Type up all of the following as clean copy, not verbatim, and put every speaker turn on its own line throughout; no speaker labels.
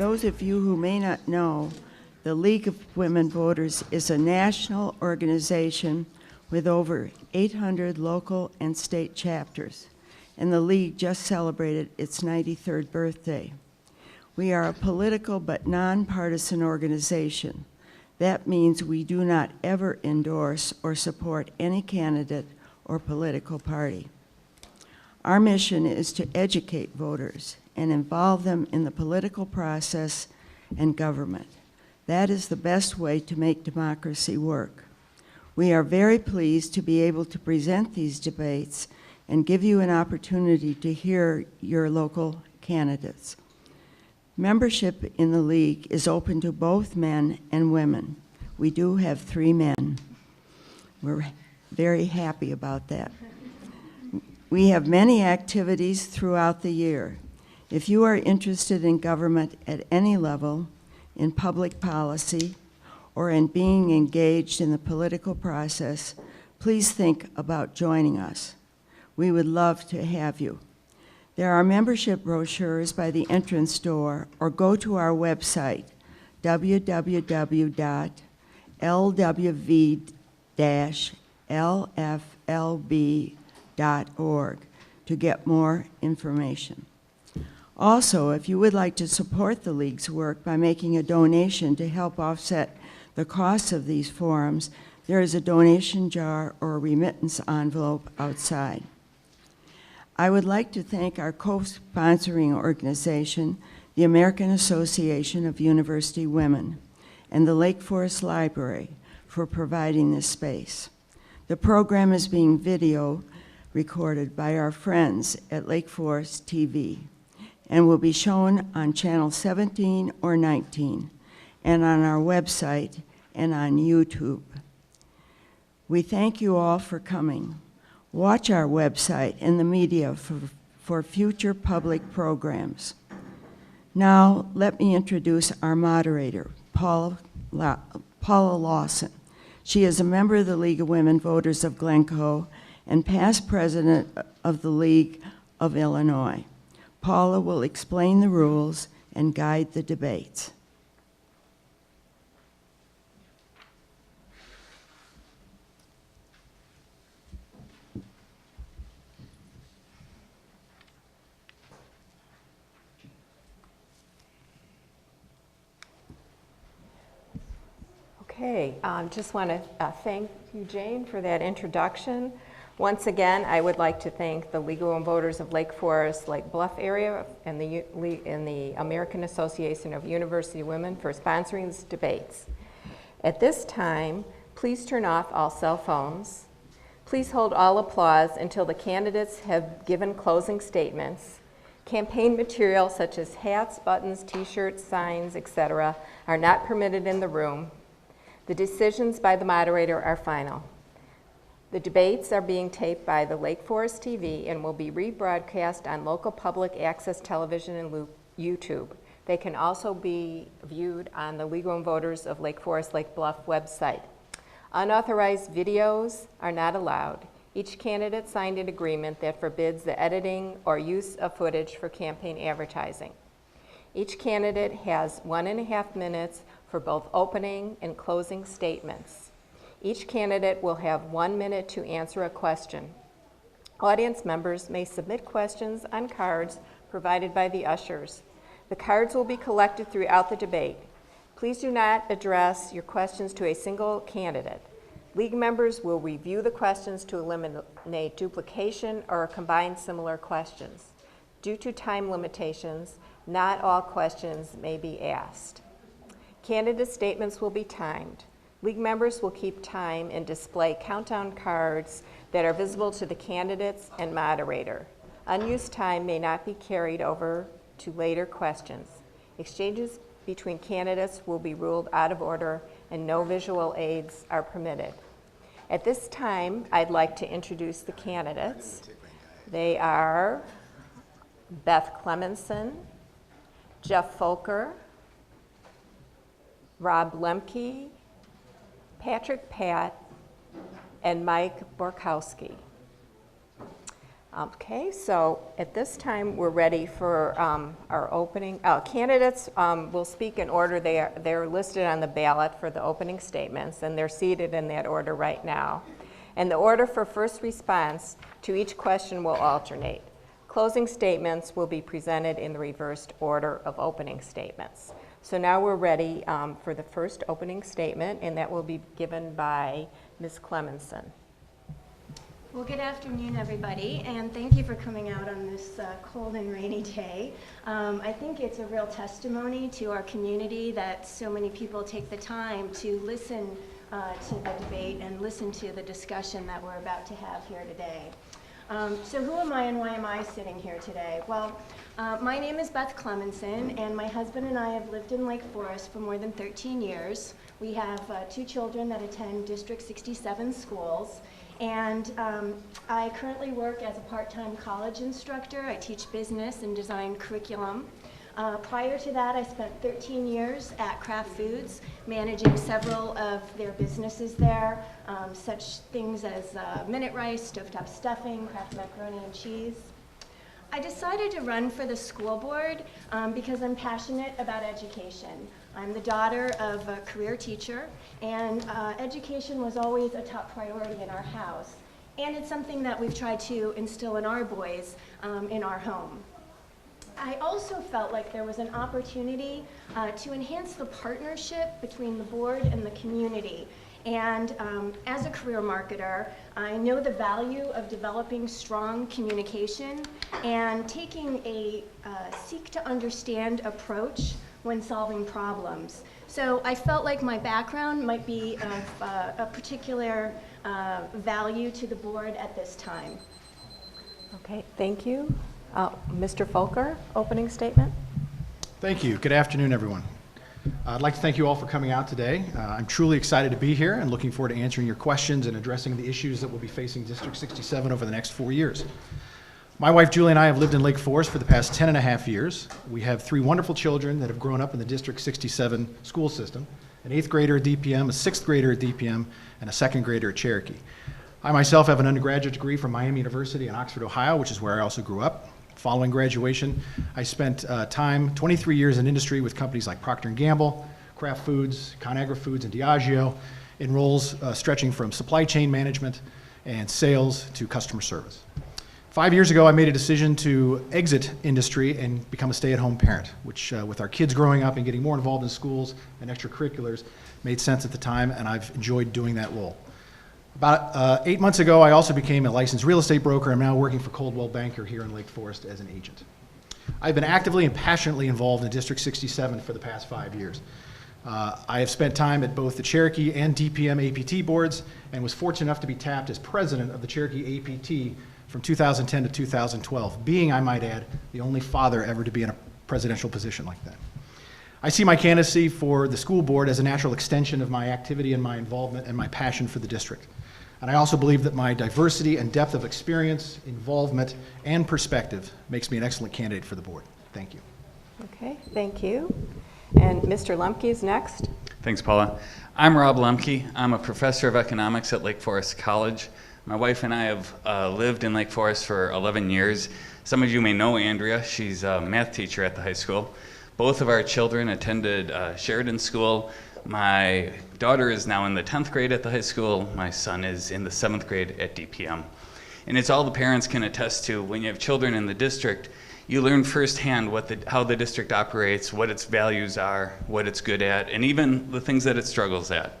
those of you who may not know, the League of Women Voters is a national organization with over 800 local and state chapters, and the League just celebrated its 93rd birthday. We are a political but nonpartisan organization. That means we do not ever endorse or support any candidate or political party. Our mission is to educate voters and involve them in the political process and government. That is the best way to make democracy work. We are very pleased to be able to present these debates and give you an opportunity to hear your local candidates. Membership in the League is open to both men and women. We do have 3 men. We're very happy about that. We have many activities throughout the year. If you are interested in government at any level, in public policy, or in being engaged in the political process, please think about joining us. We would love to have you. There are membership brochures by the entrance door, or go to our website, www.lflb.org, to get more information. Also, if you would like to support the League's work by making a donation to help offset the costs of these forums, there is a donation jar or a remittance envelope outside. I would like to thank our co-sponsoring organization, the American Association of University Women, and the Lake Forest Library for providing this space. The program is being video recorded by our friends at Lake Forest TV and will be shown on channel 17 or 19 and on our website and on YouTube. We thank you all for coming. Watch our website and the media for future public programs. Now, let me introduce our moderator, Paula Lawson. She is a member of the League of Women Voters of Glencoe and past president of the League of Illinois. Paula will explain the rules and guide the debates.
Okay, just want to thank you, Jane, for that introduction. Once again, I would like to thank the League of Women Voters of Lake Forest, Lake Bluff area, and the American Association of University Women for sponsoring these debates. At this time, please turn off all cell phones. Please hold all applause until the candidates have given closing statements. Campaign material such as hats, buttons, t-shirts, signs, etc. are not permitted in the room. The decisions by the moderator are final. The debates are being taped by the Lake Forest TV and will be rebroadcast on local public access television and YouTube. They can also be viewed on the League of Women Voters of Lake Forest, Lake Bluff website. Unauthorized videos are not allowed. Each candidate signed an agreement that forbids the editing or use of footage for campaign advertising. Each candidate has 1.5 minutes for both opening and closing statements. Each candidate will have 1 minute to answer a question. Audience members may submit questions on cards provided by the ushers. The cards will be collected throughout the debate. Please do not address your questions to a single candidate. League members will review the questions to eliminate duplication or combine similar questions. Due to time limitations, not all questions may be asked. Candidate statements will be timed. League members will keep time and display countdown cards that are visible to the candidates and moderator. Unused time may not be carried over to later questions. Exchanges between candidates will be ruled out of order and no visual aids are permitted. At this time, I'd like to introduce the candidates. They are Beth Clemenson, Jeff Folker, Rob Lemke, Patrick Patt, and Mike Borkowski. Okay, so at this time, we're ready for our opening. Candidates will speak in order. They're listed on the ballot for the opening statements, and they're seated in that order right now. And the order for first response to each question will alternate. Closing statements will be presented in the reversed order of opening statements. So now we're ready for the first opening statement, and that will be given by Ms. Clemenson.
Well, good afternoon, everybody, and thank you for coming out on this cold and rainy day. I think it's a real testimony to our community that so many people take the time to listen to the debate and listen to the discussion that we're about to have here today. So who am I and why am I sitting here today? Well, my name is Beth Clemenson, and my husband and I have lived in Lake Forest for more than 13 years. We have 2 children that attend District 67 schools. And I currently work as a part-time college instructor. I teach business and design curriculum. Prior to that, I spent 13 years at Kraft Foods, managing several of their businesses there, such things as Minute Rice, Stovetop Stuffing, Kraft Macaroni and Cheese. I decided to run for the school board because I'm passionate about education. I'm the daughter of a career teacher, and education was always a top priority in our house. And it's something that we've tried to instill in our boys in our home. I also felt like there was an opportunity to enhance the partnership between the board and the community. And as a career marketer, I know the value of developing strong communication and taking a seek to understand approach when solving problems. So I felt like my background might be of a particular value to the board at this time.
Okay, thank you. Mr. Folker, opening statement.
Thank you. Good afternoon, everyone. I'd like to thank you all for coming out today. I'm truly excited to be here and looking forward to answering your questions and addressing the issues that will be facing District 67 over the next 4 years. My wife, Julie, and I have lived in Lake Forest for the past 10.5 years. We have 3 wonderful children that have grown up in the District 67 school system, an 8th grader at DPM, a 6th grader at DPM, and a 2nd grader at Cherokee. I myself have an undergraduate degree from Miami University in Oxford, Ohio, which is where I also grew up. Following graduation, I spent 23 years in industry with companies like Procter & Gamble, Kraft Foods, ConAgra Foods, and Diageo, in roles stretching from supply chain management and sales to customer service. 5 years ago, I made a decision to exit industry and become a stay-at-home parent, which with our kids growing up and getting more involved in schools and extracurriculars made sense at the time, and I've enjoyed doing that role. About 8 months ago, I also became a licensed real estate broker. I'm now working for Coldwell Banker here in Lake Forest as an agent. I've been actively and passionately involved in District 67 for the past 5 years. I have spent time at both the Cherokee and DPM APT boards and was fortunate enough to be tapped as president of the Cherokee APT from 2010 to 2012, being, I might add, the only father ever to be in a presidential position like that. I see my candidacy for the school board as a natural extension of my activity and my involvement and my passion for the district. And I also believe that my diversity and depth of experience, involvement, and perspective makes me an excellent candidate for the board. Thank you.
Okay, thank you. And Mr. Lemke is next.
Thanks, Paula. I'm Rob Lemke. I'm a professor of economics at Lake Forest College. My wife and I have lived in Lake Forest for 11 years. Some of you may know Andrea. She's a math teacher at the high school. Both of our children attended Sheridan School. My daughter is now in the 10th grade at the high school. My son is in the 7th grade at DPM. And it's all the parents can attest to. When you have children in the district, you learn firsthand how the district operates, what its values are, what it's good at, and even the things that it struggles at.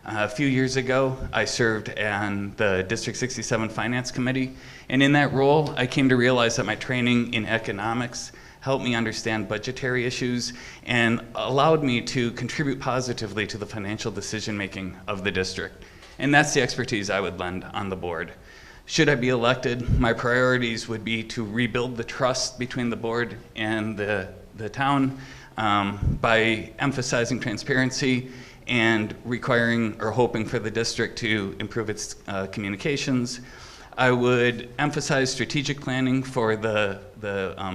A few years ago, I served on the District 67 Finance Committee, and in that role, I came to realize that my training in economics helped me understand budgetary issues and allowed me to contribute positively to the financial decision-making of the district. And that's the expertise I would lend on the board. Should I be elected, my priorities would be to rebuild the trust between the board and the town by emphasizing transparency and requiring or hoping for the district to improve its communications. I would emphasize strategic planning for the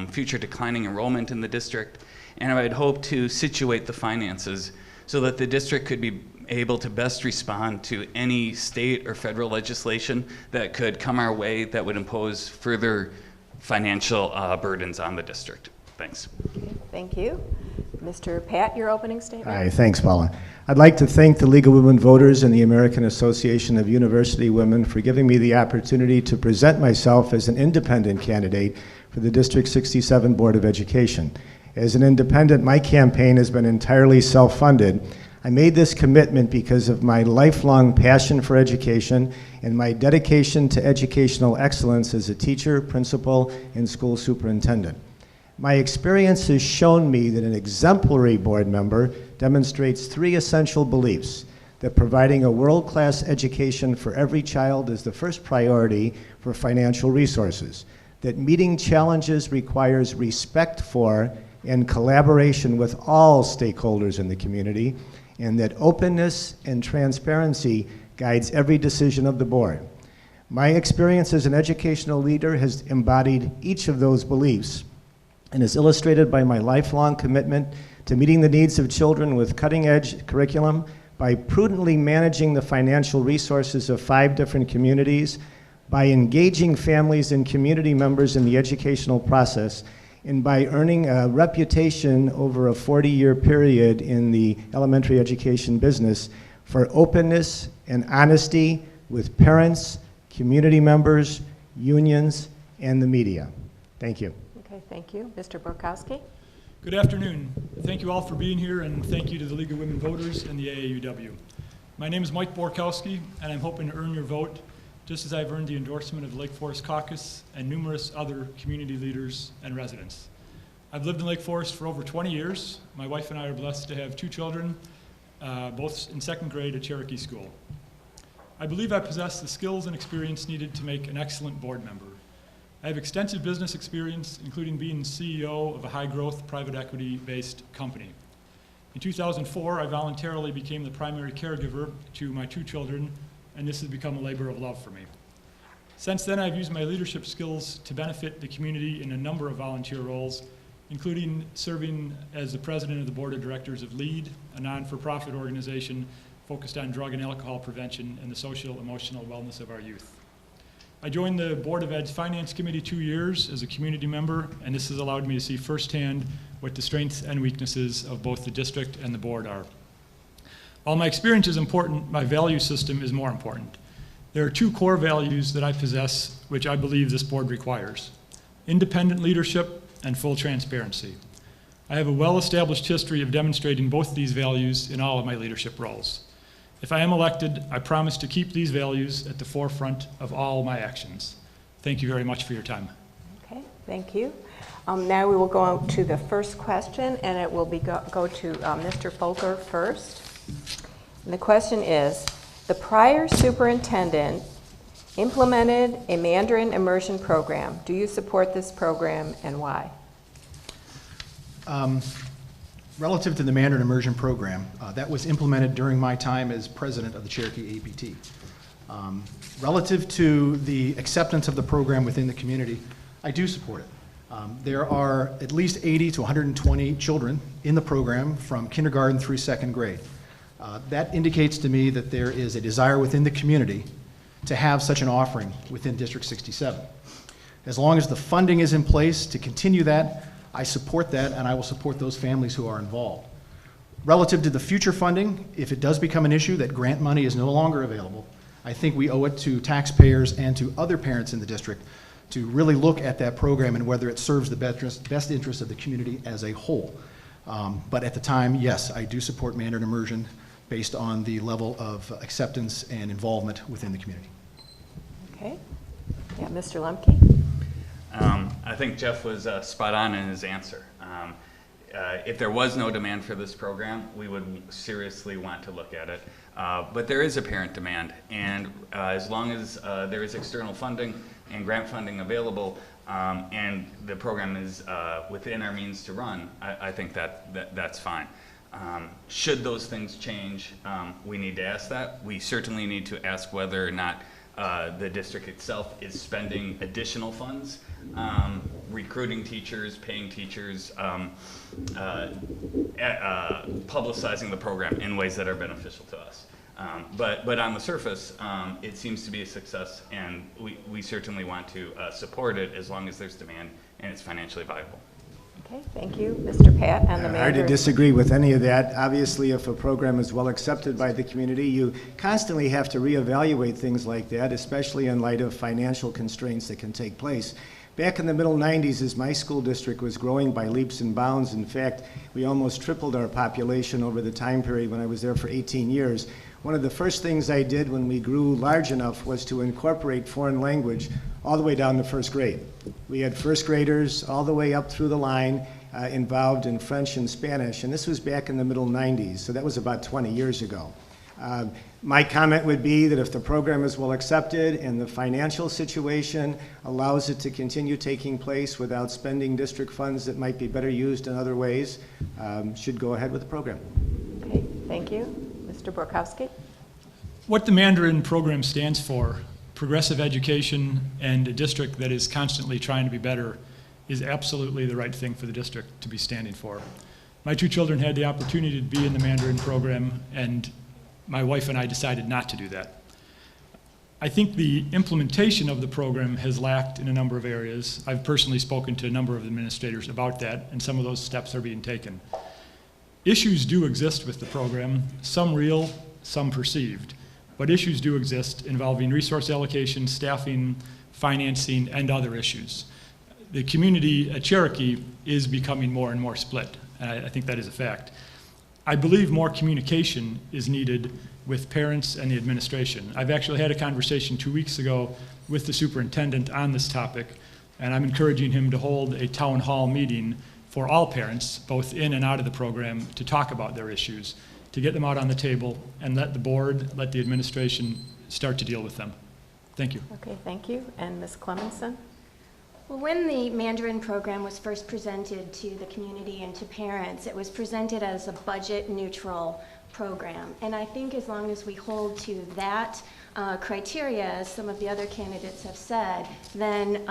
future declining enrollment in the district, and I would hope to situate the finances so that the district could be able to best respond to any state or federal legislation that could come our way that would impose further financial burdens on the district. Thanks.
Okay, thank you. Mr. Pat, your opening statement?
Hi, thanks, Paula. I'd like to thank the League of Women Voters and the American Association of University Women for giving me the opportunity to present myself as an independent candidate for the District 67 Board of Education. As an independent, my campaign has been entirely self-funded. I made this commitment because of my lifelong passion for education and my dedication to educational excellence as a teacher, principal, and school superintendent. My experience has shown me that an exemplary board member demonstrates 3 essential beliefs: that providing a world-class education for every child is the first priority for financial resources, that meeting challenges requires respect for and collaboration with all stakeholders in the community, and that openness and transparency guides every decision of the board. My experience as an educational leader has embodied each of those beliefs and is illustrated by my lifelong commitment to meeting the needs of children with cutting-edge curriculum, by prudently managing the financial resources of 5 different communities, by engaging families and community members in the educational process, and by earning a reputation over a 40-year period in the elementary education business for openness and honesty with parents, community members, unions, and the media. Thank you.
Okay, thank you. Mr. Borkowski?
Good afternoon. Thank you all for being here, and thank you to the League of Women Voters and the AAUW. My name is Mike Borkowski, and I'm hoping to earn your vote just as I've earned the endorsement of the Lake Forest Caucus and numerous other community leaders and residents. I've lived in Lake Forest for over 20 years. My wife and I are blessed to have 2 children, both in 2nd grade at Cherokee School. I believe I possess the skills and experience needed to make an excellent board member. I have extensive business experience, including being CEO of a high-growth private equity-based company. In 2004, I voluntarily became the primary caregiver to my 2 children, and this has become a labor of love for me. Since then, I've used my leadership skills to benefit the community in a number of volunteer roles, including serving as the president of the board of directors of LEAD, a non-for-profit organization focused on drug and alcohol prevention and the social emotional wellness of our youth. I joined the Board of Ed's Finance Committee 2 years as a community member, and this has allowed me to see firsthand what the strengths and weaknesses of both the district and the board are. While my experience is important, my value system is more important. There are 2 core values that I possess, which I believe this board requires: independent leadership and full transparency. I have a well-established history of demonstrating both these values in all of my leadership roles. If I am elected, I promise to keep these values at the forefront of all my actions. Thank you very much for your time.
Okay, thank you. Now we will go on to the first question, and it will be go to Mr. Folker first. And the question is, the prior superintendent implemented a Mandarin immersion program. Do you support this program, and why?
Relative to the Mandarin Immersion Program, that was implemented during my time as president of the Cherokee APT. Relative to the acceptance of the program within the community, I do support it. There are at least 80 to 120 children in the program from kindergarten through 2nd grade. That indicates to me that there is a desire within the community to have such an offering within District 67. As long as the funding is in place to continue that, I support that, and I will support those families who are involved. Relative to the future funding, if it does become an issue that grant money is no longer available, I think we owe it to taxpayers and to other parents in the district to really look at that program and whether it serves the best interest of the community as a whole. But at the time, yes, I do support Mandarin immersion based on the level of acceptance and involvement within the community.
Okay. Yeah, Mr. Lemke?
I think Jeff was spot on in his answer. If there was no demand for this program, we would seriously want to look at it. But there is apparent demand, and as long as there is external funding and grant funding available, and the program is within our means to run, I think that's fine. Should those things change, we need to ask that. We certainly need to ask whether or not the district itself is spending additional funds, recruiting teachers, paying teachers, publicizing the program in ways that are beneficial to us. But on the surface, it seems to be a success, and we certainly want to support it as long as there's demand and it's financially viable.
Okay, thank you. Mr. Pat and the
Hard to
Mandarin.
disagree with any of that. Obviously, if a program is well accepted by the community, you constantly have to reevaluate things like that, especially in light of financial constraints that can take place. Back in the middle 90s, as my school district was growing by leaps and bounds, in fact, we almost tripled our population over the time period when I was there for 18 years. One of the first things I did when we grew large enough was to incorporate foreign language all the way down to first grade. We had first graders all the way up through the line involved in French and Spanish, and this was back in the middle 90s, so that was about 20 years ago. My comment would be that if the program is well accepted and the financial situation allows it to continue taking place without spending district funds that might be better used in other ways, should go ahead with the program.
Okay, thank you. Mr. Borkowski?
What the Mandarin program stands for, progressive education and a district that is constantly trying to be better, is absolutely the right thing for the district to be standing for. My two children had the opportunity to be in the Mandarin program, and my wife and I decided not to do that. I think the implementation of the program has lacked in a number of areas. I've personally spoken to a number of administrators about that, and some of those steps are being taken. Issues do exist with the program, some real, some perceived, but issues do exist involving resource allocation, staffing, financing, and other issues. The community at Cherokee is becoming more and more split, and I think that is a fact. I believe more communication is needed with parents and the administration. I've actually had a conversation 2 weeks ago with the superintendent on this topic, and I'm encouraging him to hold a town hall meeting for all parents, both in and out of the program, to talk about their issues, to get them out on the table, and let the board, let the administration start to deal with them. Thank you.
Okay, thank you. And Ms. Clemenson?
Well, when the Mandarin program was first presented to the community and to parents, it was presented as a budget-neutral program. And I think as long as we hold to that criteria, as some of the other candidates have said, then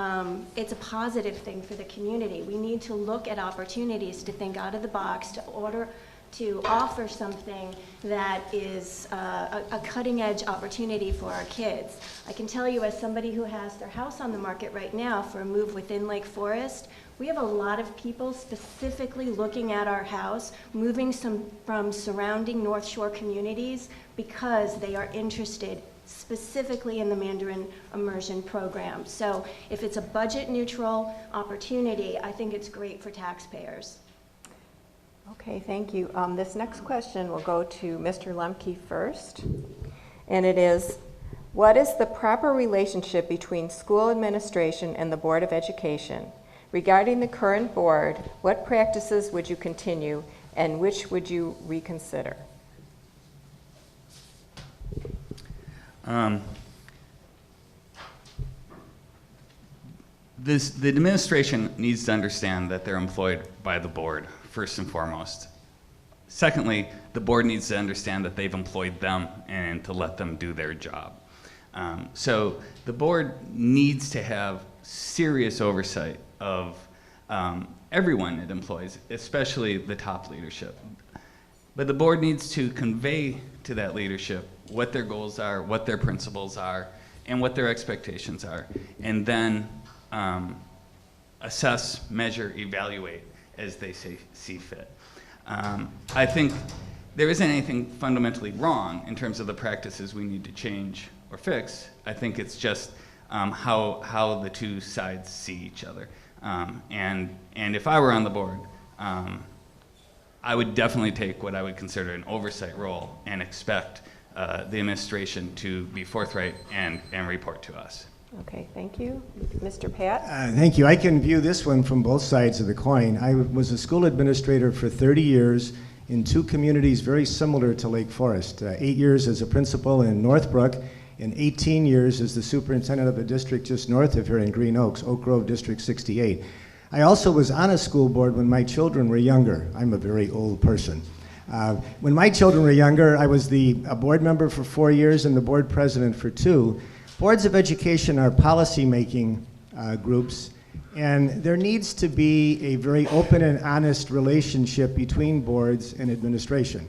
it's a positive thing for the community. We need to look at opportunities to think out of the box, to offer something that is a cutting-edge opportunity for our kids. I can tell you, as somebody who has their house on the market right now for a move within Lake Forest, we have a lot of people specifically looking at our house, moving from surrounding North Shore communities because they are interested specifically in the Mandarin immersion program. So if it's a budget-neutral opportunity, I think it's great for taxpayers.
Okay, thank you. This next question will go to Mr. Lemke first, and it is, what is the proper relationship between school administration and the Board of Education? Regarding the current board, what practices would you continue and which would you reconsider?
The administration needs to understand that they're employed by the board, first and foremost. Secondly, the board needs to understand that they've employed them and to let them do their job. So the board needs to have serious oversight of everyone it employs, especially the top leadership. But the board needs to convey to that leadership what their goals are, what their principles are, and what their expectations are, and then assess, measure, evaluate as they see fit. I think there isn't anything fundamentally wrong in terms of the practices we need to change or fix. I think it's just how the two sides see each other. And if I were on the board, I would definitely take what I would consider an oversight role and expect the administration to be forthright and report to us.
Okay, thank you. Mr. Pat?
Thank you. I can view this one from both sides of the coin. I was a school administrator for 30 years in two communities very similar to Lake Forest. 8 years as a principal in Northbrook and 18 years as the superintendent of a district just north of here in Green Oaks, Oak Grove District 68. I also was on a school board when my children were younger. I'm a very old person. When my children were younger, I was a board member for 4 years and the board president for 2. Boards of education are policy-making groups, and there needs to be a very open and honest relationship between boards and administration.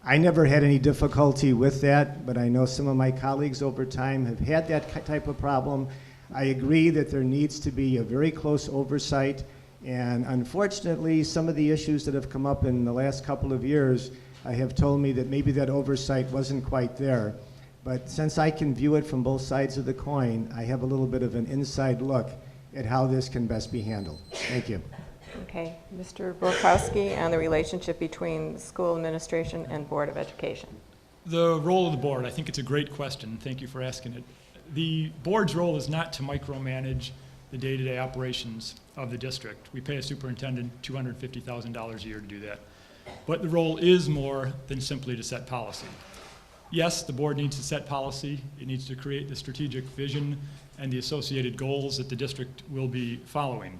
I never had any difficulty with that, but I know some of my colleagues over time have had that type of problem. I agree that there needs to be a very close oversight, and unfortunately, some of the issues that have come up in the last couple of years have told me that maybe that oversight wasn't quite there. But since I can view it from both sides of the coin, I have a little bit of an inside look at how this can best be handled. Thank you.
Okay, Mr. Borkowski, on the relationship between school administration and Board of Education.
The role of the board, I think it's a great question. Thank you for asking it. The board's role is not to micromanage the day-to-day operations of the district. We pay a superintendent $250,000 a year to do that. But the role is more than simply to set policy. Yes, the board needs to set policy. It needs to create the strategic vision and the associated goals that the district will be following.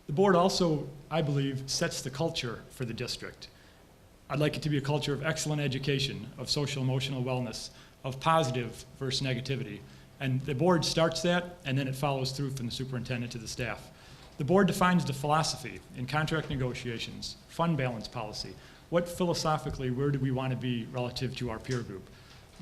The board also, I believe, sets the culture for the district. I'd like it to be a culture of excellent education, of social emotional wellness, of positive versus negativity. And the board starts that, and then it follows through from the superintendent to the staff. The board defines the philosophy in contract negotiations, fund balance policy. What philosophically, where do we want to be relative to our peer group?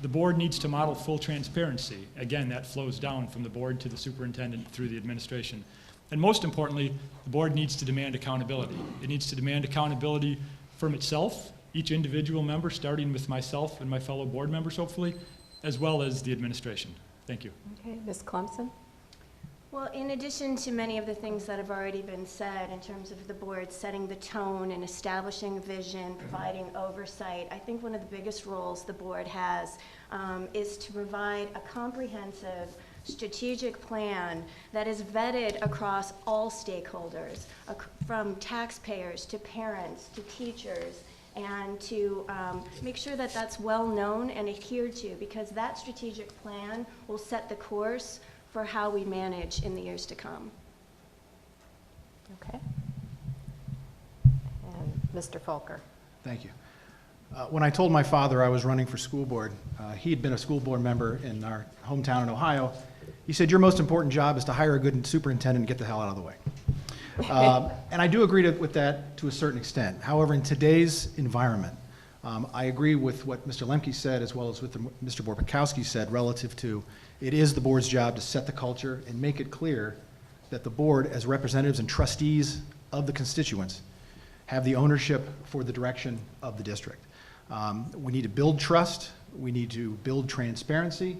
The board needs to model full transparency. Again, that flows down from the board to the superintendent through the administration. And most importantly, the board needs to demand accountability. It needs to demand accountability from itself, each individual member, starting with myself and my fellow board members, hopefully, as well as the administration. Thank you.
Okay, Ms. Clemson?
Well, in addition to many of the things that have already been said in terms of the board setting the tone and establishing a vision, providing oversight, I think one of the biggest roles the board has is to provide a comprehensive strategic plan that is vetted across all stakeholders, from taxpayers to parents to teachers, and to make sure that that's well known and adhered to, because that strategic plan will set the course for how we manage in the years to come.
Okay. And Mr. Folker?
Thank you. When I told my father I was running for school board, he had been a school board member in our hometown in Ohio. He said, your most important job is to hire a good superintendent and get the hell out of the way. And I do agree with that to a certain extent. However, in today's environment, I agree with what Mr. Lemke said, as well as what Mr. Borkowski said, relative to it is the board's job to set the culture and make it clear that the board, as representatives and trustees of the constituents, have the ownership for the direction of the district. We need to build trust. We need to build transparency.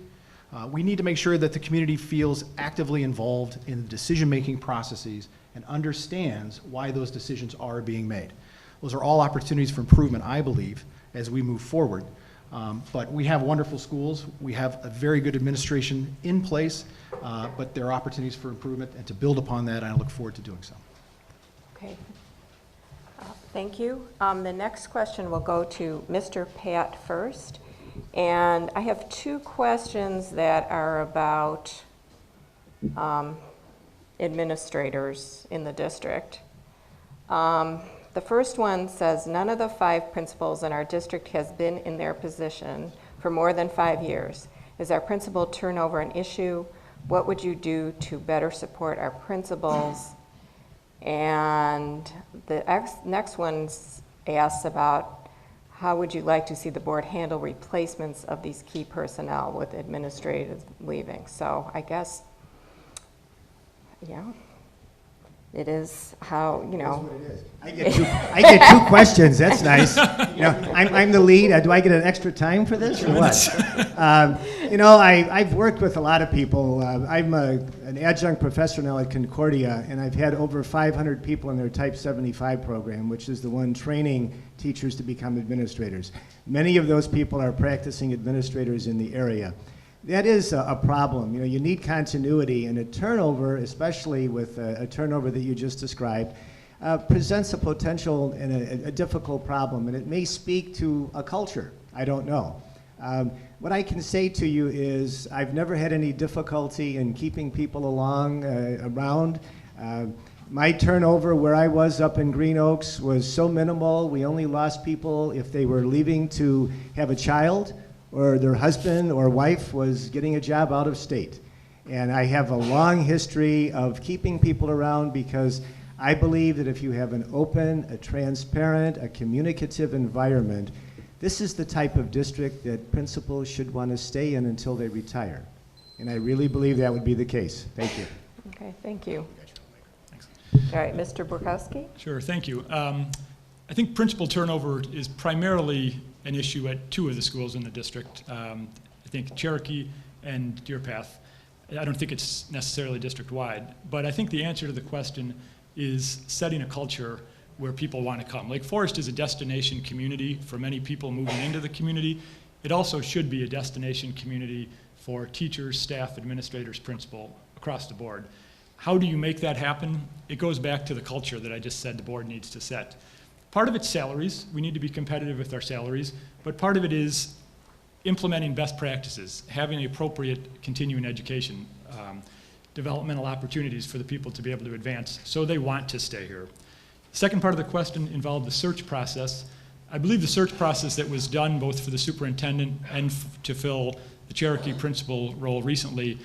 We need to make sure that the community feels actively involved in the decision-making processes and understands why those decisions are being made. Those are all opportunities for improvement, I believe, as we move forward. But we have wonderful schools. We have a very good administration in place, but there are opportunities for improvement, and to build upon that, I look forward to doing so.
Okay. Thank you. The next question will go to Mr. Pat first. And I have two questions that are about administrators in the district. The first one says, none of the 5 principals in our district has been in their position for more than 5 years. Is our principal turnover an issue? What would you do to better support our principals? And the next one asks about how would you like to see the board handle replacements of these key personnel with administrators leaving? So I guess, yeah, it is how, you know.
I get two questions. That's nice. You know, I'm the lead. Do I get an extra time for this or what? You know, I've worked with a lot of people. I'm an adjunct professor now at Concordia, and I've had over 500 people in their Type 75 program, which is the one training teachers to become administrators. Many of those people are practicing administrators in the area. That is a problem. You know, you need continuity, and a turnover, especially with a turnover that you just described, presents a potential and a difficult problem, and it may speak to a culture. I don't know. What I can say to you is I've never had any difficulty in keeping people around. My turnover where I was up in Green Oaks was so minimal. We only lost people if they were leaving to have a child or their husband or wife was getting a job out of state. And I have a long history of keeping people around because I believe that if you have an open, a transparent, a communicative environment, this is the type of district that principals should want to stay in until they retire. And I really believe that would be the case. Thank you.
Okay, thank you.
Thanks.
All right, Mr. Borkowski?
Sure, thank you. I think principal turnover is primarily an issue at 2 of the schools in the district. I think Cherokee and Deer Path. I don't think it's necessarily district-wide, but I think the answer to the question is setting a culture where people want to come. Lake Forest is a destination community for many people moving into the community. It also should be a destination community for teachers, staff, administrators, principal, across the board. How do you make that happen? It goes back to the culture that I just said the board needs to set. Part of it's salaries. We need to be competitive with our salaries, but part of it is implementing best practices, having appropriate continuing education, developmental opportunities for the people to be able to advance so they want to stay here. The second part of the question involved the search process. I believe the search process that was done both for the superintendent and to fill the Cherokee principal role recently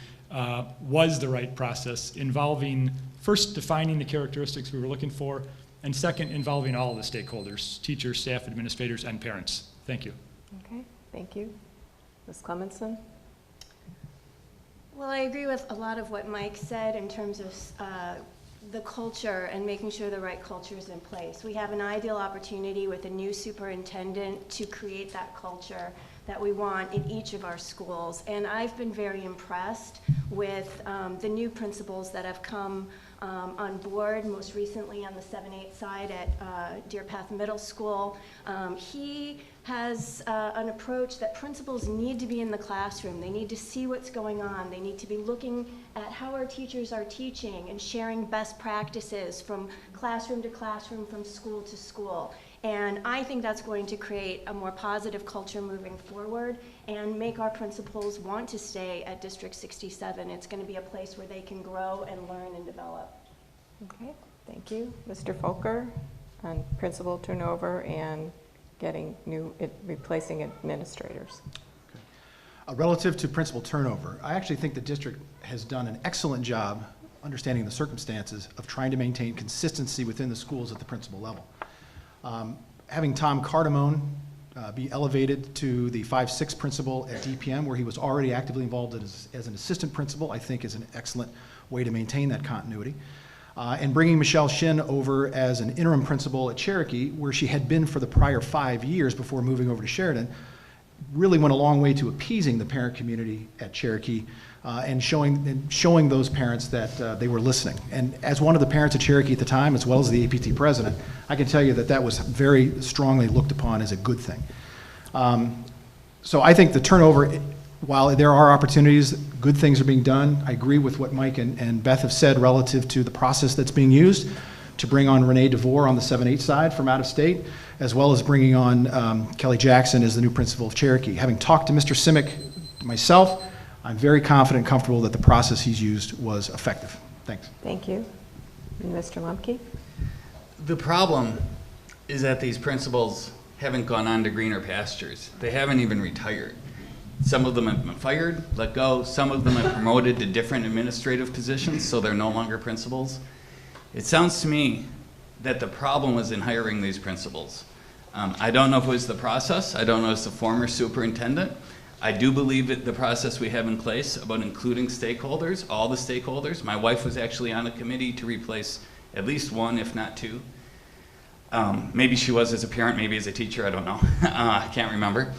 was the right process, involving first defining the characteristics we were looking for, and second, involving all of the stakeholders, teachers, staff, administrators, and parents. Thank you.
Okay, thank you. Ms. Clemenson?
Well, I agree with a lot of what Mike said in terms of the culture and making sure the right culture is in place. We have an ideal opportunity with a new superintendent to create that culture that we want in each of our schools. And I've been very impressed with the new principals that have come on board, most recently on the 7-8 side at Deer Path Middle School. He has an approach that principals need to be in the classroom. They need to see what's going on. They need to be looking at how our teachers are teaching and sharing best practices from classroom to classroom, from school to school. And I think that's going to create a more positive culture moving forward and make our principals want to stay at District 67. It's going to be a place where they can grow and learn and develop.
Okay, thank you. Mr. Folker on principal turnover and replacing administrators.
Relative to principal turnover, I actually think the district has done an excellent job understanding the circumstances of trying to maintain consistency within the schools at the principal level. Having Tom Cardamone be elevated to the 5-6 principal at DPM, where he was already actively involved as an assistant principal, I think is an excellent way to maintain that continuity. And bringing Michelle Shin over as an interim principal at Cherokee, where she had been for the prior 5 years before moving over to Sheridan, really went a long way to appeasing the parent community at Cherokee and showing those parents that they were listening. And as one of the parents at Cherokee at the time, as well as the APT president, I can tell you that that was very strongly looked upon as a good thing. So I think the turnover, while there are opportunities, good things are being done. I agree with what Mike and Beth have said relative to the process that's being used to bring on Renee DeVore on the 7-8 side from out of state, as well as bringing on Kelly Jackson as the new principal of Cherokee. Having talked to Mr. Simic myself, I'm very confident and comfortable that the process he's used was effective. Thanks.
Thank you. And Mr. Lemke?
The problem is that these principals haven't gone on to greener pastures. They haven't even retired. Some of them have been fired, let go. Some of them have promoted to different administrative positions, so they're no longer principals. It sounds to me that the problem was in hiring these principals. I don't know if it was the process. I don't know if it's the former superintendent. I do believe that the process we have in place about including stakeholders, all the stakeholders. My wife was actually on a committee to replace at least one, if not two. Maybe she was as a parent, maybe as a teacher, I don't know. I can't remember.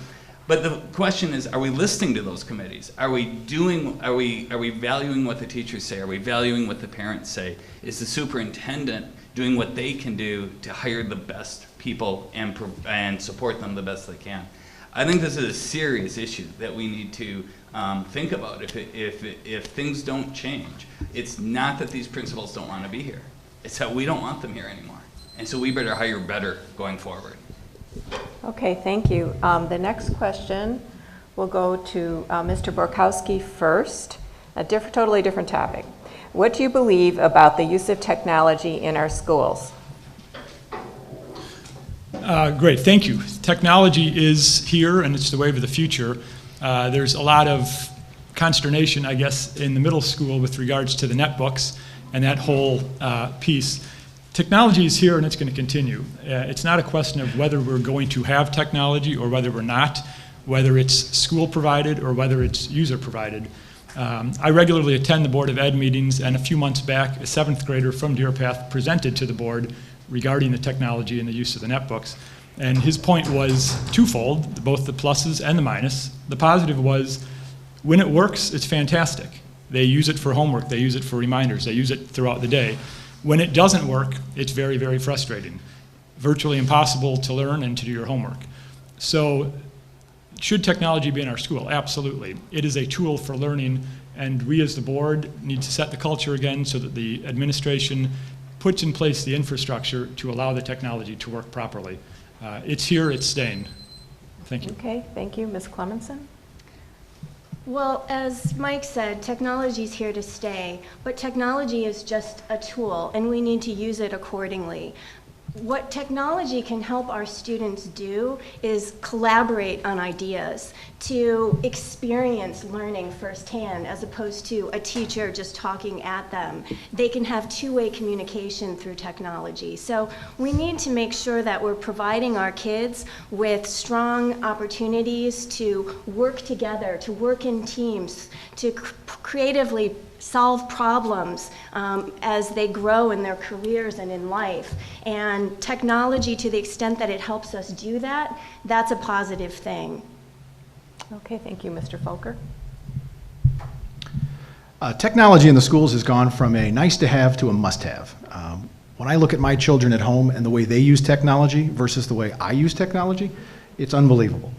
But the question is, are we listening to those committees? Are we valuing what the teachers say? Are we valuing what the parents say? Is the superintendent doing what they can do to hire the best people and support them the best they can? I think this is a serious issue that we need to think about if things don't change. It's not that these principals don't want to be here. It's that we don't want them here anymore. And so we better hire better going forward.
Okay, thank you. The next question will go to Mr. Borkowski first, totally different topic. What do you believe about the use of technology in our schools?
Great, thank you. Technology is here, and it's the wave of the future. There's a lot of consternation, I guess, in the middle school with regards to the netbooks and that whole piece. Technology is here, and it's going to continue. It's not a question of whether we're going to have technology or whether we're not, whether it's school-provided or whether it's user-provided. I regularly attend the Board of Ed meetings, and a few months back, a 7th grader from Deer Path presented to the board regarding the technology and the use of the netbooks. And his point was twofold, both the pluses and the minus. The positive was, when it works, it's fantastic. They use it for homework, they use it for reminders, they use it throughout the day. When it doesn't work, it's very, very frustrating. Virtually impossible to learn and to do your homework. So, should technology be in our school? Absolutely. It is a tool for learning, and we as the board need to set the culture again so that the administration puts in place the infrastructure to allow the technology to work properly. It's here, it's staying. Thank you.
Okay, thank you. Ms. Clemenson?
Well, as Mike said, technology is here to stay, but technology is just a tool, and we need to use it accordingly. What technology can help our students do is collaborate on ideas, to experience learning firsthand as opposed to a teacher just talking at them. They can have two-way communication through technology. So we need to make sure that we're providing our kids with strong opportunities to work together, to work in teams, to creatively solve problems as they grow in their careers and in life. And technology, to the extent that it helps us do that, that's a positive thing.
Okay, thank you. Mr. Folker?
Technology in the schools has gone from a nice to have to a must have. When I look at my children at home and the way they use technology versus the way I use technology, it's unbelievable.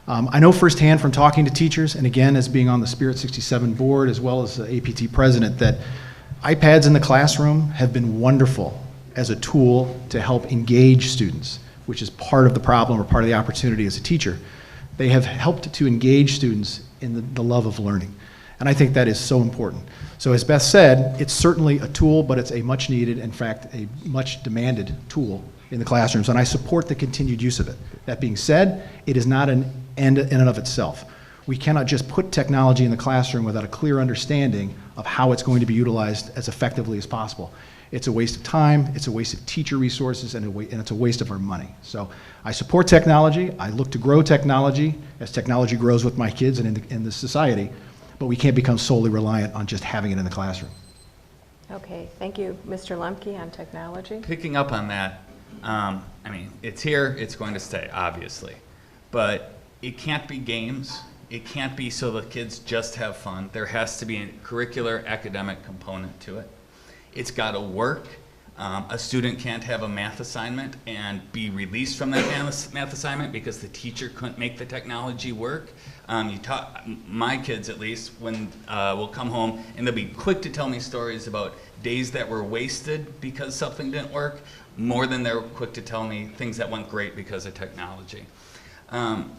I know firsthand from talking to teachers, and again as being on the Spirit 67 board as well as the APT president, that iPads in the classroom have been wonderful as a tool to help engage students, which is part of the problem or part of the opportunity as a teacher. They have helped to engage students in the love of learning. And I think that is so important. So as Beth said, it's certainly a tool, but it's a much needed, in fact, a much demanded tool in the classrooms, and I support the continued use of it. That being said, it is not an end in and of itself. We cannot just put technology in the classroom without a clear understanding of how it's going to be utilized as effectively as possible. It's a waste of time, it's a waste of teacher resources, and it's a waste of our money. So I support technology. I look to grow technology as technology grows with my kids and in the society, but we can't become solely reliant on just having it in the classroom.
Okay, thank you. Mr. Lemke on technology?
Picking up on that, I mean, it's here, it's going to stay, obviously. But it can't be games. It can't be so the kids just have fun. There has to be a curricular academic component to it. It's got to work. A student can't have a math assignment and be released from that math assignment because the teacher couldn't make the technology work. My kids, at least, when will come home and they'll be quick to tell me stories about days that were wasted because something didn't work, more than they're quick to tell me things that went great because of technology. And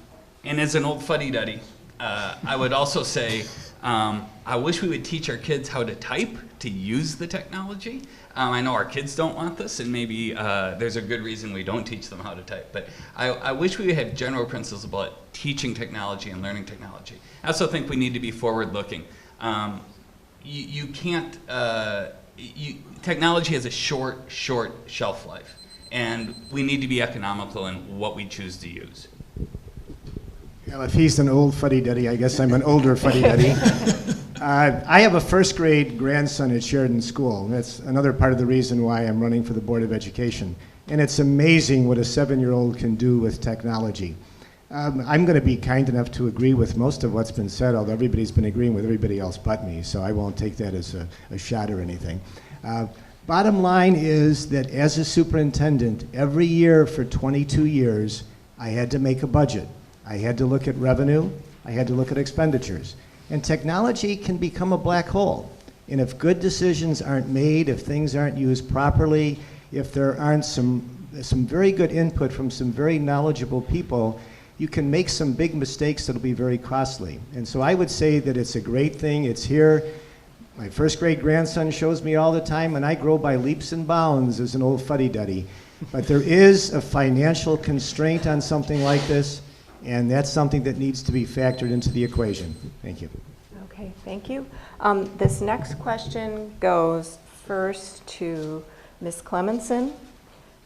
as an old fuddy-duddy, I would also say I wish we would teach our kids how to type, to use the technology. I know our kids don't want this, and maybe there's a good reason we don't teach them how to type, but I wish we had general principles about teaching technology and learning technology. I also think we need to be forward-looking. You can't, technology has a short shelf life, and we need to be economical in what we choose to use.
Well, if he's an old fuddy-duddy, I guess I'm an older fuddy-duddy. I have a first grade grandson at Sheridan School, and that's another part of the reason why I'm running for the Board of Education. And it's amazing what a 7-year-old can do with technology. I'm going to be kind enough to agree with most of what's been said, although everybody's been agreeing with everybody else but me, so I won't take that as a shot or anything. Bottom line is that as a superintendent, every year for 22 years, I had to make a budget. I had to look at revenue, I had to look at expenditures. And technology can become a black hole. And if good decisions aren't made, if things aren't used properly, if there aren't some very good input from some very knowledgeable people, you can make some big mistakes that'll be very costly. And so I would say that it's a great thing, it's here. My first grade grandson shows me all the time, and I grow by leaps and bounds as an old fuddy-duddy. But there is a financial constraint on something like this, and that's something that needs to be factored into the equation. Thank you.
Okay, thank you. This next question goes first to Ms. Clemenson,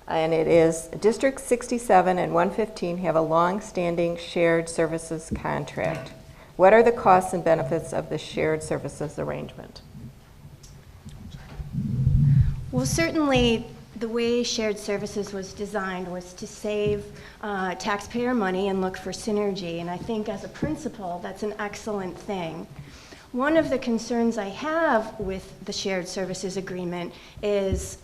and it is, District 67 and 115 have a long-standing shared services contract. What are the costs and benefits of the shared services arrangement?
Well, certainly the way shared services was designed was to save taxpayer money and look for synergy, and I think as a principle, that's an excellent thing. One of the concerns I have with the shared services agreement is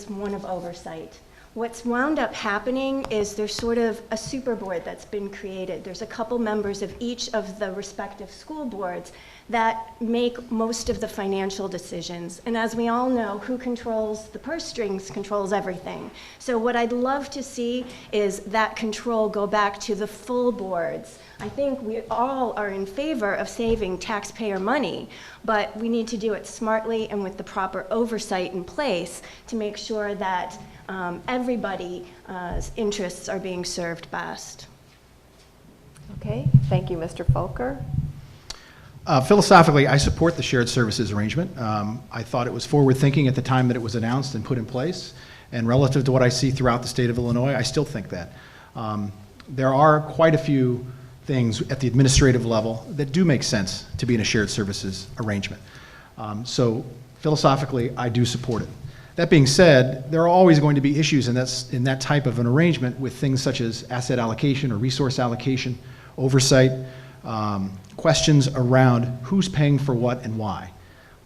one of oversight. What's wound up happening is there's sort of a super board that's been created. There's a couple members of each of the respective school boards that make most of the financial decisions. And as we all know, who controls the purse strings controls everything. So what I'd love to see is that control go back to the full boards. I think we all are in favor of saving taxpayer money, but we need to do it smartly and with the proper oversight in place to make sure that everybody's interests are being served best.
Okay, thank you, Mr. Folker.
Philosophically, I support the shared services arrangement. I thought it was forward-thinking at the time that it was announced and put in place, and relative to what I see throughout the state of Illinois, I still think that. There are quite a few things at the administrative level that do make sense to be in a shared services arrangement. So philosophically, I do support it. That being said, there are always going to be issues in that type of an arrangement with things such as asset allocation or resource allocation, oversight, questions around who's paying for what and why.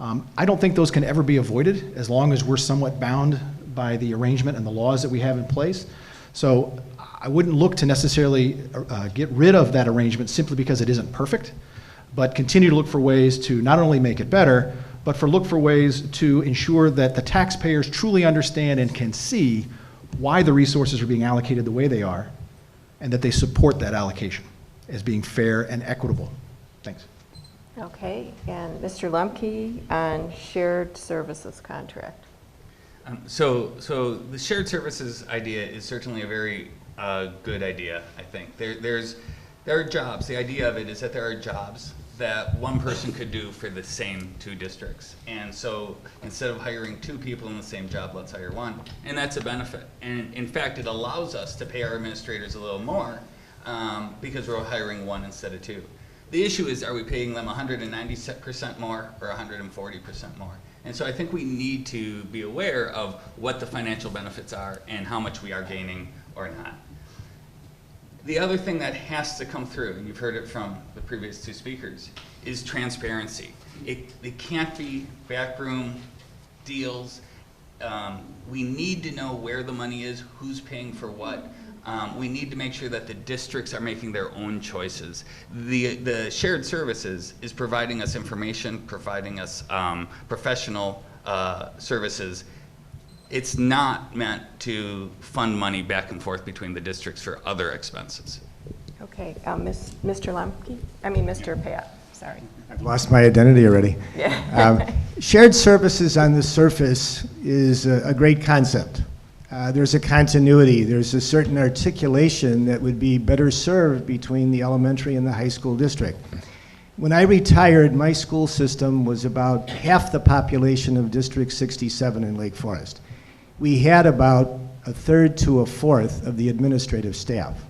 I don't think those can ever be avoided as long as we're somewhat bound by the arrangement and the laws that we have in place. So I wouldn't look to necessarily get rid of that arrangement simply because it isn't perfect, but continue to look for ways to not only make it better, but look for ways to ensure that the taxpayers truly understand and can see why the resources are being allocated the way they are, and that they support that allocation as being fair and equitable. Thanks.
Okay, and Mr. Lemke on shared services contract.
So the shared services idea is certainly a very good idea, I think. There are jobs. The idea of it is that there are jobs that one person could do for the same two districts. And so instead of hiring two people in the same job, let's hire one. And that's a benefit. And in fact, it allows us to pay our administrators a little more because we're hiring one instead of two. The issue is, are we paying them 190% more or 140% more? And so I think we need to be aware of what the financial benefits are and how much we are gaining or not. The other thing that has to come through, and you've heard it from the previous two speakers, is transparency. It can't be backroom deals. We need to know where the money is, who's paying for what. We need to make sure that the districts are making their own choices. The shared services is providing us information, providing us professional services. It's not meant to fund money back and forth between the districts for other expenses.
Okay, Mr. Lemke, Mr. Pat, sorry.
I've lost my identity already.
Yeah.
Shared services on the surface is a great concept. There's a continuity, there's a certain articulation that would be better served between the elementary and the high school district. When I retired, my school system was about half the population of District 67 in Lake Forest. We had about a third to a fourth of the administrative staff.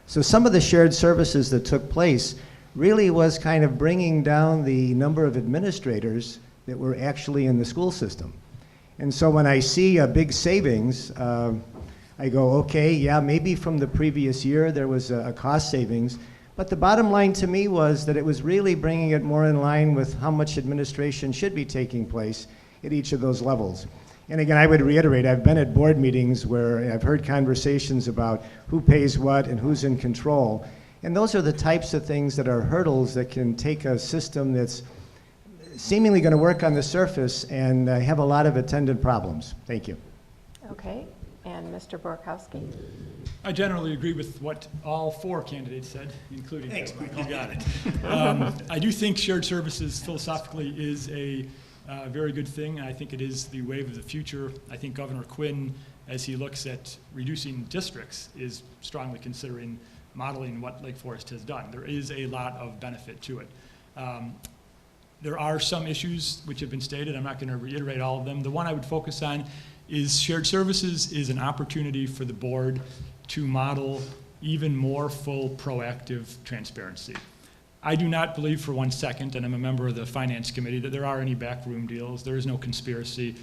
So some of the shared services that took place really was kind of bringing down the number of administrators that were actually in the school system. And so when I see a big savings, I go, okay, yeah, maybe from the previous year there was a cost savings, but the bottom line to me was that it was really bringing it more in line with how much administration should be taking place at each of those levels. And again, I would reiterate, I've been at board meetings where I've heard conversations about who pays what and who's in control. And those are the types of things that are hurdles that can take a system that's seemingly going to work on the surface and have a lot of attendant problems. Thank you.
Okay, and Mr. Borkowski.
I generally agree with what all four candidates said, including you. You got it. I do think shared services philosophically is a very good thing. I think it is the wave of the future. I think Governor Quinn as he looks at reducing districts, is strongly considering modeling what Lake Forest has done. There is a lot of benefit to it. There are some issues which have been stated. I'm not going to reiterate all of them. The one I would focus on is shared services is an opportunity for the board to model even more full proactive transparency. I do not believe for 1 second, and I'm a member of the Finance Committee, that there are any backroom deals. There is no conspiracy.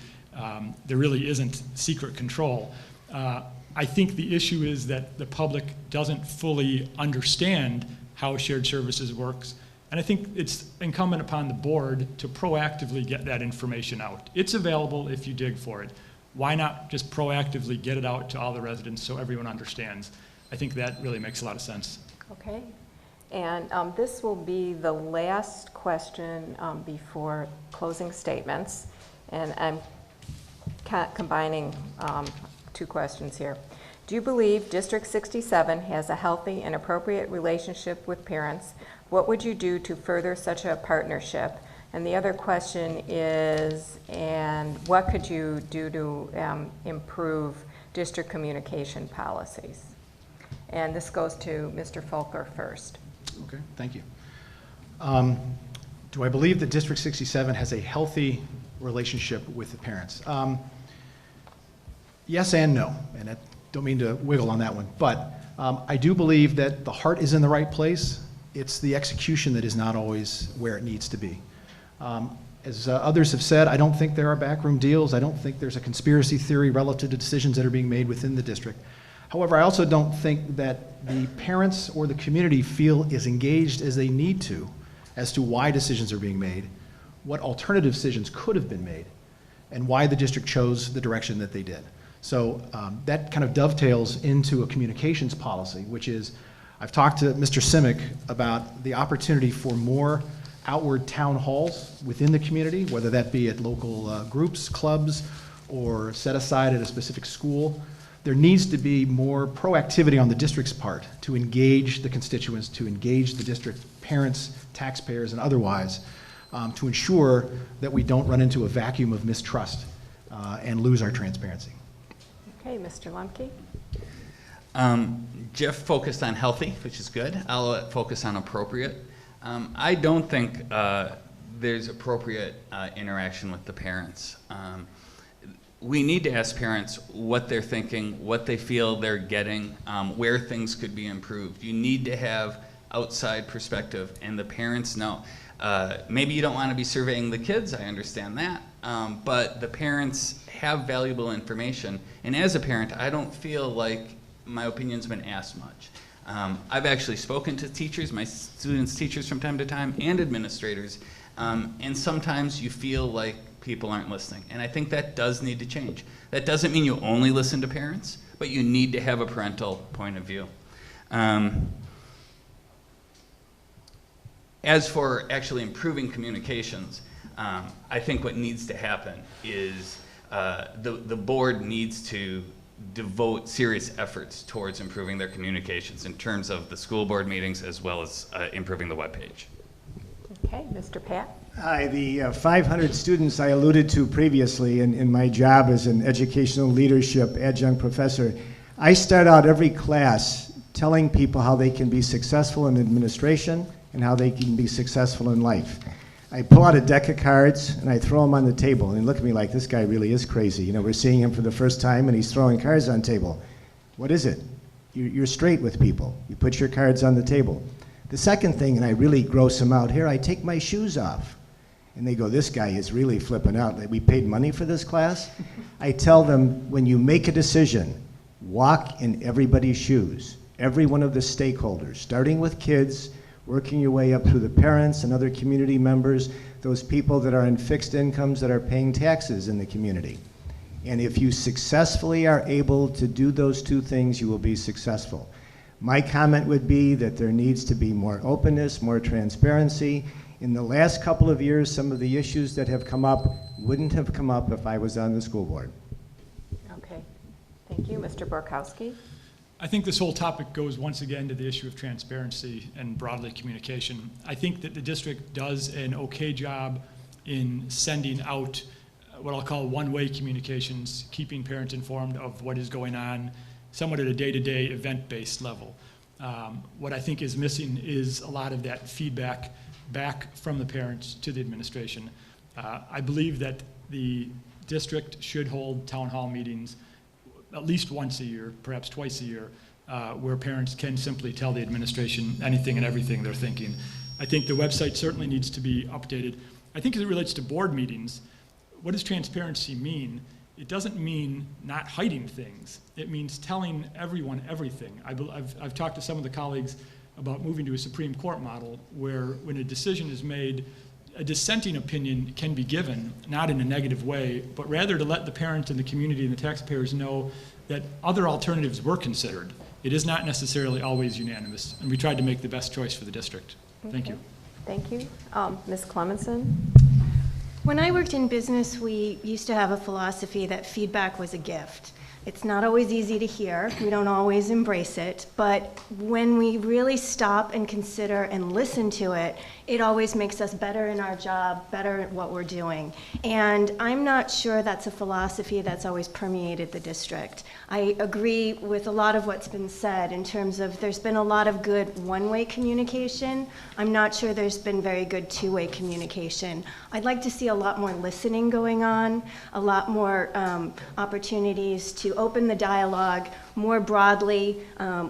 There really isn't secret control. I think the issue is that the public doesn't fully understand how shared services works, and I think it's incumbent upon the board to proactively get that information out. It's available if you dig for it. Why not just proactively get it out to all the residents so everyone understands? I think that really makes a lot of sense.
Okay. And this will be the last question before closing statements. And I'm combining two questions here. Do you believe District 67 has a healthy and appropriate relationship with parents? What would you do to further such a partnership? And the other question is, and what could you do to improve district communication policies? And this goes to Mr. Folker first.
Okay, thank you. Do I believe that District 67 has a healthy relationship with the parents? Yes and no, and I don't mean to wiggle on that one, but I do believe that the heart is in the right place. It's the execution that is not always where it needs to be. As others have said, I don't think there are backroom deals. I don't think there's a conspiracy theory relative to decisions that are being made within the district. However, I also don't think that the parents or the community feel as engaged as they need to as to why decisions are being made, what alternative decisions could have been made, and why the district chose the direction that they did. So that kind of dovetails into a communications policy, which is, I've talked to Mr. Simic about the opportunity for more outward town halls within the community, whether that be at local groups, clubs, or set aside at a specific school. There needs to be more proactivity on the district's part to engage the constituents, to engage the district parents, taxpayers, and otherwise, to ensure that we don't run into a vacuum of mistrust and lose our transparency.
Okay, Mr. Lemke.
Jeff focused on healthy, which is good. I'll focus on appropriate. I don't think there's appropriate interaction with the parents. We need to ask parents what they're thinking, what they feel they're getting, where things could be improved. You need to have outside perspective, and the parents know. Maybe you don't want to be surveying the kids, I understand that, but the parents have valuable information, and as a parent, I don't feel like my opinion's been asked much. I've actually spoken to teachers, my students' teachers from time to time, and administrators, and sometimes you feel like people aren't listening, and I think that does need to change. That doesn't mean you only listen to parents, but you need to have a parental point of view. As for actually improving communications, I think what needs to happen is the board needs to devote serious efforts towards improving their communications in terms of the school board meetings as well as improving the webpage.
Okay, Mr. Pat.
Hi, the 500 students I alluded to previously in my job as an educational leadership adjunct professor, I start out every class telling people how they can be successful in administration and how they can be successful in life. I pull out a deck of cards and I throw them on the table, and they look at me like, this guy really is crazy. You know, we're seeing him for the first time and he's throwing cards on the table. What is it? You're straight with people. You put your cards on the table. The second thing, and I really gross them out here, I take my shoes off. And they go, this guy is really flipping out. We paid money for this class? I tell them, when you make a decision, walk in everybody's shoes, every one of the stakeholders, starting with kids, working your way up through the parents and other community members, those people that are in fixed incomes that are paying taxes in the community. And if you successfully are able to do those two things, you will be successful. My comment would be that there needs to be more openness, more transparency. In the last couple of years, some of the issues that have come up wouldn't have come up if I was on the school board.
Okay, thank you. Mr. Borkowski.
I think this whole topic goes once again to the issue of transparency and broadly communication. I think that the district does an okay job in sending out what I'll call one-way communications, keeping parents informed of what is going on, somewhat at a day-to-day event-based level. What I think is missing is a lot of that feedback back from the parents to the administration. I believe that the district should hold town hall meetings at least once a year, perhaps twice a year, where parents can simply tell the administration anything and everything they're thinking. I think the website certainly needs to be updated. I think as it relates to board meetings, what does transparency mean? It doesn't mean not hiding things. It means telling everyone everything. I've talked to some of the colleagues about moving to a Supreme Court model where when a decision is made, a dissenting opinion can be given, not in a negative way, but rather to let the parents and the community and the taxpayers know that other alternatives were considered. It is not necessarily always unanimous, and we tried to make the best choice for the district. Thank you.
Thank you. Ms. Clemenson?
When I worked in business, we used to have a philosophy that feedback was a gift. It's not always easy to hear. We don't always embrace it. But when we really stop and consider and listen to it, it always makes us better in our job, better at what we're doing. And I'm not sure that's a philosophy that's always permeated the district. I agree with a lot of what's been said in terms of there's been a lot of good one-way communication. I'm not sure there's been very good two-way communication. I'd like to see a lot more listening going on, a lot more opportunities to open the dialogue more broadly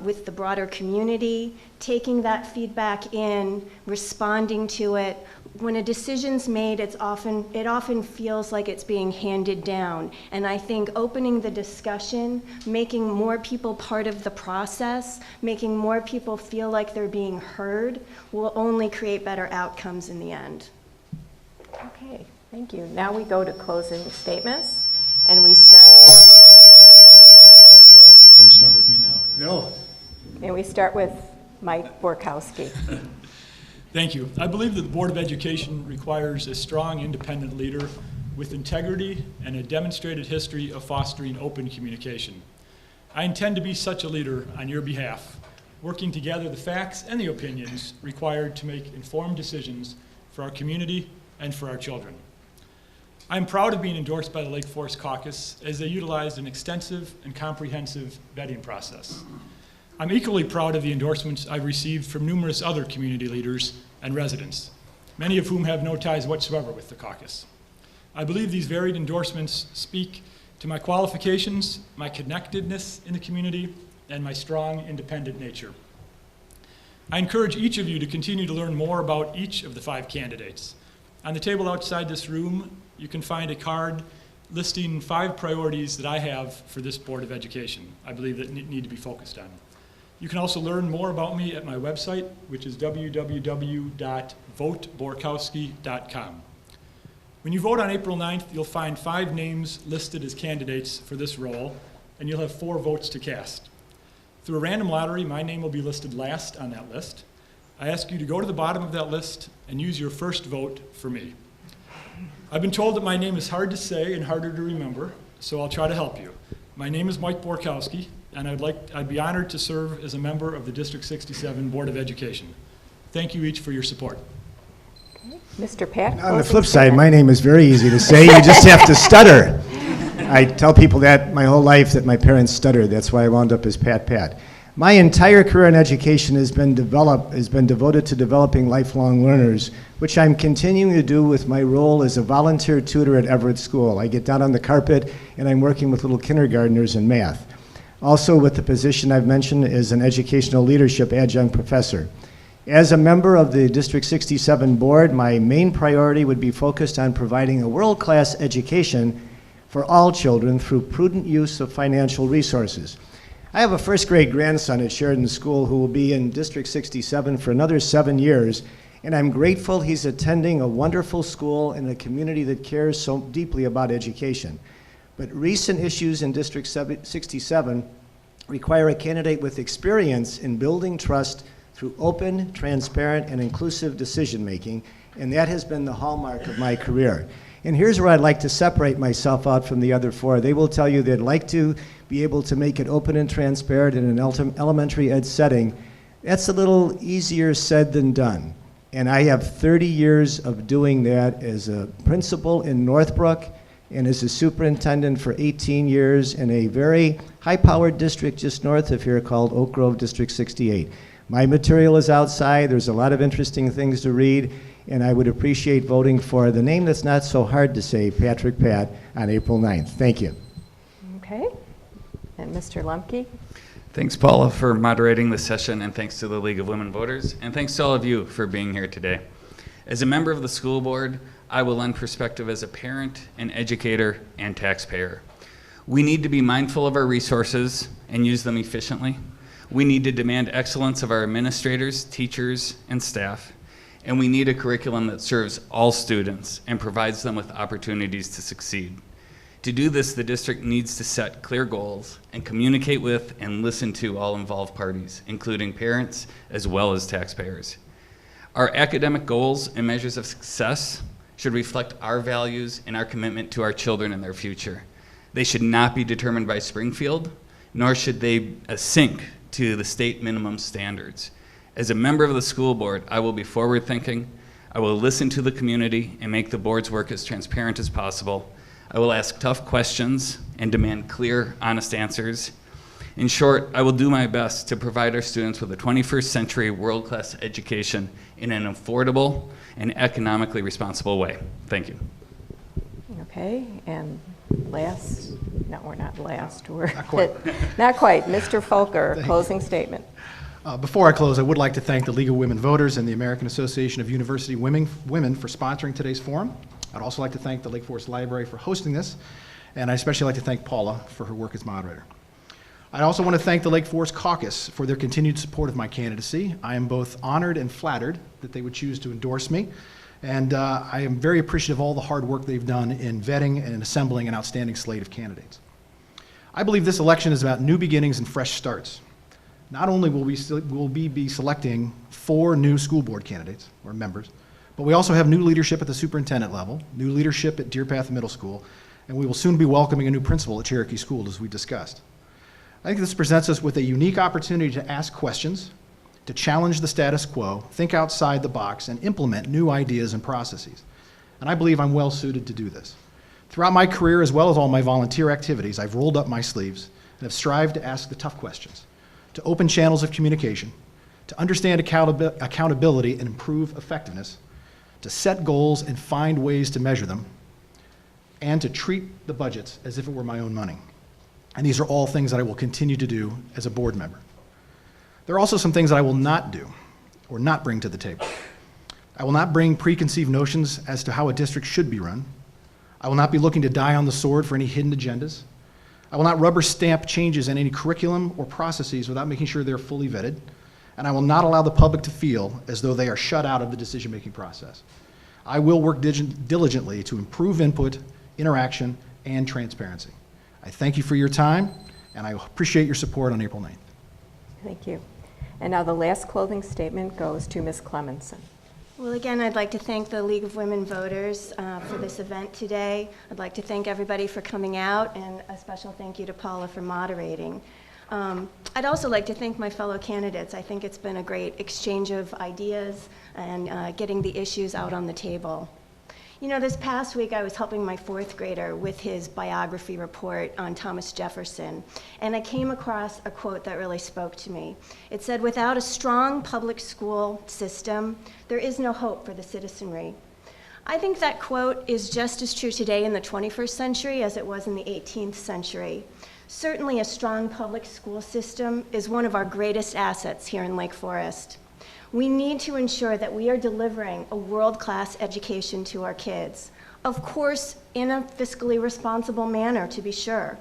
with the broader community, taking that feedback in, responding to it. When a decision's made, it often feels like it's being handed down. And I think opening the discussion, making more people part of the process, making more people feel like they're being heard, will only create better outcomes in the end.
Okay, thank you. Now we go to closing statements, and we start.
Don't start with me now.
No.
And we start with Mike Borkowski.
Thank you. I believe that the Board of Education requires a strong, independent leader with integrity and a demonstrated history of fostering open communication. I intend to be such a leader on your behalf, working to gather the facts and the opinions required to make informed decisions for our community and for our children. I'm proud of being endorsed by the Lake Forest Caucus as they utilized an extensive and comprehensive vetting process. I'm equally proud of the endorsements I've received from numerous other community leaders and residents, many of whom have no ties whatsoever with the caucus. I believe these varied endorsements speak to my qualifications, my connectedness in the community, and my strong, independent nature. I encourage each of you to continue to learn more about each of the 5 candidates. On the table outside this room, you can find a card listing 5 priorities that I have for this Board of Education, I believe that need to be focused on. You can also learn more about me at my website, which is www.voteborkowski.com. When you vote on April 9th, you'll find 5 names listed as candidates for this role, and you'll have 4 votes to cast. Through a random lottery, my name will be listed last on that list. I ask you to go to the bottom of that list and use your first vote for me. I've been told that my name is hard to say and harder to remember, so I'll try to help you. My name is Mike Borkowski, and I'd be honored to serve as a member of the District 67 Board of Education. Thank you each for your support.
Mr. Pat?
On the flip side, my name is very easy to say. You just have to stutter. I tell people that my whole life that my parents stuttered. That's why I wound up as Pat Pat. My entire career in education has been devoted to developing lifelong learners, which I'm continuing to do with my role as a volunteer tutor at Everett School. I get down on the carpet and I'm working with little kindergartners in math. Also with the position I've mentioned as an educational leadership adjunct professor. As a member of the District 67 board, my main priority would be focused on providing a world-class education for all children through prudent use of financial resources. I have a first grade grandson at Sheridan School who will be in District 67 for another 7 years, and I'm grateful he's attending a wonderful school in a community that cares so deeply about education. But recent issues in District 67 require a candidate with experience in building trust through open, transparent, and inclusive decision-making, and that has been the hallmark of my career. And here's where I'd like to separate myself out from the other 4. They will tell you they'd like to be able to make it open and transparent in an elementary ed setting. That's a little easier said than done. And I have 30 years of doing that as a principal in Northbrook, and is a superintendent for 18 years in a very high-powered district just north of here called Oak Grove District 68. My material is outside. There's a lot of interesting things to read, and I would appreciate voting for the name that's not so hard to say, Patrick Pat, on April 9th. Thank you.
Okay. And Mr. Lemke?
Thanks, Paula, for moderating the session, and thanks to the League of Women Voters, and thanks to all of you for being here today. As a member of the school board, I will lend perspective as a parent, an educator, and taxpayer. We need to be mindful of our resources and use them efficiently. We need to demand excellence of our administrators, teachers, and staff. And we need a curriculum that serves all students and provides them with opportunities to succeed. To do this, the district needs to set clear goals and communicate with and listen to all involved parties, including parents as well as taxpayers. Our academic goals and measures of success should reflect our values and our commitment to our children and their future. They should not be determined by Springfield, nor should they sink to the state minimum standards. As a member of the school board, I will be forward-thinking, I will listen to the community and make the board's work as transparent as possible. I will ask tough questions and demand clear, honest answers. In short, I will do my best to provide our students with a 21st century world-class education in an affordable and economically responsible way. Thank you.
Okay, and last, no, we're not last. We're
Not quite.
Not quite. Mr. Folker, closing statement.
Before I close, I would like to thank the League of Women Voters and the American Association of University Women for sponsoring today's forum. I'd also like to thank the Lake Forest Library for hosting this, and I'd especially like to thank Paula for her work as moderator. I also want to thank the Lake Forest Caucus for their continued support of my candidacy. I am both honored and flattered that they would choose to endorse me, and I am very appreciative of all the hard work they've done in vetting and assembling an outstanding slate of candidates. I believe this election is about new beginnings and fresh starts. Not only will we be selecting 4 new school board candidates, or members, but we also have new leadership at the superintendent level, new leadership at Deer Path Middle School, and we will soon be welcoming a new principal at Cherokee School, as we discussed. I think this presents us with a unique opportunity to ask questions, to challenge the status quo, think outside the box, and implement new ideas and processes. And I believe I'm well suited to do this. Throughout my career, as well as all my volunteer activities, I've rolled up my sleeves and have strived to ask the tough questions, to open channels of communication, to understand accountability and improve effectiveness, to set goals and find ways to measure them, and to treat the budgets as if it were my own money. And these are all things that I will continue to do as a board member. There are also some things that I will not do or not bring to the table. I will not bring preconceived notions as to how a district should be run. I will not be looking to die on the sword for any hidden agendas. I will not rubber stamp changes in any curriculum or processes without making sure they're fully vetted. And I will not allow the public to feel as though they are shut out of the decision-making process. I will work diligently to improve input, interaction, and transparency. I thank you for your time, and I appreciate your support on April 9th.
Thank you. And now the last closing statement goes to Ms. Clemenson.
Well, again, I'd like to thank the League of Women Voters for this event today. I'd like to thank everybody for coming out, and a special thank you to Paula for moderating. I'd also like to thank my fellow candidates. I think it's been a great exchange of ideas and getting the issues out on the table. You know, this past week I was helping my 4th grader with his biography report on Thomas Jefferson, and I came across a quote that really spoke to me. It said, "Without a strong public school system, there is no hope for the citizenry." I think that quote is just as true today in the 21st century as it was in the 18th century. Certainly a strong public school system is one of our greatest assets here in Lake Forest. We need to ensure that we are delivering a world-class education to our kids. Of course, in a fiscally responsible manner, to be sure.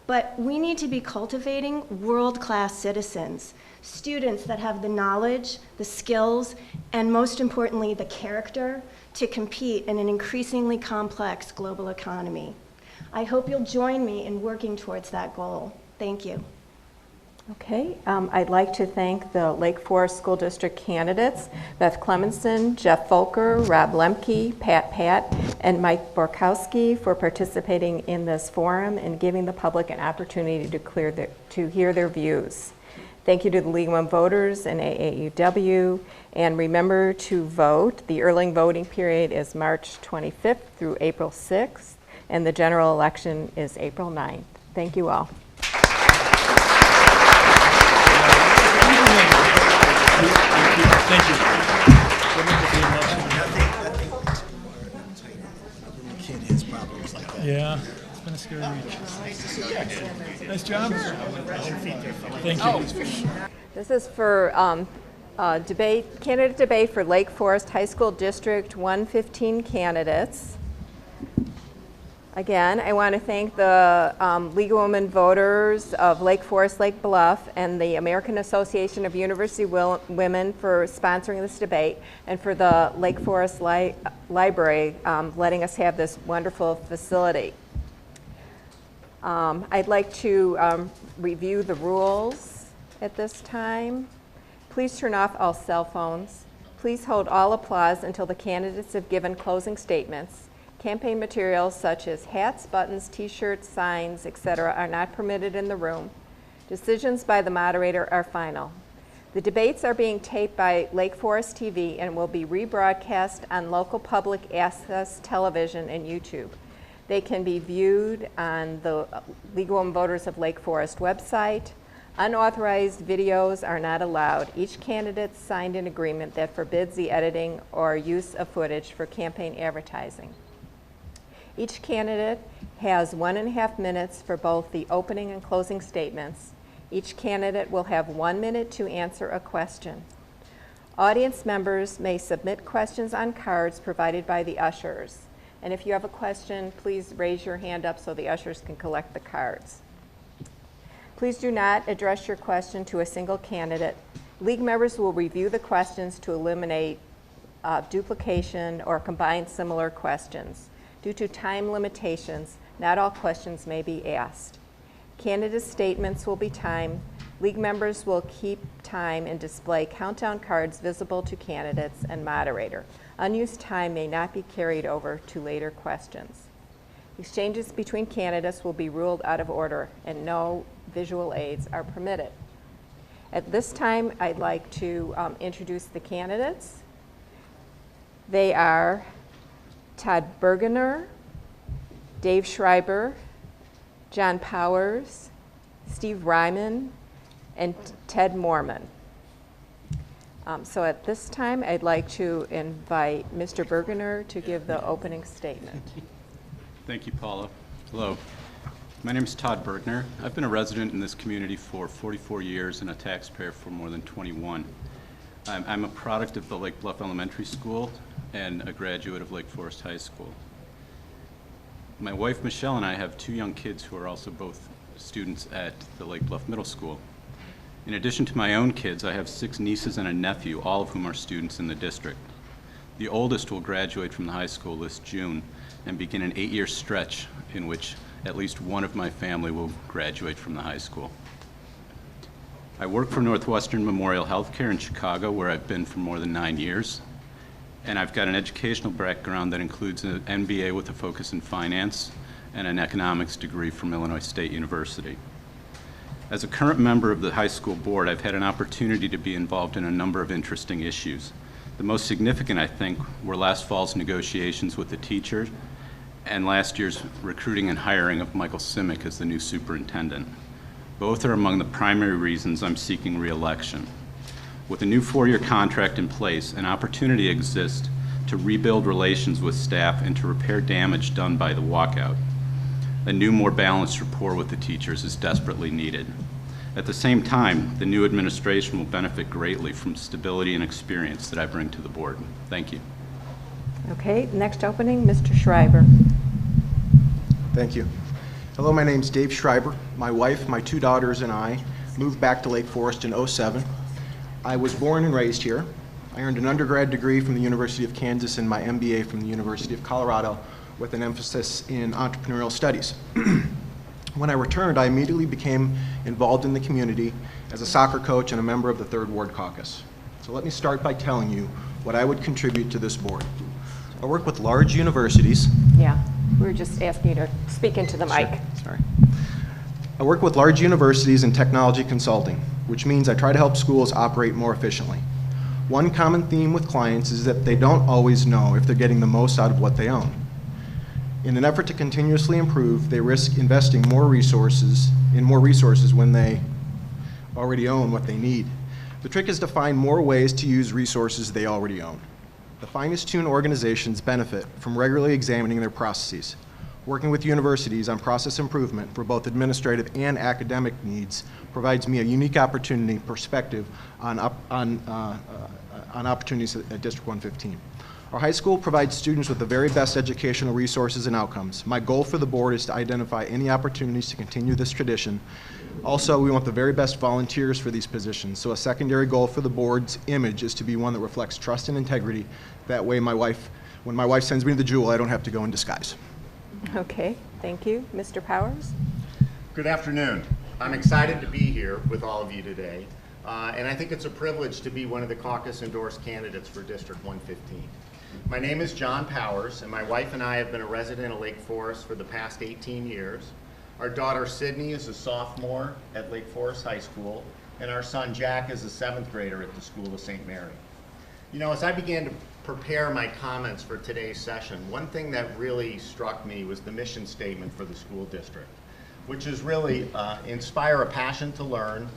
But we need to be cultivating world-class citizens, students that have the knowledge, the skills, and most importantly, the character to compete in an increasingly complex global economy. I hope you'll join me in working towards that goal. Thank you.
Okay, I'd like to thank the Lake Forest School District candidates, Beth Clemenson, Jeff Folker, Rob Lemke, Pat, and Mike Borkowski for participating in this forum and giving the public an opportunity to hear their views. Thank you to the League of Women Voters and AAUW, and remember to vote. The early voting period is March 25th through April 6th. and the general election is April 9th. Thank you all.
Thank you. Yeah, it's been a scary week. Nice job. Thank you.
This is for candidate debate for Lake Forest High School District 115 candidates. Again, I want to thank the League of Women Voters of Lake Forest, Lake Bluff, and the American Association of University Women for sponsoring this debate, and for the Lake Forest Library letting us have this wonderful facility. I'd like to review the rules at this time. Please turn off all cell phones. Please hold all applause until the candidates have given closing statements. Campaign materials such as hats, buttons, t-shirts, signs, etc. are not permitted in the room. Decisions by the moderator are final. The debates are being taped by Lake Forest TV and will be rebroadcast on local public access television and YouTube. They can be viewed on the League of Women Voters of Lake Forest website. Unauthorized videos are not allowed. Each candidate signed an agreement that forbids the editing or use of footage for campaign advertising. Each candidate has 1.5 minutes for both the opening and closing statements. Each candidate will have 1 minute to answer a question. Audience members may submit questions on cards provided by the ushers. And if you have a question, please raise your hand up so the ushers can collect the cards. Please do not address your question to a single candidate. League members will review the questions to eliminate duplication or combine similar questions. Due to time limitations, not all questions may be asked. Candidate statements will be timed. League members will keep time and display countdown cards visible to candidates and moderator. Unused time may not be carried over to later questions. Exchanges between candidates will be ruled out of order and no visual aids are permitted. At this time, I'd like to introduce the candidates. They are Todd Bergener, Dave Schreiber, John Powers, Steve Ryman, and Ted Moorman. So at this time, I'd like to invite Mr. Bergener to give the opening statement.
Thank you, Paula. Hello. My name is Todd Bergener. I've been a resident in this community for 44 years and a taxpayer for more than 21. I'm a product of the Lake Bluff Elementary School and a graduate of Lake Forest High School. My wife, Michelle, and I have 2 young kids who are also both students at the Lake Bluff Middle School. In addition to my own kids, I have 6 nieces and a nephew, all of whom are students in the district. The oldest will graduate from the high school this June and begin an 8-year stretch in which at least one of my family will graduate from the high school. I work for Northwestern Memorial Healthcare in Chicago, where I've been for more than 9 years. And I've got an educational background that includes an MBA with a focus in finance and an economics degree from Illinois State University. As a current member of the high school board, I've had an opportunity to be involved in a number of interesting issues. The most significant, I think, were last fall's negotiations with the teachers and last year's recruiting and hiring of Michael Simic as the new superintendent. Both are among the primary reasons I'm seeking re-election. With a new 4-year contract in place, an opportunity exists to rebuild relations with staff and to repair damage done by the walkout. A new, more balanced rapport with the teachers is desperately needed. At the same time, the new administration will benefit greatly from stability and experience that I bring to the board. Thank you.
Okay, next opening, Mr. Schreiber.
Thank you. Hello, my name's Dave Schreiber. My wife, my 2 daughters, and I moved back to Lake Forest in '07. I was born and raised here. I earned an undergrad degree from the University of Kansas and my MBA from the University of Colorado with an emphasis in entrepreneurial studies. When I returned, I immediately became involved in the community as a soccer coach and a member of the 3rd Ward Caucus. So let me start by telling you what I would contribute to this board. I work with large universities.
Yeah, we were just asking you to speak into the mic.
Sure. Sorry. I work with large universities in technology consulting, which means I try to help schools operate more efficiently. One common theme with clients is that they don't always know if they're getting the most out of what they own. In an effort to continuously improve, they risk investing more resources when they already own what they need. The trick is to find more ways to use resources they already own. The finest tuned organizations benefit from regularly examining their processes. Working with universities on process improvement for both administrative and academic needs provides me a unique opportunity perspective on opportunities at District 115. Our high school provides students with the very best educational resources and outcomes. My goal for the board is to identify any opportunities to continue this tradition. Also, we want the very best volunteers for these positions, so a secondary goal for the board's image is to be one that reflects trust and integrity. That way, when my wife sends me to the Jewel, I don't have to go in disguise.
Okay, thank you. Mr. Powers?
Good afternoon. I'm excited to be here with all of you today, and I think it's a privilege to be one of the caucus-endorsed candidates for District 115. My name is John Powers, and my wife and I have been a resident of Lake Forest for the past 18 years. Our daughter Sydney is a sophomore at Lake Forest High School, and our son Jack is a 7th grader at the School of St. Mary. You know, as I began to prepare my comments for today's session, one thing that really struck me was the mission statement for the school district, which is really inspire a passion to learn,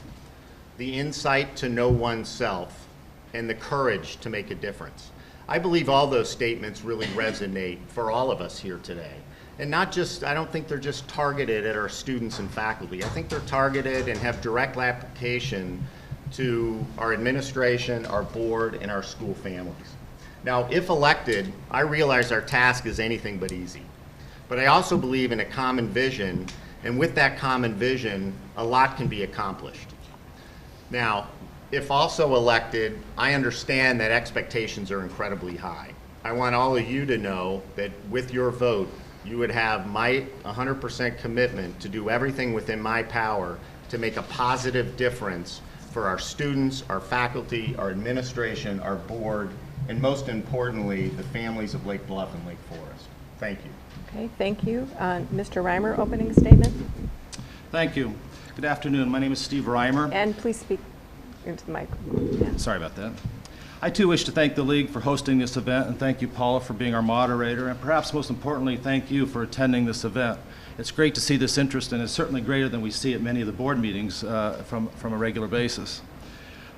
the insight to know oneself, and the courage to make a difference. I believe all those statements really resonate for all of us here today. And not just, I don't think they're just targeted at our students and faculty. I think they're targeted and have direct application to our administration, our board, and our school families. Now, if elected, I realize our task is anything but easy. But I also believe in a common vision, and with that common vision, a lot can be accomplished. Now, if also elected, I understand that expectations are incredibly high. I want all of you to know that with your vote, you would have my 100% commitment to do everything within my power to make a positive difference for our students, our faculty, our administration, our board, and most importantly, the families of Lake Bluff and Lake Forest. Thank you.
Okay, thank you. Mr. Reimer, opening statement.
Thank you. Good afternoon. My name is Steve Reimer.
And please speak into the microphone.
Sorry about that. I too wish to thank the League for hosting this event, and thank you, Paula, for being our moderator, and perhaps most importantly, thank you for attending this event. It's great to see this interest, and it's certainly greater than we see at many of the board meetings from a regular basis.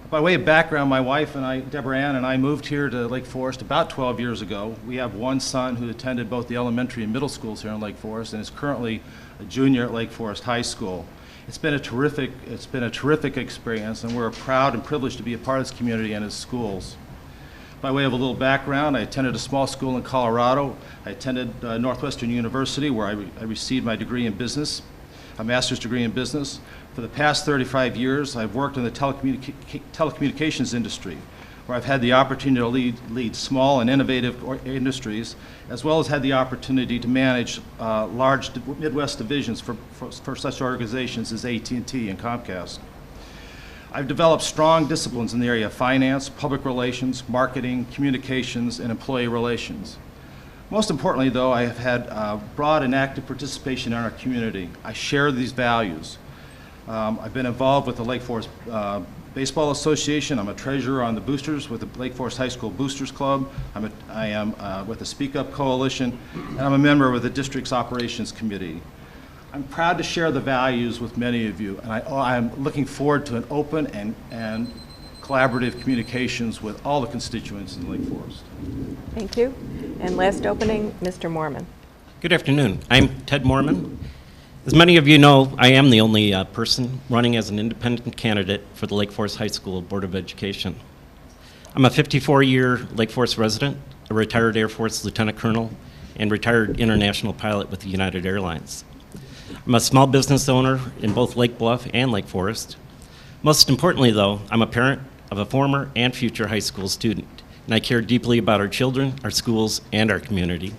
By way of background, my wife and I, Deborah Ann, and I moved here to Lake Forest about 12 years ago. We have one son who attended both the elementary and middle schools here in Lake Forest, and is currently a junior at Lake Forest High School. It's been a terrific experience, and we're proud and privileged to be a part of this community and its schools. By way of a little background, I attended a small school in Colorado. I attended Northwestern University, where I received my degree in business, a master's degree in business. For the past 35 years, I've worked in the telecommunications industry, where I've had the opportunity to lead small and innovative industries, as well as had the opportunity to manage large Midwest divisions for such organizations as AT&T and Comcast. I've developed strong disciplines in the area of finance, public relations, marketing, communications, and employee relations. Most importantly, though, I have had broad and active participation in our community. I share these values. I've been involved with the Lake Forest Baseball Association. I'm a treasurer on the boosters with the Lake Forest High School Boosters Club. I am with the Speak Up Coalition, and I'm a member of the district's operations committee. I'm proud to share the values with many of you, and I'm looking forward to an open and collaborative communications with all the constituents in Lake Forest.
Thank you. And last opening, Mr. Mormon.
Good afternoon. I'm Ted Mormon. As many of you know, I am the only person running as an independent candidate for the Lake Forest High School Board of Education. I'm a 54-year Lake Forest resident, a retired Air Force Lieutenant Colonel, and retired international pilot with the United Airlines. I'm a small business owner in both Lake Bluff and Lake Forest. Most importantly, though, I'm a parent of a former and future high school student, and I care deeply about our children, our schools, and our community.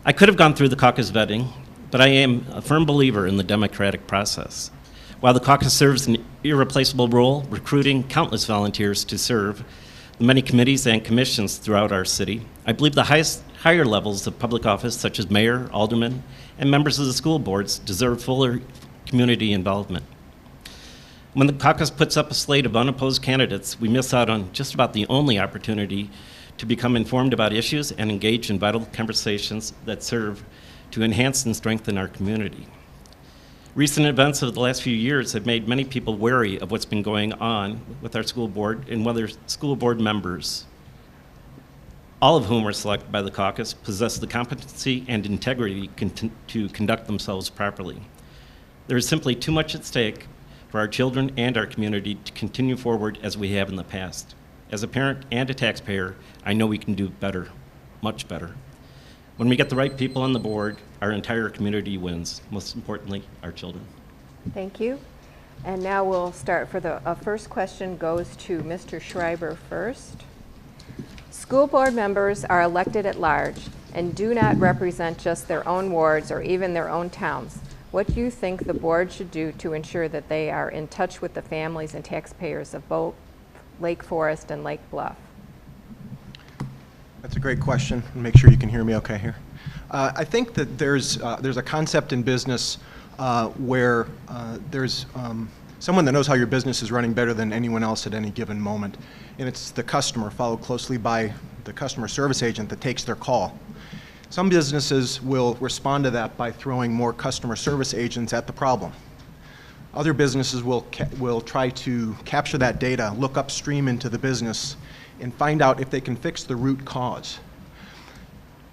I could have gone through the caucus vetting, but I am a firm believer in the democratic process. While the caucus serves an irreplaceable role, recruiting countless volunteers to serve the many committees and commissions throughout our city, I believe the higher levels of public office, such as mayor, aldermen, and members of the school boards, deserve fuller community involvement. When the caucus puts up a slate of unopposed candidates, we miss out on just about the only opportunity to become informed about issues and engage in vital conversations that serve to enhance and strengthen our community. Recent events of the last few years have made many people wary of what's been going on with our school board and whether school board members, all of whom are selected by the caucus, possess the competency and integrity to conduct themselves properly. There is simply too much at stake for our children and our community to continue forward as we have in the past. As a parent and a taxpayer, I know we can do better, much better. When we get the right people on the board, our entire community wins, most importantly, our children.
Thank you. And now we'll start for the first question goes to Mr. Schreiber first. School board members are elected at large and do not represent just their own wards or even their own towns. What do you think the board should do to ensure that they are in touch with the families and taxpayers of both Lake Forest and Lake Bluff?
That's a great question. Make sure you can hear me okay here. I think that there's a concept in business where there's someone that knows how your business is running better than anyone else at any given moment, and it's the customer, followed closely by the customer service agent that takes their call. Some businesses will respond to that by throwing more customer service agents at the problem. Other businesses will try to capture that data, look upstream into the business, and find out if they can fix the root cause.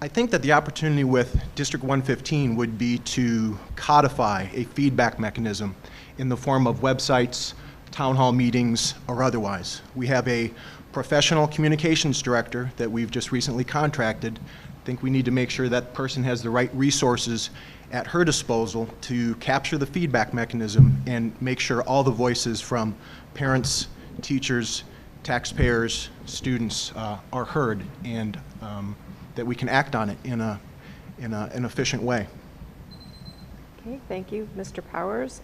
I think that the opportunity with District 115 would be to codify a feedback mechanism in the form of websites, town hall meetings, or otherwise. We have a professional communications director that we've just recently contracted. I think we need to make sure that person has the right resources at her disposal to capture the feedback mechanism and make sure all the voices from parents, teachers, taxpayers, students are heard, and that we can act on it in an efficient way.
Okay, thank you. Mr. Powers?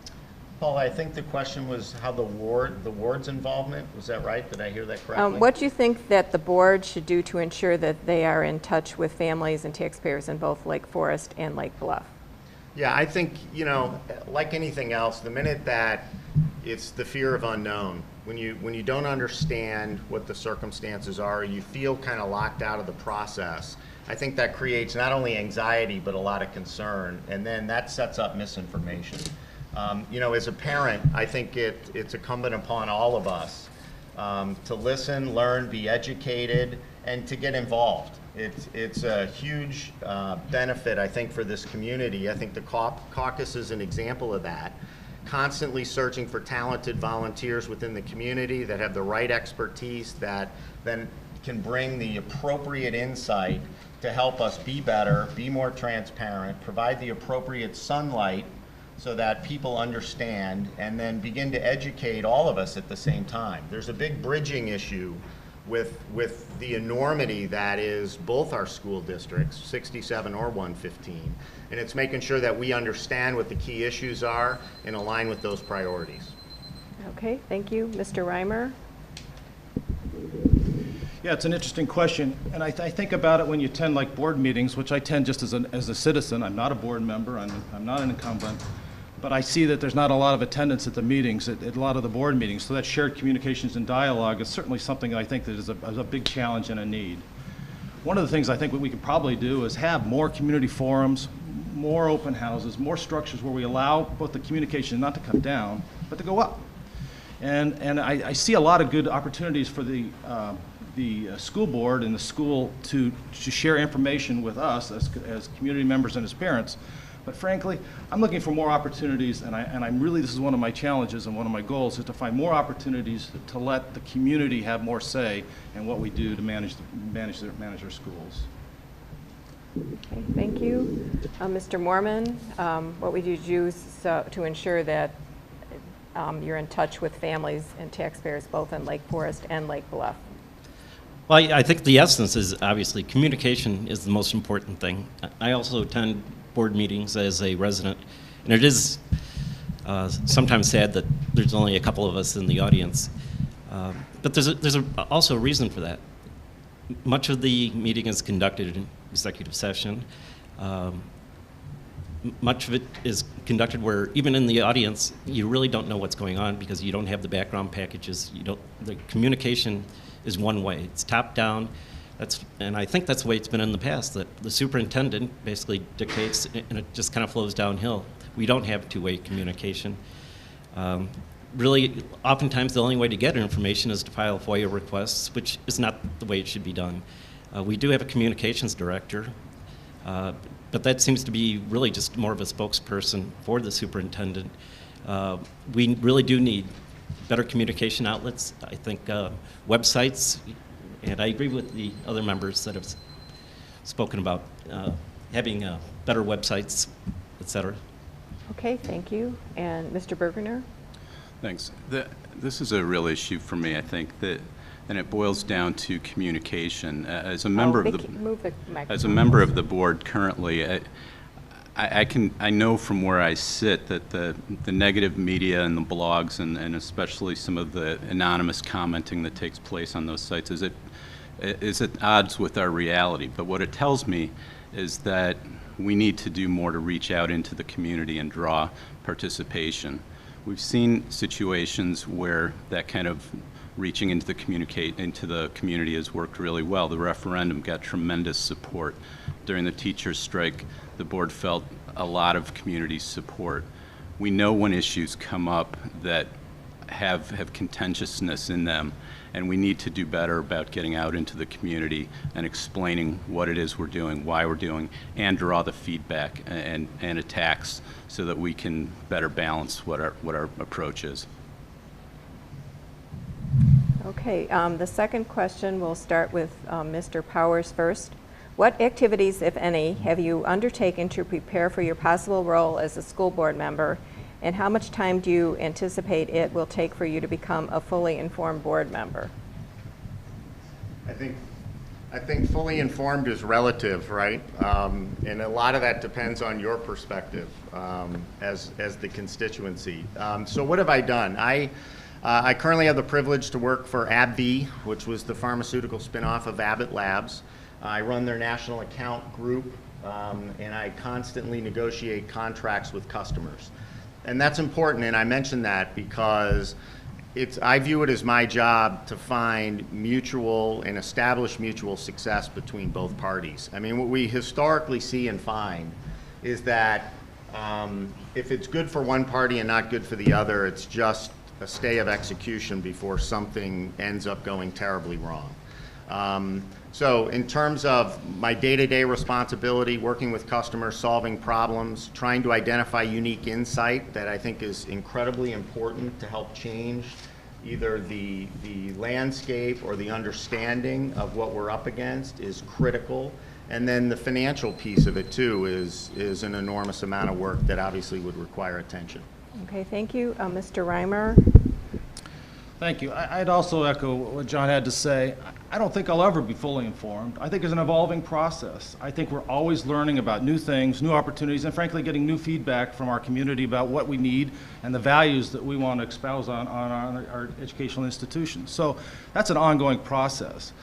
Paul, I think the question was how the ward's involvement, was that right? Did I hear that correctly?
What do you think that the board should do to ensure that they are in touch with families and taxpayers in both Lake Forest and Lake Bluff?
Yeah, I think, like anything else, the minute that it's the fear of unknown, when you don't understand what the circumstances are, you feel kind of locked out of the process, I think that creates not only anxiety but a lot of concern, and then that sets up misinformation. As a parent, I think it's incumbent upon all of us to listen, learn, be educated, and to get involved. It's a huge benefit, I think, for this community. I think the caucus is an example of that. Constantly searching for talented volunteers within the community that have the right expertise, that then can bring the appropriate insight to help us be better, be more transparent, provide the appropriate sunlight so that people understand, and then begin to educate all of us at the same time. There's a big bridging issue with the enormity that is both our school districts, 67 or 115, and it's making sure that we understand what the key issues are and align with those priorities.
Okay, thank you. Mr. Reimer?
Yeah, it's an interesting question, and I think about it when you attend like board meetings, which I attend just as a citizen. I'm not a board member, I'm not an incumbent, but I see that there's not a lot of attendance at the meetings, at a lot of the board meetings, so that shared communications and dialogue is certainly something that I think that is a big challenge and a need. One of the things I think what we could probably do is have more community forums, more open houses, more structures where we allow both the communication not to come down, but to go up. And I see a lot of good opportunities for the school board and the school to share information with us as community members and as parents. But frankly, I'm looking for more opportunities, and I'm really, this is one of my challenges and one of my goals, is to find more opportunities to let the community have more say in what we do to manage their schools.
Okay, thank you. Mr. Mormon, what would you do to ensure that you're in touch with families and taxpayers both in Lake Forest and Lake Bluff?
Well, I think the essence is obviously communication is the most important thing. I also attend board meetings as a resident, and it is sometimes sad that there's only a couple of us in the audience. But there's also a reason for that. Much of the meeting is conducted in executive session. Much of it is conducted where even in the audience you really don't know what's going on because you don't have the background packages. The communication is one way. It's top down. And I think that's the way it's been in the past, that the superintendent basically dictates and it just kind of flows downhill. We don't have two-way communication. Really, oftentimes the only way to get information is to file FOIA requests, which is not the way it should be done. We do have a communications director, but that seems to be really just more of a spokesperson for the superintendent. We really do need better communication outlets. I think websites, and I agree with the other members that have spoken about having better websites, et cetera.
Okay, thank you. And Mr. Bergener?
Thanks. This is a real issue for me, I think, and it boils down to communication. As a member of the board currently, I know from where I sit that the negative media and the blogs and especially some of the anonymous commenting that takes place on those sites is at odds with our reality. But what it tells me is that we need to do more to reach out into the community and draw participation. We've seen situations where that kind of reaching into the community has worked really well. The referendum got tremendous support. During the teachers' strike, the board felt a lot of community support. We know when issues come up that have contentiousness in them, and we need to do better about getting out into the community and explaining what it is we're doing, why we're doing, and draw the feedback and attacks so that we can better balance what our approach is.
Okay, the second question, we'll start with Mr. Powers first. What activities, if any, have you undertaken to prepare for your possible role as a school board member, and how much time do you anticipate it will take for you to become a fully informed board member?
I think fully informed is relative, right? And a lot of that depends on your perspective as the constituency. So what have I done? I currently have the privilege to work for AbbVie, which was the pharmaceutical spinoff of Abbott Labs. I run their national account group, and I constantly negotiate contracts with customers. And that's important, and I mention that because I view it as my job to find mutual and establish mutual success between both parties. I mean, what we historically see and find is that if it's good for one party and not good for the other, it's just a stay of execution before something ends up going terribly wrong. So in terms of my day-to-day responsibility, working with customers, solving problems, trying to identify unique insight that I think is incredibly important to help change either the landscape or the understanding of what we're up against is critical. And then the financial piece of it too is an enormous amount of work that obviously would require attention.
Okay, thank you. Mr. Reimer?
Thank you. I'd also echo what John had to say. I don't think I'll ever be fully informed. I think it's an evolving process. I think we're always learning about new things, new opportunities, and frankly getting new feedback from our community about what we need and the values that we want to espouse on our educational institutions. So that's an ongoing process.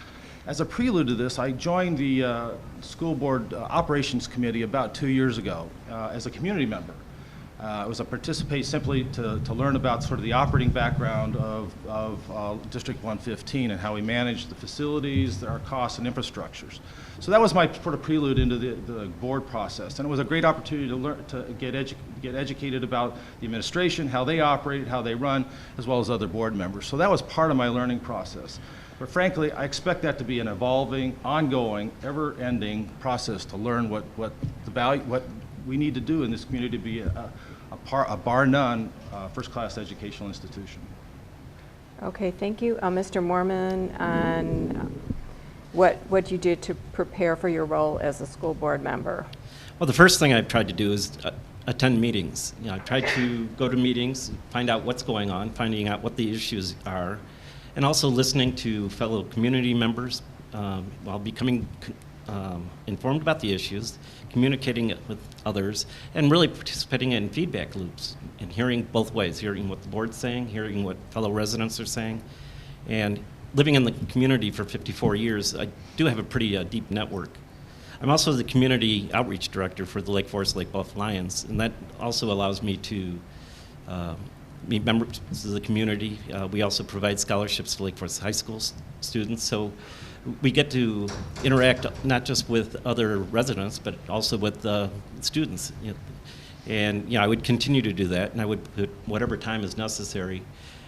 As a prelude to this, I joined the school board operations committee about 2 years ago as a community member. It was a participate simply to learn about sort of the operating background of District 115 and how we manage the facilities, our costs and infrastructures. So that was my sort of prelude into the board process, and it was a great opportunity to learn to get educated about the administration, how they operate, how they run, as well as other board members. So that was part of my learning process. But frankly, I expect that to be an evolving, ongoing, ever-ending process to learn what we need to do in this community to be a bar none first-class educational institution.
Okay, thank you. Mr. Mormon, on what you did to prepare for your role as a school board member.
Well, the first thing I've tried to do is attend meetings. You know, I've tried to go to meetings, find out what's going on, finding out what the issues are, and also listening to fellow community members while becoming informed about the issues, communicating it with others, and really participating in feedback loops and hearing both ways, hearing what the board's saying, hearing what fellow residents are saying. And living in the community for 54 years, I do have a pretty deep network. I'm also the community outreach director for the Lake Forest Lake Bluff Lions, and that also allows me to meet members of the community. We also provide scholarships to Lake Forest High School students. So we get to interact not just with other residents, but also with students. And I would continue to do that, and I would put whatever time is necessary.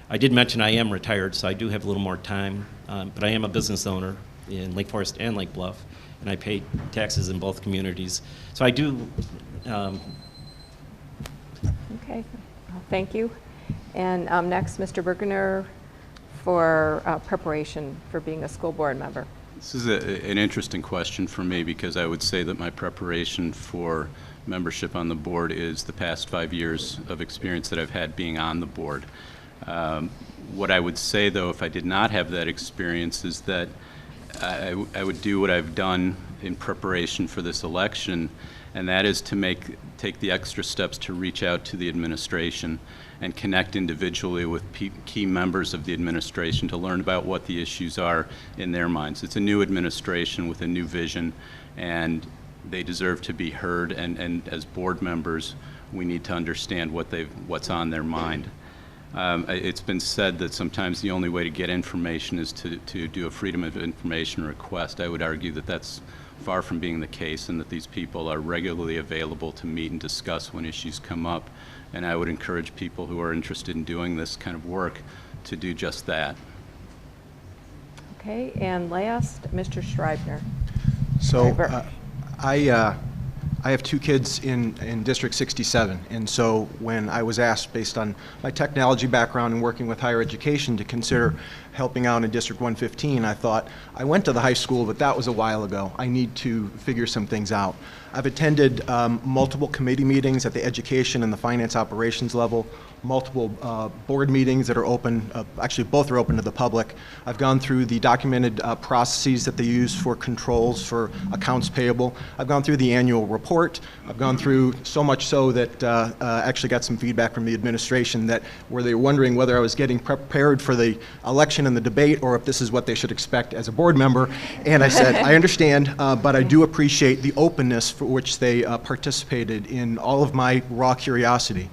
I did mention I am retired, so I do have a little more time, but I am a business owner in Lake Forest and Lake Bluff, and I pay taxes in both communities. So I do.
Okay, thank you. And next, Mr. Bergener for preparation for being a school board member.
This is an interesting question for me because I would say that my preparation for membership on the board is the past 5 years of experience that I've had being on the board. What I would say, though, if I did not have that experience, is that I would do what I've done in preparation for this election, and that is to take the extra steps to reach out to the administration and connect individually with key members of the administration to learn about what the issues are in their minds. It's a new administration with a new vision, and they deserve to be heard, and as board members, we need to understand what's on their mind. It's been said that sometimes the only way to get information is to do a Freedom of Information request. I would argue that that's far from being the case, and that these people are regularly available to meet and discuss when issues come up. And I would encourage people who are interested in doing this kind of work to do just that.
Okay, and last, Mr. Schreiber.
So I have 2 kids in District 67, and so when I was asked, based on my technology background and working with higher education, to consider helping out in District 115, I thought, I went to the high school, but that was a while ago. I need to figure some things out. I've attended multiple committee meetings at the education and the finance operations level, multiple board meetings that are open, actually both are open to the public. I've gone through the documented processes that they use for controls for accounts payable. I've gone through the annual report. I've gone through so much so that actually got some feedback from the administration that where they were wondering whether I was getting prepared for the election and the debate or if this is what they should expect as a board member. And I said, I understand, but I do appreciate the openness for which they participated in all of my raw curiosity.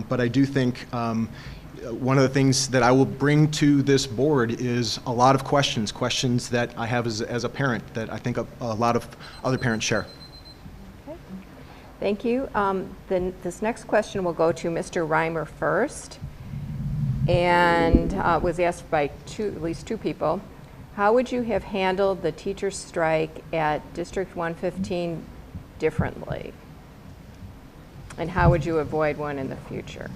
But I do think one of the things that I will bring to this board is a lot of questions that I have as a parent that I think a lot of other parents share.
Okay. Thank you. Then this next question will go to Mr. Reimer first, and was asked by at least two people. How would you have handled the teacher strike at District 115 differently? And how would you avoid one in the future?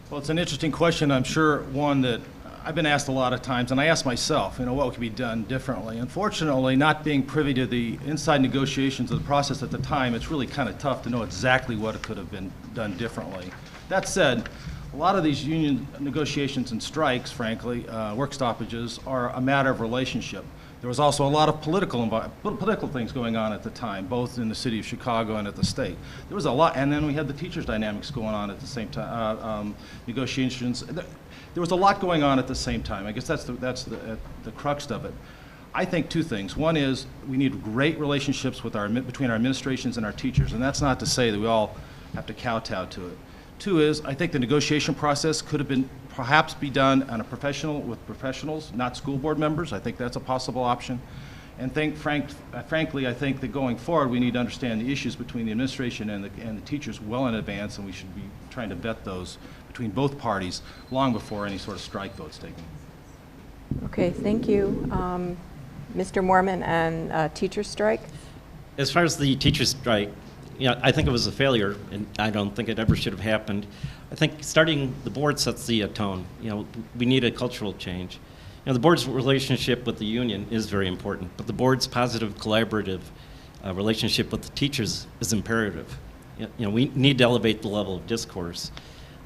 Well, it's an interesting question. I'm sure one that I've been asked a lot of times, and I ask myself, what could be done differently? Unfortunately, not being privy to the inside negotiations of the process at the time, it's really kind of tough to know exactly what could have been done differently. That said, a lot of these union negotiations and strikes, frankly, work stoppages, are a matter of relationship. There was also a lot of political things going on at the time, both in the city of Chicago and at the state. There was a lot, and then we had the teachers' dynamics going on at the same time, negotiations. There was a lot going on at the same time. I guess that's the crux of it. I think two things. One is we need great relationships between our administrations and our teachers, and that's not to say that we all have to kowtow to it. Two is, I think the negotiation process could have been perhaps be done on with professionals, not school board members. I think that's a possible option. And frankly, I think that going forward, we need to understand the issues between the administration and the teachers well in advance, and we should be trying to vet those between both parties long before any sort of strike vote's taken.
Okay, thank you. Mr. Mormon and teacher strike?
As far as the teacher strike, I think it was a failure, and I don't think it ever should have happened. I think starting the board sets the tone. We need a cultural change. The board's relationship with the union is very important, but the board's positive, collaborative relationship with the teachers is imperative. We need to elevate the level of discourse.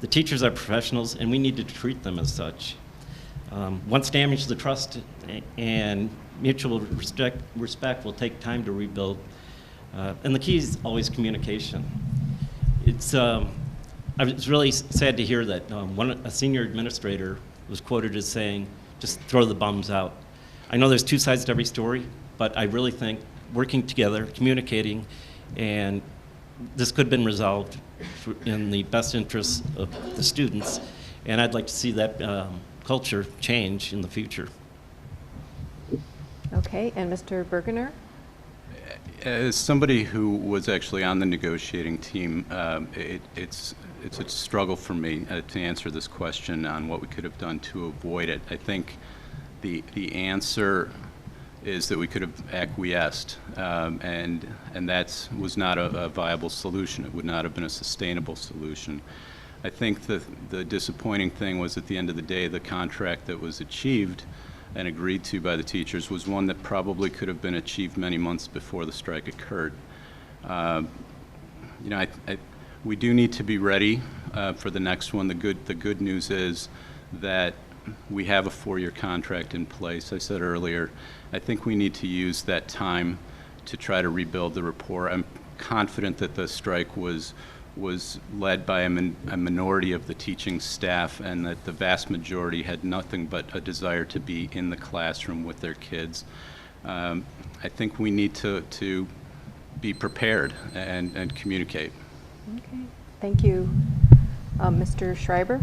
The teachers are professionals, and we need to treat them as such. Once damaged, the trust and mutual respect will take time to rebuild. And the key is always communication. I was really sad to hear that a senior administrator was quoted as saying, just throw the bums out. I know there's two sides to every story, but I really think working together, communicating, and this could have been resolved in the best interests of the students, and I'd like to see that culture change in the future.
Okay, and Mr. Bergener?
As somebody who was actually on the negotiating team, it's a struggle for me to answer this question on what we could have done to avoid it. I think the answer is that we could have acquiesced, and that was not a viable solution. It would not have been a sustainable solution. I think the disappointing thing was, at the end of the day, the contract that was achieved and agreed to by the teachers was one that probably could have been achieved many months before the strike occurred. You know, we do need to be ready for the next one. The good news is that we have a 4-year contract in place. I said earlier, I think we need to use that time to try to rebuild the rapport. I'm confident that the strike was led by a minority of the teaching staff, and that the vast majority had nothing but a desire to be in the classroom with their kids. I think we need to be prepared and communicate.
Okay, thank you. Mr. Schreiber?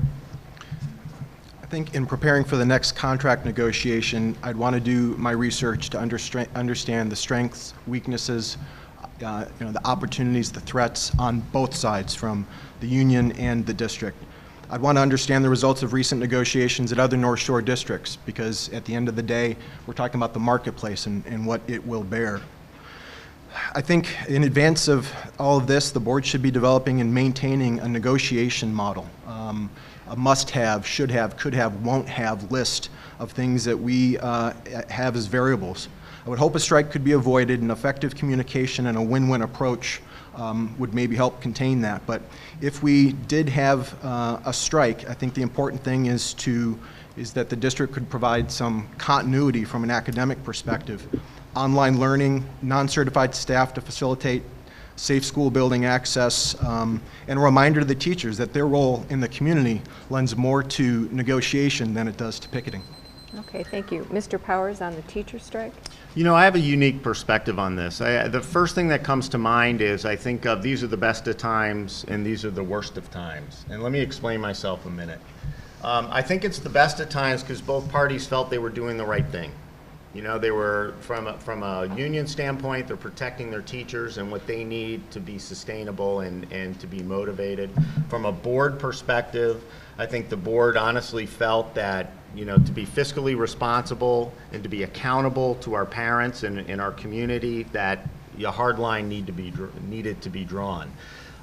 I think in preparing for the next contract negotiation, I'd want to do my research to understand the strengths, weaknesses, the opportunities, the threats on both sides, from the union and the district. I'd want to understand the results of recent negotiations at other North Shore districts, because at the end of the day, we're talking about the marketplace and what it will bear. I think in advance of all of this, the board should be developing and maintaining a negotiation model, a must-have, should-have, could-have, won't-have list of things that we have as variables. I would hope a strike could be avoided, and effective communication and a win-win approach would maybe help contain that. But if we did have a strike, I think the important thing is that the district could provide some continuity from an academic perspective. Online learning, non-certified staff to facilitate safe school building access, and a reminder to the teachers that their role in the community lends more to negotiation than it does to picketing.
Okay, thank you. Mr. Powers, on the teacher strike?
You know, I have a unique perspective on this. The first thing that comes to mind is I think of these are the best of times and these are the worst of times. And let me explain myself a minute. I think it's the best of times because both parties felt they were doing the right thing. You know, they were, from a union standpoint, they're protecting their teachers and what they need to be sustainable and to be motivated. From a board perspective, I think the board honestly felt that, you know, to be fiscally responsible and to be accountable to our parents and in our community, that a hard line needed to be drawn.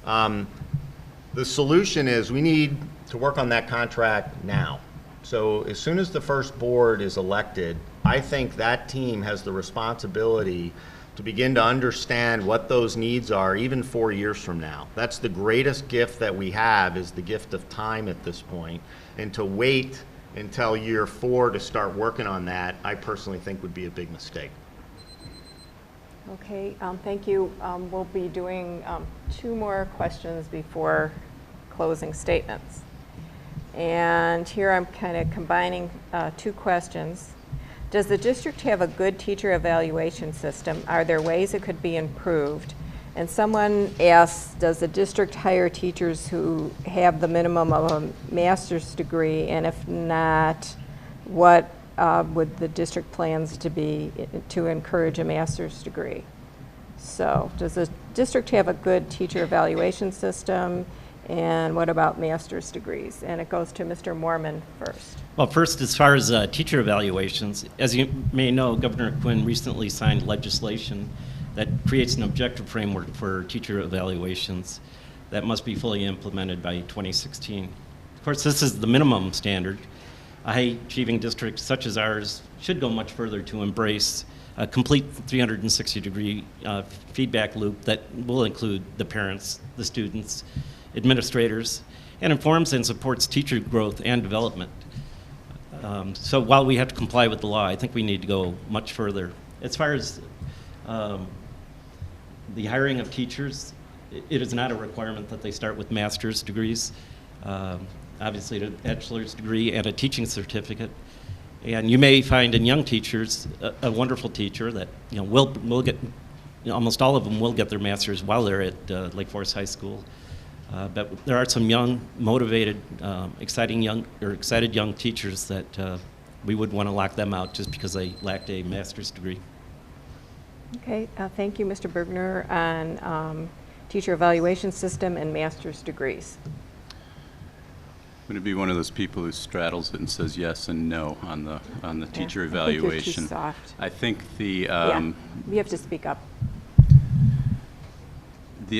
The solution is we need to work on that contract now. So as soon as the first board is elected, I think that team has the responsibility to begin to understand what those needs are even 4 years from now. That's the greatest gift that we have, is the gift of time at this point. And to wait until year 4 to start working on that, I personally think would be a big mistake.
Okay, thank you. We'll be doing 2 more questions before closing statements. And here I'm kind of combining 2 questions. Does the district have a good teacher evaluation system? Are there ways it could be improved? And someone asks, does the district hire teachers who have the minimum of a master's degree? And if not, what would the district plans to be to encourage a master's degree? So does the district have a good teacher evaluation system? And what about master's degrees? And it goes to Mr. Mormon first.
Well, first, as far as teacher evaluations, as you may know, Governor Quinn recently signed legislation that creates an objective framework for teacher evaluations that must be fully implemented by 2016. Of course, this is the minimum standard. A high-achieving district such as ours should go much further to embrace a complete 360-degree feedback loop that will include the parents, the students, administrators, and informs and supports teacher growth and development. So while we have to comply with the law, I think we need to go much further. As far as the hiring of teachers, it is not a requirement that they start with master's degrees. Obviously, a bachelor's degree and a teaching certificate. And you may find in young teachers a wonderful teacher that will get, almost all of them will get their master's while they're at Lake Forest High School. But there are some young, motivated, excited young teachers that we would want to lock them out just because they lacked a master's degree.
Okay, thank you, Mr. Bergner, on teacher evaluation system and master's degrees.
I'm going to be one of those people who straddles it and says yes and no on the teacher
I think you're
evaluation.
too soft.
I think the
Yeah, you have to speak up.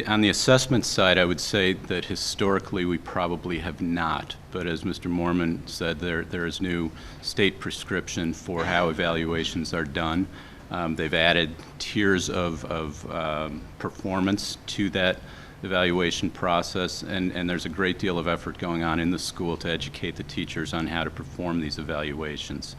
on the assessment side, I would say that historically we probably have not. But as Mr. Mormon said, there is new state prescription for how evaluations are done. They've added tiers of performance to that evaluation process, and there's a great deal of effort going on in the school to educate the teachers on how to perform these evaluations.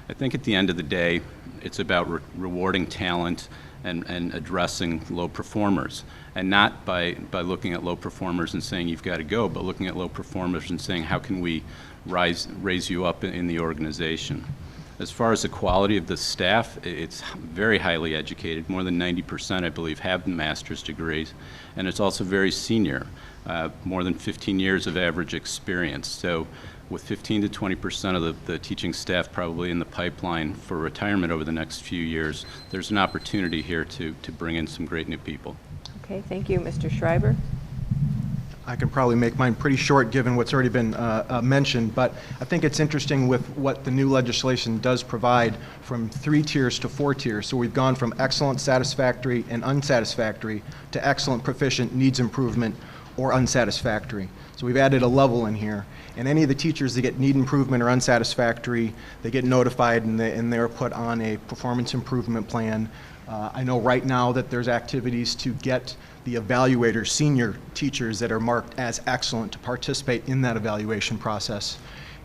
I think at the end of the day, it's about rewarding talent and addressing low performers, and not by looking at low performers and saying you've got to go, but looking at low performers and saying how can we raise you up in the organization. As far as the quality of the staff, it's very highly educated. More than 90%, I believe, have master's degrees, and it's also very senior, more than 15 years of average experience. So with 15 to 20% of the teaching staff probably in the pipeline for retirement over the next few years, there's an opportunity here to bring in some great new people.
Okay, thank you, Mr. Schreiber.
I can probably make mine pretty short given what's already been mentioned, but I think it's interesting with what the new legislation does provide from 3 tiers to 4 tiers. So we've gone from excellent, satisfactory, and unsatisfactory to excellent, proficient, needs improvement, or unsatisfactory. So we've added a level in here. And any of the teachers that get need improvement or unsatisfactory, they get notified and they're put on a performance improvement plan. I know right now that there's activities to get the evaluators, senior teachers that are marked as excellent, to participate in that evaluation process.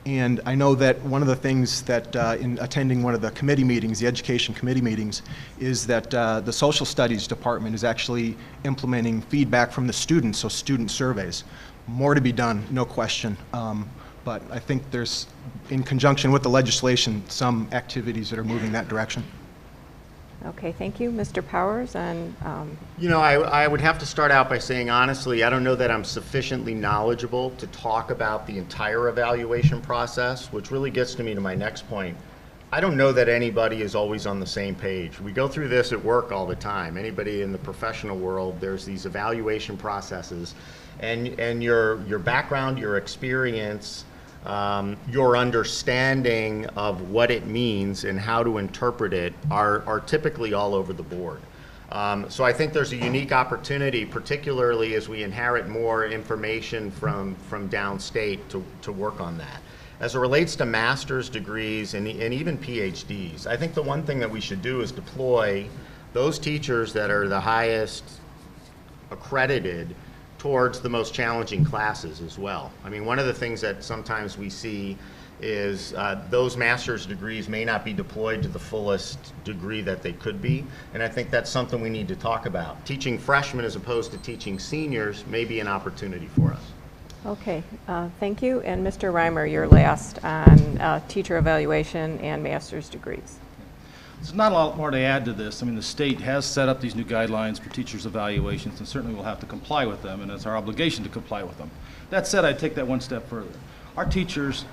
And I know that one of the things that in attending one of the committee meetings, the education committee meetings, is that the social studies department is actually implementing feedback from the students, so student surveys. More to be done, no question. But I think there's, in conjunction with the legislation, some activities that are moving that direction.
Okay, thank you. Mr. Powers, and
You know, I would have to start out by saying, honestly, I don't know that I'm sufficiently knowledgeable to talk about the entire evaluation process, which really gets to me to my next point. I don't know that anybody is always on the same page. We go through this at work all the time. Anybody in the professional world, there's these evaluation processes, and your background, your experience, your understanding of what it means and how to interpret it are typically all over the board. So I think there's a unique opportunity, particularly as we inherit more information from downstate, to work on that. As it relates to master's degrees and even PhDs, I think the one thing that we should do is deploy those teachers that are the highest accredited towards the most challenging classes as well. I mean, one of the things that sometimes we see is those master's degrees may not be deployed to the fullest degree that they could be, and I think that's something we need to talk about. Teaching freshmen as opposed to teaching seniors may be an opportunity for us.
okay, thank you. And Mr. Reimer, you're last on teacher evaluation and master's degrees.
There's not a lot more to add to this. I mean, the state has set up these new guidelines for teachers' evaluations, and certainly we'll have to comply with them, and it's our obligation to comply with them. That said, I'd take that one step further. Our teachers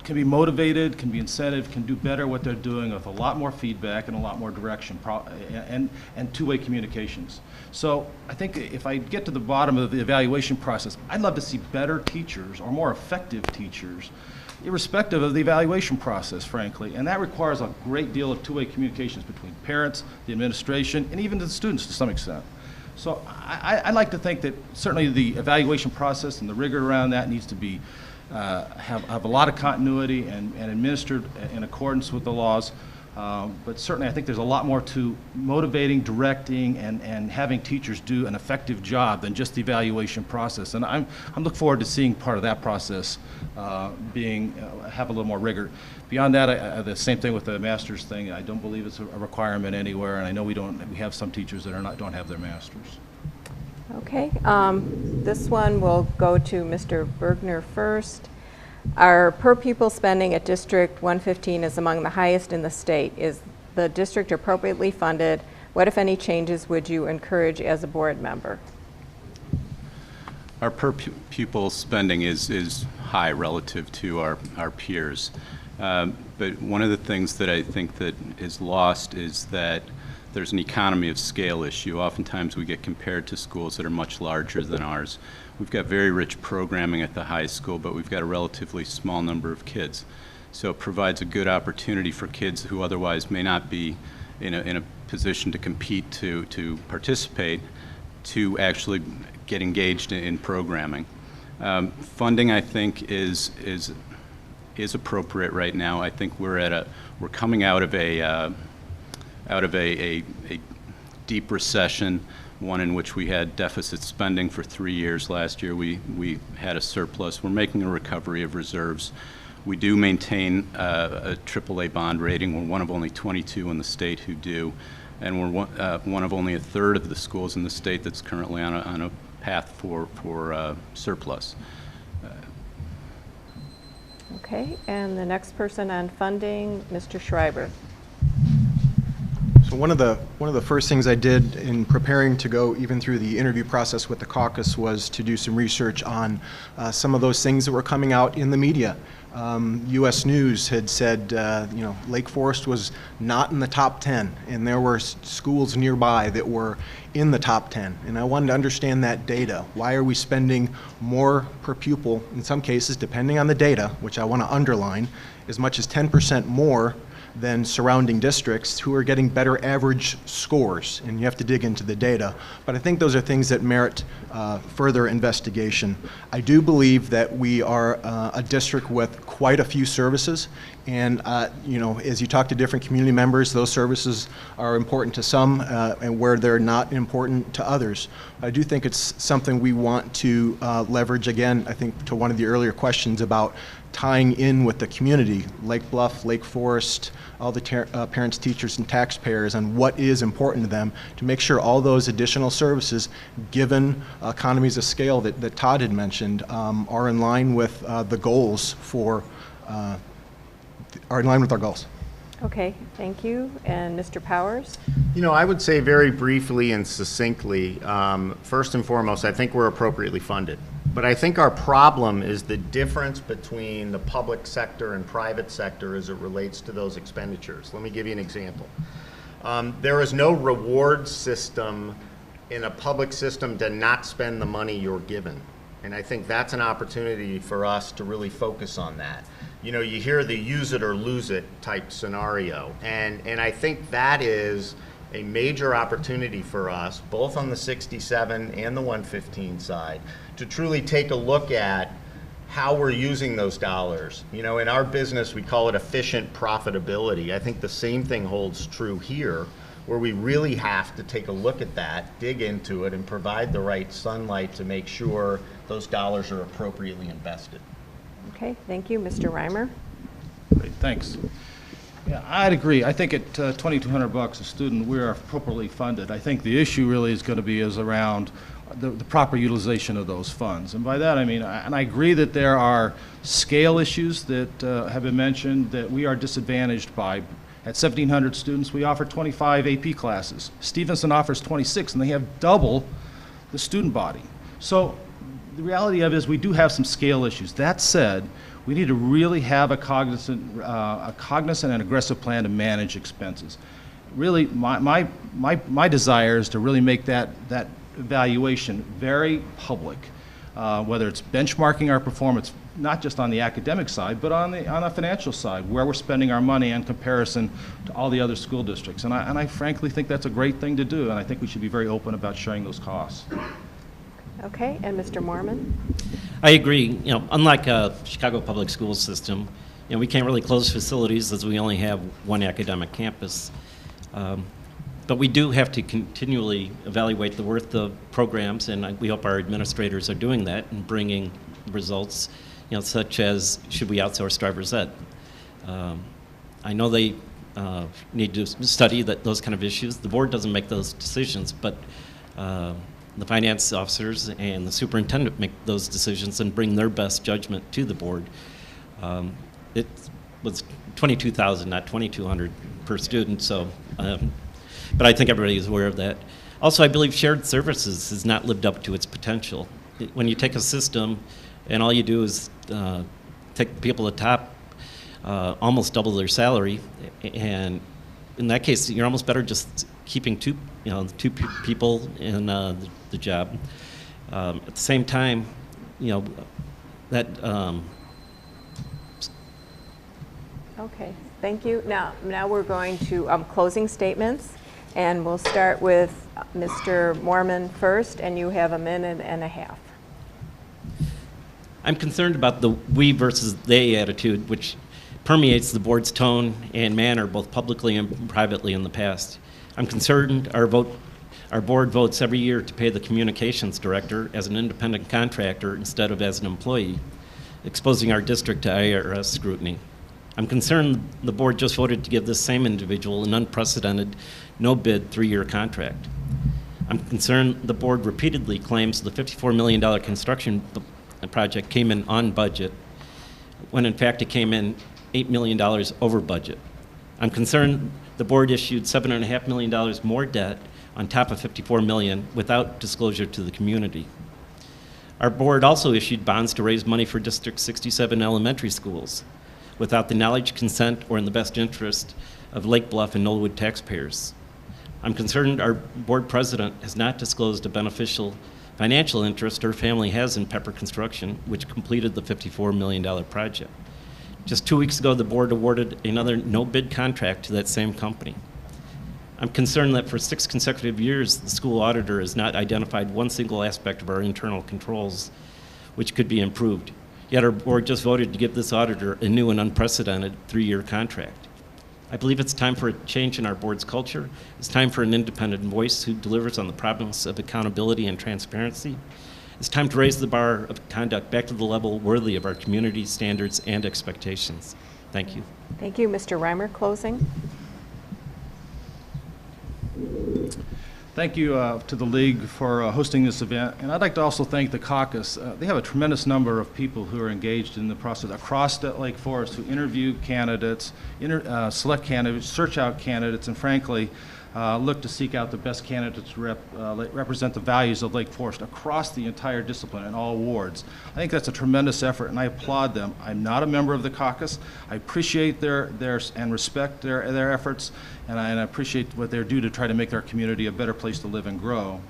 can be motivated, can be incented, can do better what they're doing with a lot more feedback and a lot more direction and two-way communications. So I think if I get to the bottom of the evaluation process, I'd love to see better teachers or more effective teachers, irrespective of the evaluation process, frankly. And that requires a great deal of two-way communications between parents, the administration, and even the students to some extent. So I'd like to think that certainly the evaluation process and the rigor around that needs to be have a lot of continuity and administered in accordance with the laws. But certainly I think there's a lot more to motivating, directing, and having teachers do an effective job than just the evaluation process. And I'm looking forward to seeing part of that process have a little more rigor. Beyond that, the same thing with the master's thing. I don't believe it's a requirement anywhere, and I know we have some teachers that don't have their master's.
Okay, this one will go to Mr. Bergner first. Our per pupil spending at District 115 is among the highest in the state. Is the district appropriately funded? What, if any, changes would you encourage as a board member?
Our per pupil spending is high relative to our peers. But one of the things that I think that is lost is that there's an economy of scale issue. Oftentimes we get compared to schools that are much larger than ours. We've got very rich programming at the high school, but we've got a relatively small number of kids. So it provides a good opportunity for kids who otherwise may not be in a position to compete to participate, to actually get engaged in programming. Funding, I think, is appropriate right now. I think we're coming out of a deep recession, one in which we had deficit spending for 3 years. Last year we had a surplus. We're making a recovery of reserves. We do maintain a AAA bond rating. We're one of only 22 in the state who do, and we're one of only a third of the schools in the state that's currently on a path for surplus.
Okay, and the next person on funding, Mr. Schreiber.
So one of the first things I did in preparing to go even through the interview process with the caucus was to do some research on some of those things that were coming out in the media. U.S. News had said, Lake Forest was not in the top 10, and there were schools nearby that were in the top 10. And I wanted to understand that data. Why are we spending more per pupil, in some cases, depending on the data, which I want to underline, as much as 10% more than surrounding districts who are getting better average scores, and you have to dig into the data. But I think those are things that merit further investigation. I do believe that we are a district with quite a few services, and as you talk to different community members, those services are important to some and where they're not important to others. I do think it's something we want to leverage. Again, I think to one of the earlier questions about tying in with the community, Lake Bluff, Lake Forest, all the parents, teachers, and taxpayers, on what is important to them, to make sure all those additional services, given economies of scale that Todd had mentioned, are in line with the goals are in line with our goals.
Okay, thank you. And Mr. Powers?
I would say very briefly and succinctly, first and foremost, I think we're appropriately funded. But I think our problem is the difference between the public sector and private sector as it relates to those expenditures. Let me give you an example. There is no reward system in a public system to not spend the money you're given. And I think that's an opportunity for us to really focus on that. You hear the use it or lose it type scenario. And I think that is a major opportunity for us, both on the 67 and the 115 side, to truly take a look at how we're using those dollars. In our business, we call it efficient profitability. I think the same thing holds true here, where we really have to take a look at that, dig into it, and provide the right sunlight to make sure those dollars are appropriately invested.
Okay, thank you. Mr. Reimer?
Great, thanks. Yeah, I'd agree. I think at $2,200 a student, we are appropriately funded. I think the issue really is going to be around the proper utilization of those funds. And by that I mean, and I agree that there are scale issues that have been mentioned that we are disadvantaged by. At 1,700 students, we offer 25 AP classes. Stevenson offers 26, and they have double the student body. So the reality of it is we do have some scale issues. That said, we need to really have a cognizant and aggressive plan to manage expenses. Really, my desire is to really make that evaluation very public, whether it's benchmarking our performance, not just on the academic side, but on the financial side, where we're spending our money in comparison to all the other school districts. And I frankly think that's a great thing to do, and I think we should be very open about sharing those costs.
Okay, and Mr. Mormon?
I agree. Unlike a Chicago public school system, we can't really close facilities as we only have one academic campus. But we do have to continually evaluate the worth of programs, and we hope our administrators are doing that and bringing results, such as should we outsource driver's ed. I know they need to study those kind of issues. The board doesn't make those decisions, but the finance officers and the superintendent make those decisions and bring their best judgment to the board. It was $22,000, not $2,200 per student, so. But I think everybody is aware of that. Also, I believe shared services has not lived up to its potential. When you take a system and all you do is take the people at the top, almost double their salary, and in that case, you're almost better just keeping two people in the job. At the same time, that.
Okay, thank you. Now we're going to closing statements, and we'll start with Mr. Mormon first, and you have 1.5 minutes.
I'm concerned about the we versus they attitude, which permeates the board's tone and manner both publicly and privately in the past. I'm concerned our board votes every year to pay the communications director as an independent contractor instead of as an employee, exposing our district to IRS scrutiny. I'm concerned the board just voted to give this same individual an unprecedented, no-bid 3-year contract. I'm concerned the board repeatedly claims the $54 million construction project came in on budget, when in fact it came in $8 million over budget. I'm concerned the board issued $7.5 million more debt on top of $54 million without disclosure to the community. Our board also issued bonds to raise money for District 67 elementary schools without the knowledge, consent, or in the best interest of Lake Bluff and Knollwood taxpayers. I'm concerned our board president has not disclosed a beneficial financial interest her family has in Pepper Construction, which completed the $54 million project. Just 2 weeks ago, the board awarded another no-bid contract to that same company. I'm concerned that for 6 consecutive years, the school auditor has not identified one single aspect of our internal controls which could be improved. Yet our board just voted to give this auditor a new and unprecedented 3-year contract. I believe it's time for a change in our board's culture. It's time for an independent voice who delivers on the promise of accountability and transparency. It's time to raise the bar of conduct back to the level worthy of our community standards and expectations. Thank you.
Thank you. Mr. Reimer, closing.
Thank you to the League for hosting this event, and I'd like to also thank the caucus. They have a tremendous number of people who are engaged in the process across Lake Forest who interview candidates, select candidates, search out candidates, and frankly, look to seek out the best candidates to represent the values of Lake Forest across the entire discipline in all wards. I think that's a tremendous effort, and I applaud them. I'm not a member of the caucus. I appreciate their and respect their efforts, and I appreciate what they do to try to make our community a better place to live and grow.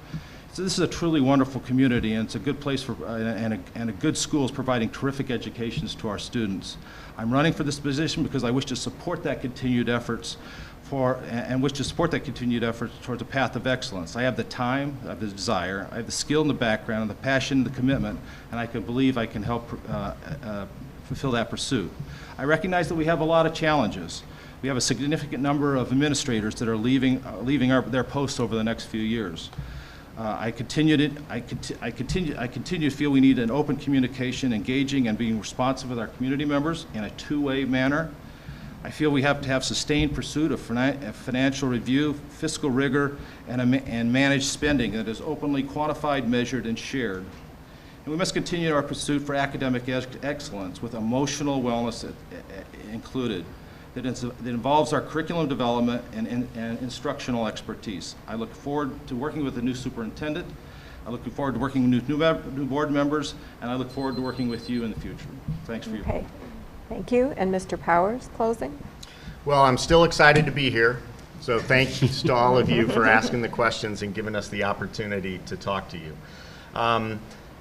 So this is a truly wonderful community, and it's a good place for and a good schools providing terrific educations to our students. I'm running for this position because I wish to support that continued efforts wish to support that continued effort towards a path of excellence. I have the time, I have the desire, I have the skill and the background, the passion, the commitment, and I can believe I can help fulfill that pursuit. I recognize that we have a lot of challenges. We have a significant number of administrators that are leaving their posts over the next few years. I continue to feel we need an open communication, engaging and being responsive with our community members in a two-way manner. I feel we have to have sustained pursuit of financial review, fiscal rigor, and managed spending that is openly quantified, measured, and shared. And we must continue our pursuit for academic excellence with emotional wellness included that involves our curriculum development and instructional expertise. I look forward to working with the new superintendent. I look forward to working with new board members, and I look forward to working with you in the future. Thanks for your help.
Thank you. And Mr. Powers, closing.
Well, I'm still excited to be here, so thanks to all of you for asking the questions and giving us the opportunity to talk to you.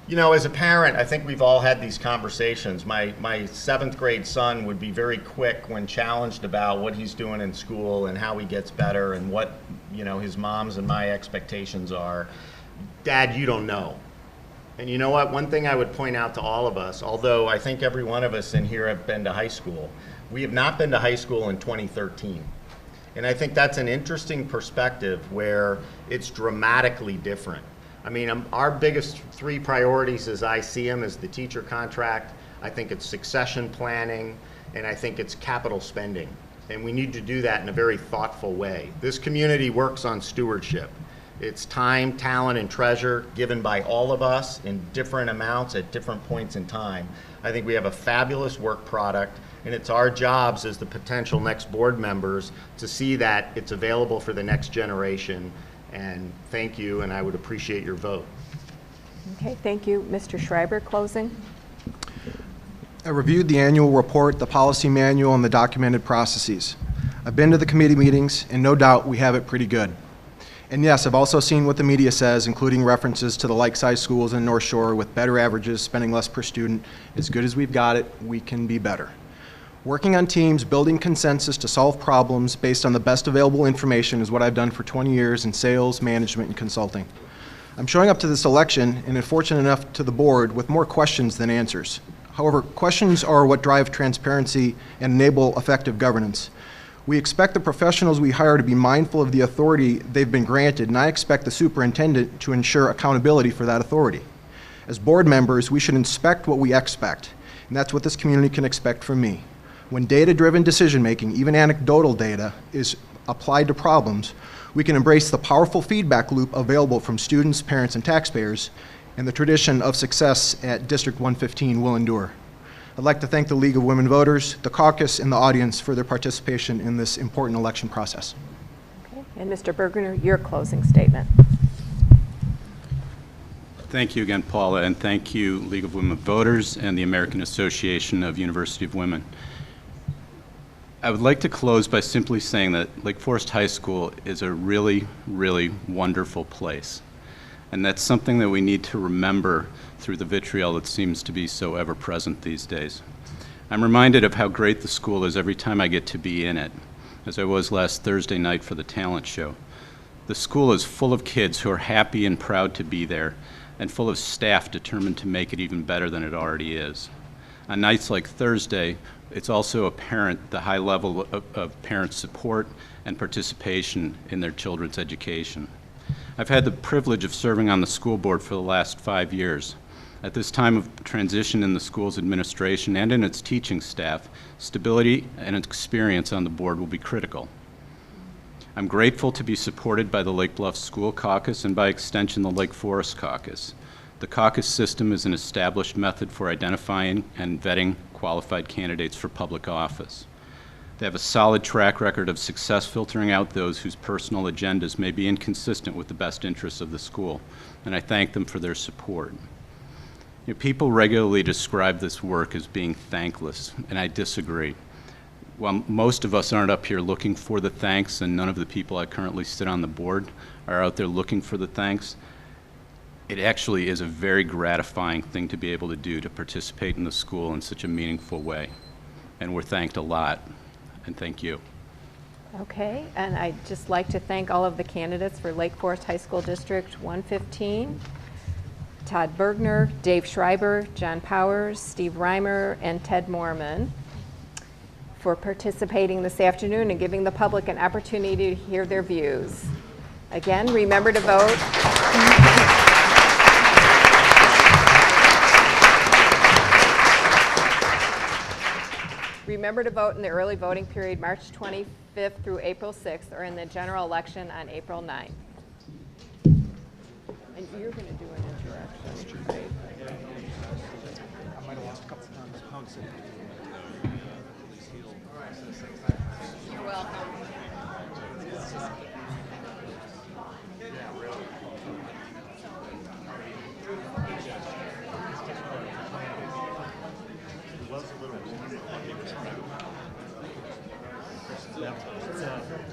You know, as a parent, I think we've all had these conversations. My 7th grade son would be very quick when challenged about what he's doing in school and how he gets better and what, you know, his mom's and my expectations are. Dad, you don't know. And you know what? One thing I would point out to all of us, although I think every one of us in here have been to high school, we have not been to high school in 2013. And I think that's an interesting perspective where it's dramatically different. I mean, our biggest 3 priorities as I see them is the teacher contract, I think it's succession planning, and I think it's capital spending. And we need to do that in a very thoughtful way. This community works on stewardship. It's time, talent, and treasure given by all of us in different amounts at different points in time. I think we have a fabulous work product, and it's our jobs as the potential next board members to see that it's available for the next generation. And thank you, and I would appreciate your vote.
Okay, thank you. Mr. Schreiber, closing.
I reviewed the annual report, the policy manual, and the documented processes. I've been to the committee meetings, and no doubt we have it pretty good. And yes, I've also seen what the media says, including references to the like-sized schools in North Shore with better averages, spending less per student. As good as we've got it, we can be better. Working on teams, building consensus to solve problems based on the best available information is what I've done for 20 years in sales, management, and consulting. I'm showing up to this election, and fortunate enough to the board, with more questions than answers. However, questions are what drive transparency and enable effective governance. We expect the professionals we hire to be mindful of the authority they've been granted, and I expect the superintendent to ensure accountability for that authority. As board members, we should inspect what we expect, and that's what this community can expect from me. When data-driven decision-making, even anecdotal data, is applied to problems, we can embrace the powerful feedback loop available from students, parents, and taxpayers, and the tradition of success at District 115 will endure. I'd like to thank the League of Women Voters, the caucus, and the audience for their participation in this important election process.
Okay. And Mr. Bergner, your closing statement.
Thank you again, Paula, and thank you, League of Women Voters and the American Association of University of Women. I would like to close by simply saying that Lake Forest High School is a really, really wonderful place. And that's something that we need to remember through the vitriol that seems to be so ever-present these days. I'm reminded of how great the school is every time I get to be in it, as I was last Thursday night for the talent show. The school is full of kids who are happy and proud to be there, and full of staff determined to make it even better than it already is. On nights like Thursday, it's also apparent the high level of parent support and participation in their children's education. I've had the privilege of serving on the school board for the last 5 years. At this time of transition in the school's administration and in its teaching staff, stability and experience on the board will be critical. I'm grateful to be supported by the Lake Bluff School Caucus and by extension the Lake Forest Caucus. The caucus system is an established method for identifying and vetting qualified candidates for public office. They have a solid track record of success filtering out those whose personal agendas may be inconsistent with the best interests of the school, and I thank them for their support. You know, people regularly describe this work as being thankless, and I disagree. While most of us aren't up here looking for the thanks, and none of the people I currently sit on the board are out there looking for the thanks, it actually is a very gratifying thing to be able to do, to participate in the school in such a meaningful way. And we're thanked a lot, and thank you.
Okay, and I'd just like to thank all of the candidates for Lake Forest High School District 115, Todd Bergner, Dave Schreiber, John Powers, Steve Reimer, and Ted Mormon, for participating this afternoon and giving the public an opportunity to hear their views. Again, remember to vote. Remember to vote in the early voting period March 25th through April 6th, or in the general election on April 9th. And you're going to do an introduction, right?
I might have lost a couple times.
You're welcome.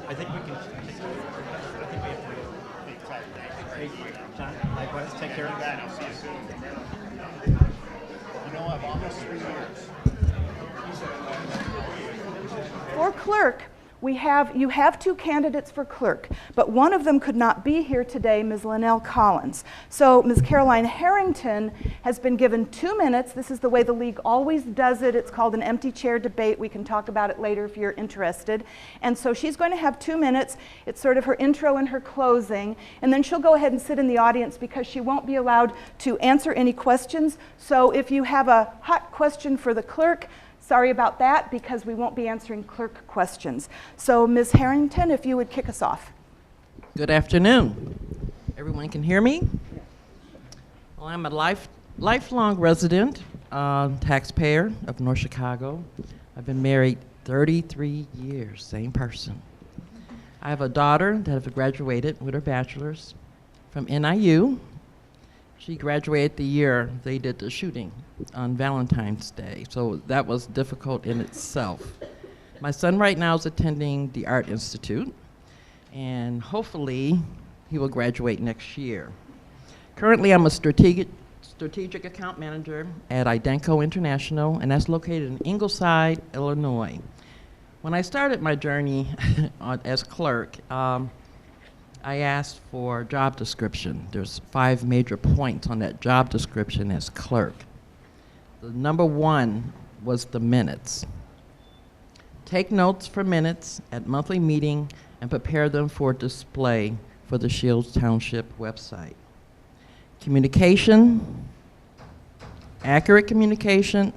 I think we can. I think we have to. Hey, John, likewise, take care of that. I'll see you soon.
You know, I've almost 3 years.
For clerk, you have 2 candidates for clerk, but one of them could not be here today, Ms. Linnell Collins. So Ms. Caroline Harrington has been given 2 minutes. This is the way the league always does it. It's called an empty chair debate. We can talk about it later if you're interested. And so she's going to have 2 minutes. It's sort of her intro and her closing. And then she'll go ahead and sit in the audience because she won't be allowed to answer any questions. So if you have a hot question for the clerk, sorry about that, because we won't be answering clerk questions. So Ms. Harrington, if you would kick us off.
Good afternoon. Everyone can hear me? Well, I'm a lifelong resident, taxpayer of North Chicago. I've been married 33 years, same person. I have a daughter that has graduated with her bachelor's from NIU, She graduated the year they did the shooting on Valentine's Day, so that was difficult in itself. My son right now is attending the Art Institute, and hopefully he will graduate next year. Currently, I'm a strategic account manager at Idenco International, and that's located in Ingleside, Illinois. When I started my journey as clerk, I asked for a job description. There's 5 major points on that job description as clerk. The number 1 was the minutes. Take notes for minutes at monthly meeting and prepare them for display for the Schelhas Township website. Communication, accurate communication,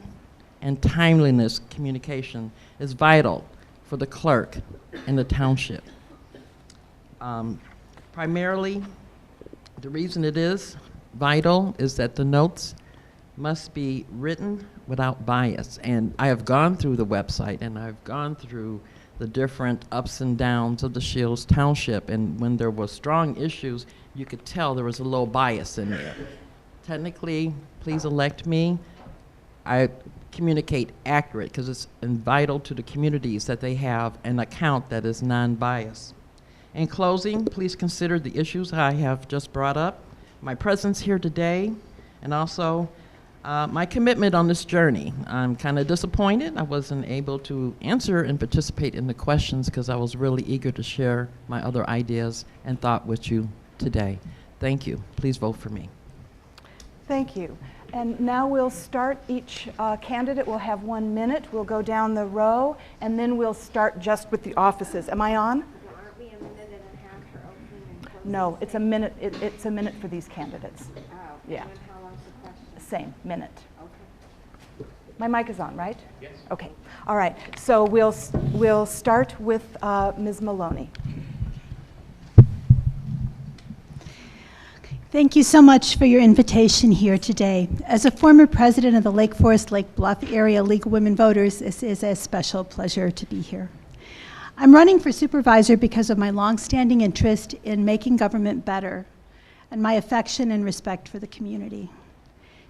and timeliness communication is vital for the clerk in the township. Primarily, the reason it is vital is that the notes must be written without bias. And I have gone through the website and I've gone through the different ups and downs of the Schelhas Township, and when there were strong issues, you could tell there was a low bias in there. Technically, please elect me. I communicate accurate because it's vital to the communities that they have an account that is non-biased. In closing, please consider the issues I have just brought up, my presence here today, and also my commitment on this journey. I'm kind of disappointed I wasn't able to answer and participate in the questions because I was really eager to share my other ideas and thought with you today. Thank you. Please vote for me.
Thank you. And now we'll start. Each candidate will have 1 minute. We'll go down the row, and then we'll start just with the offices. Am I on?
Aren't we a minute and a half for opening and closing?
No, it's a minute. It's a minute for these candidates.
Oh,
Yeah.
and how long's the question?
Same, minute.
Okay.
My mic is on, right?
Yes.
Okay. All right. So we'll start with Ms. Maloney.
Thank you so much for your invitation here today. As a former president of the Lake Forest, Lake Bluff Area League of Women Voters, this is a special pleasure to be here. I'm running for supervisor because of my longstanding interest in making government better and my affection and respect for the community.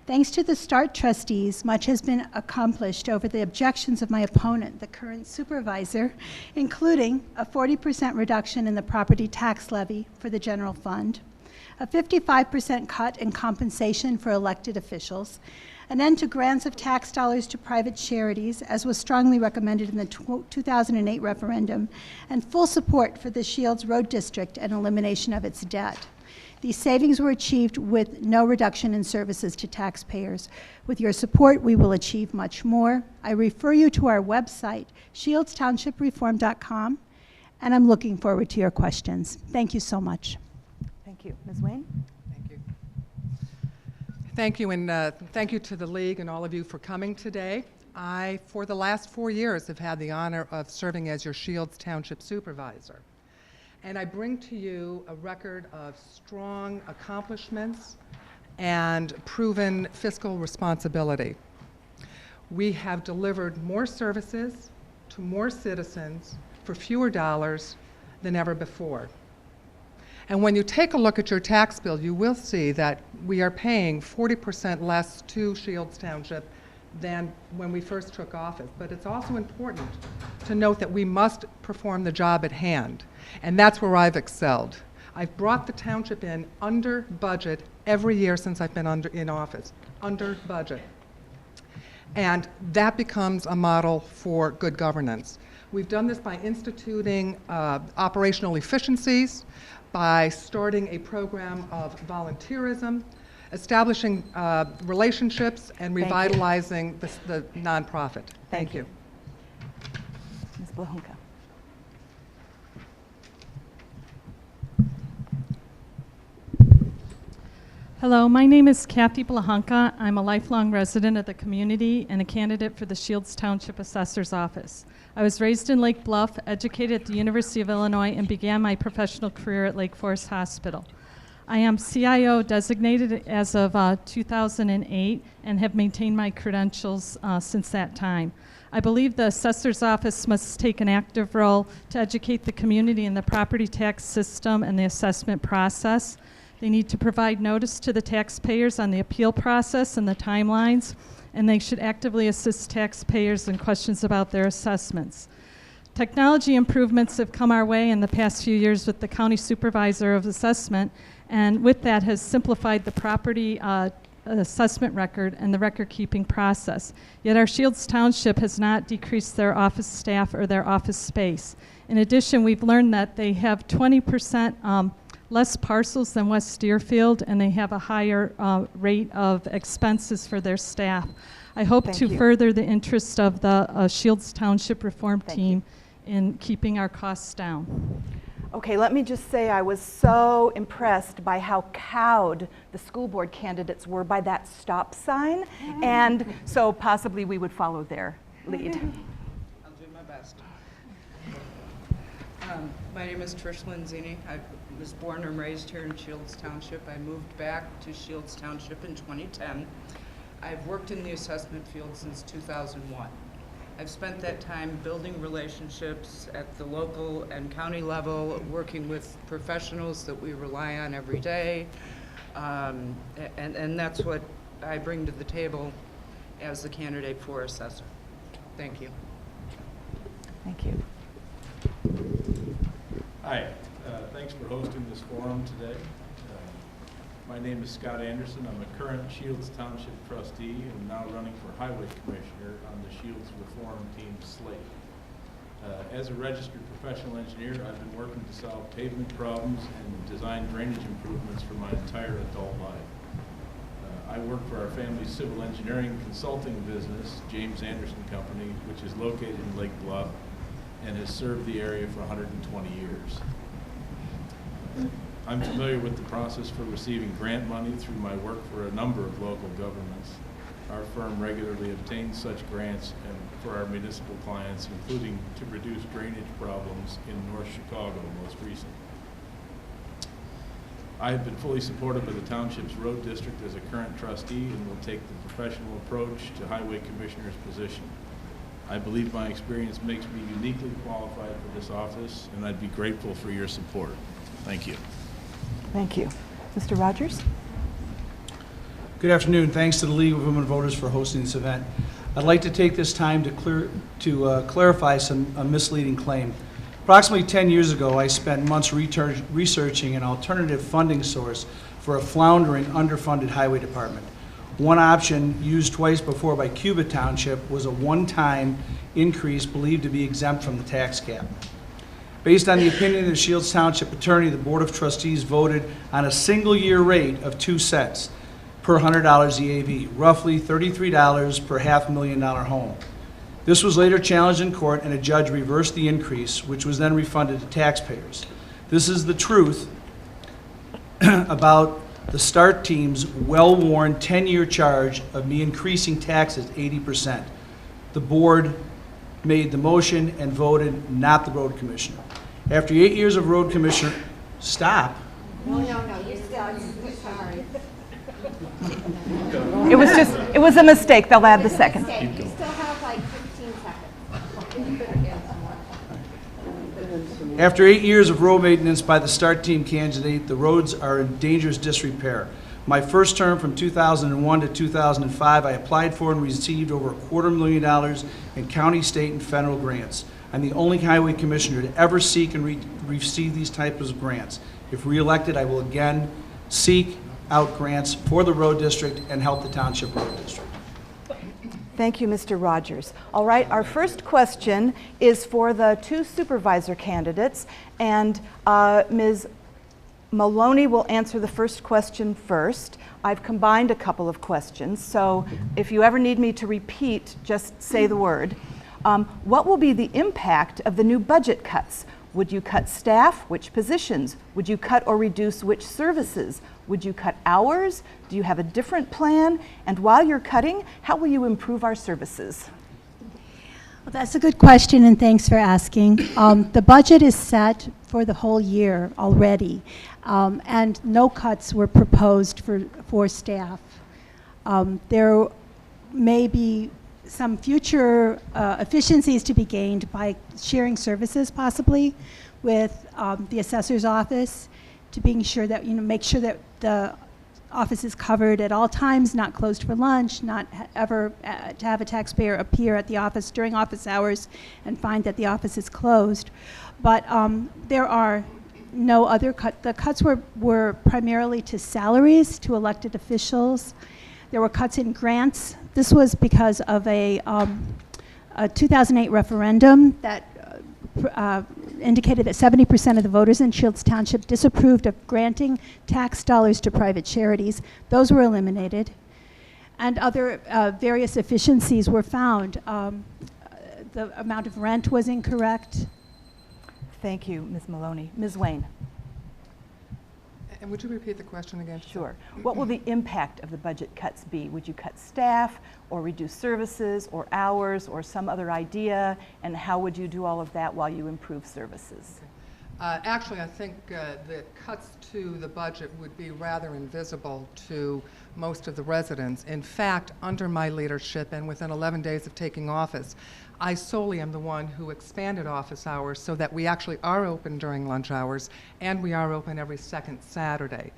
Thanks to the START trustees, much has been accomplished over the objections of my opponent, the current supervisor, including a 40% reduction in the property tax levy for the general fund, a 55% cut in compensation for elected officials, an end to grants of tax dollars to private charities, as was strongly recommended in the 2008 referendum, and full support for the Shields Road District and elimination of its debt. These savings were achieved with no reduction in services to taxpayers. With your support, we will achieve much more. I refer you to our website, shieldstownshipreform.com, and I'm looking forward to your questions. Thank you so much.
Thank you. Ms. Wayne?
Thank you. Thank you, and thank you to the League and all of you for coming today. I, for the last 4 years, have had the honor of serving as your Shields Township Supervisor. And I bring to you a record of strong accomplishments and proven fiscal responsibility. We have delivered more services to more citizens for fewer dollars than ever before. And when you take a look at your tax bill, you will see that we are paying 40% less to Shields Township than when we first took office. But it's also important to note that we must perform the job at hand. And that's where I've excelled. I've brought the township in under budget every year since I've been in office, under budget. And that becomes a model for good governance. We've done this by instituting operational efficiencies, by starting a program of volunteerism, establishing relationships, and revitalizing the nonprofit. Thank you.
Ms. Blahunka.
Hello, my name is Kathy Blahunka. I'm a lifelong resident of the community and a candidate for the Shields Township Assessor's Office. I was raised in Lake Bluff, educated at the University of Illinois, and began my professional career at Lake Forest Hospital. I am CIO designated as of 2008 and have maintained my credentials since that time. I believe the Assessor's Office must take an active role to educate the community in the property tax system and the assessment process. They need to provide notice to the taxpayers on the appeal process and the timelines, and they should actively assist taxpayers in questions about their assessments. Technology improvements have come our way in the past few years with the County Supervisor of Assessment, and with that has simplified the property assessment record and the record-keeping process. Yet our Shields Township has not decreased their office staff or their office space. In addition, we've learned that they have 20% less parcels than West Deerfield, and they have a higher rate of expenses for their staff. I hope to further the interest of the Shields Township Reform Team in keeping our costs down.
Okay, let me just say I was so impressed by how cowed the school board candidates were by that stop sign, and so possibly we would follow their lead.
I'll do my best. My name is Trish Lenzini. I was born and raised here in Shields Township. I moved back to Shields Township in 2010. I've worked in the assessment field since 2001. I've spent that time building relationships at the local and county level, working with professionals that we rely on every day, and that's what I bring to the table as the candidate for assessor. Thank you.
Thank you.
Hi, thanks for hosting this forum today. My name is Scott Anderson. I'm a current Shields Township trustee and now running for Highway Commissioner on the Shields Reform Team slate. As a registered professional engineer, I've been working to solve pavement problems and design drainage improvements for my entire adult life. I work for our family's civil engineering consulting business, James Anderson Company, which is located in Lake Bluff and has served the area for 120 years. I'm familiar with the process for receiving grant money through my work for a number of local governments. Our firm regularly obtains such grants and for our municipal clients, including to reduce drainage problems in North Chicago most recently. I have been fully supportive of the township's road district as a current trustee and will take the professional approach to Highway Commissioner's position. I believe my experience makes me uniquely qualified for this office, and I'd be grateful for your support. Thank you.
Thank you. Mr. Rogers?
Good afternoon. Thanks to the League of Women Voters for hosting this event. I'd like to take this time to clarify a misleading claim. Approximately 10 years ago, I spent months researching an alternative funding source for a floundering, underfunded highway department. One option, used twice before by Cuba Township, was a one-time increase believed to be exempt from the tax cap. Based on the opinion of the Shields Township attorney, the Board of Trustees voted on a single-year rate of 2 cents per $100 EAV, roughly $33 per $500,000 home. This was later challenged in court, and a judge reversed the increase, which was then refunded to taxpayers. This is the truth about the START team's well-worn 10-year charge of me increasing taxes 80%. The board made the motion and voted, not the road commissioner. After 8 years of road commissioner, stop.
No, you still, sorry.
It was a mistake. They'll add the second.
You still have like 15 seconds.
After 8 years of road maintenance by the START team candidate, the roads are in dangerous disrepair. My first term from 2001 to 2005, I applied for and received over $250,000 in county, state, and federal grants. I'm the only highway commissioner to ever seek and receive these types of grants. If reelected, I will again seek out grants for the road district and help the township road district.
Thank you, Mr. Rogers. All right, our first question is for the 2 supervisor candidates, and Ms. Maloney will answer the first question first. I've combined a couple of questions, so if you ever need me to repeat, just say the word. What will be the impact of the new budget cuts? Would you cut staff? Which positions? Would you cut or reduce which services? Would you cut hours? Do you have a different plan? And while you're cutting, how will you improve our services?
Well, that's a good question, and thanks for asking. The budget is set for the whole year already, and no cuts were proposed for staff. There may be some future efficiencies to be gained by sharing services possibly with the assessor's office, to being sure that, make sure that the office is covered at all times, not closed for lunch, not ever to have a taxpayer appear at the office during office hours and find that the office is closed. But there are no other cuts. The cuts were primarily to salaries, to elected officials. There were cuts in grants. This was because of a 2008 referendum that indicated that 70% of the voters in Shields Township disapproved of granting tax dollars to private charities. Those were eliminated. And other various efficiencies were found. The amount of rent was incorrect.
Thank you, Ms. Maloney. Ms. Wayne.
And would you repeat the question again?
Sure. What will the impact of the budget cuts be? Would you cut staff or reduce services or hours or some other idea? And how would you do all of that while you improve services?
Actually, I think the cuts to the budget would be rather invisible to most of the residents. In fact, under my leadership and within 11 days of taking office, I solely am the one who expanded office hours so that we actually are open during lunch hours and we are open every second Saturday.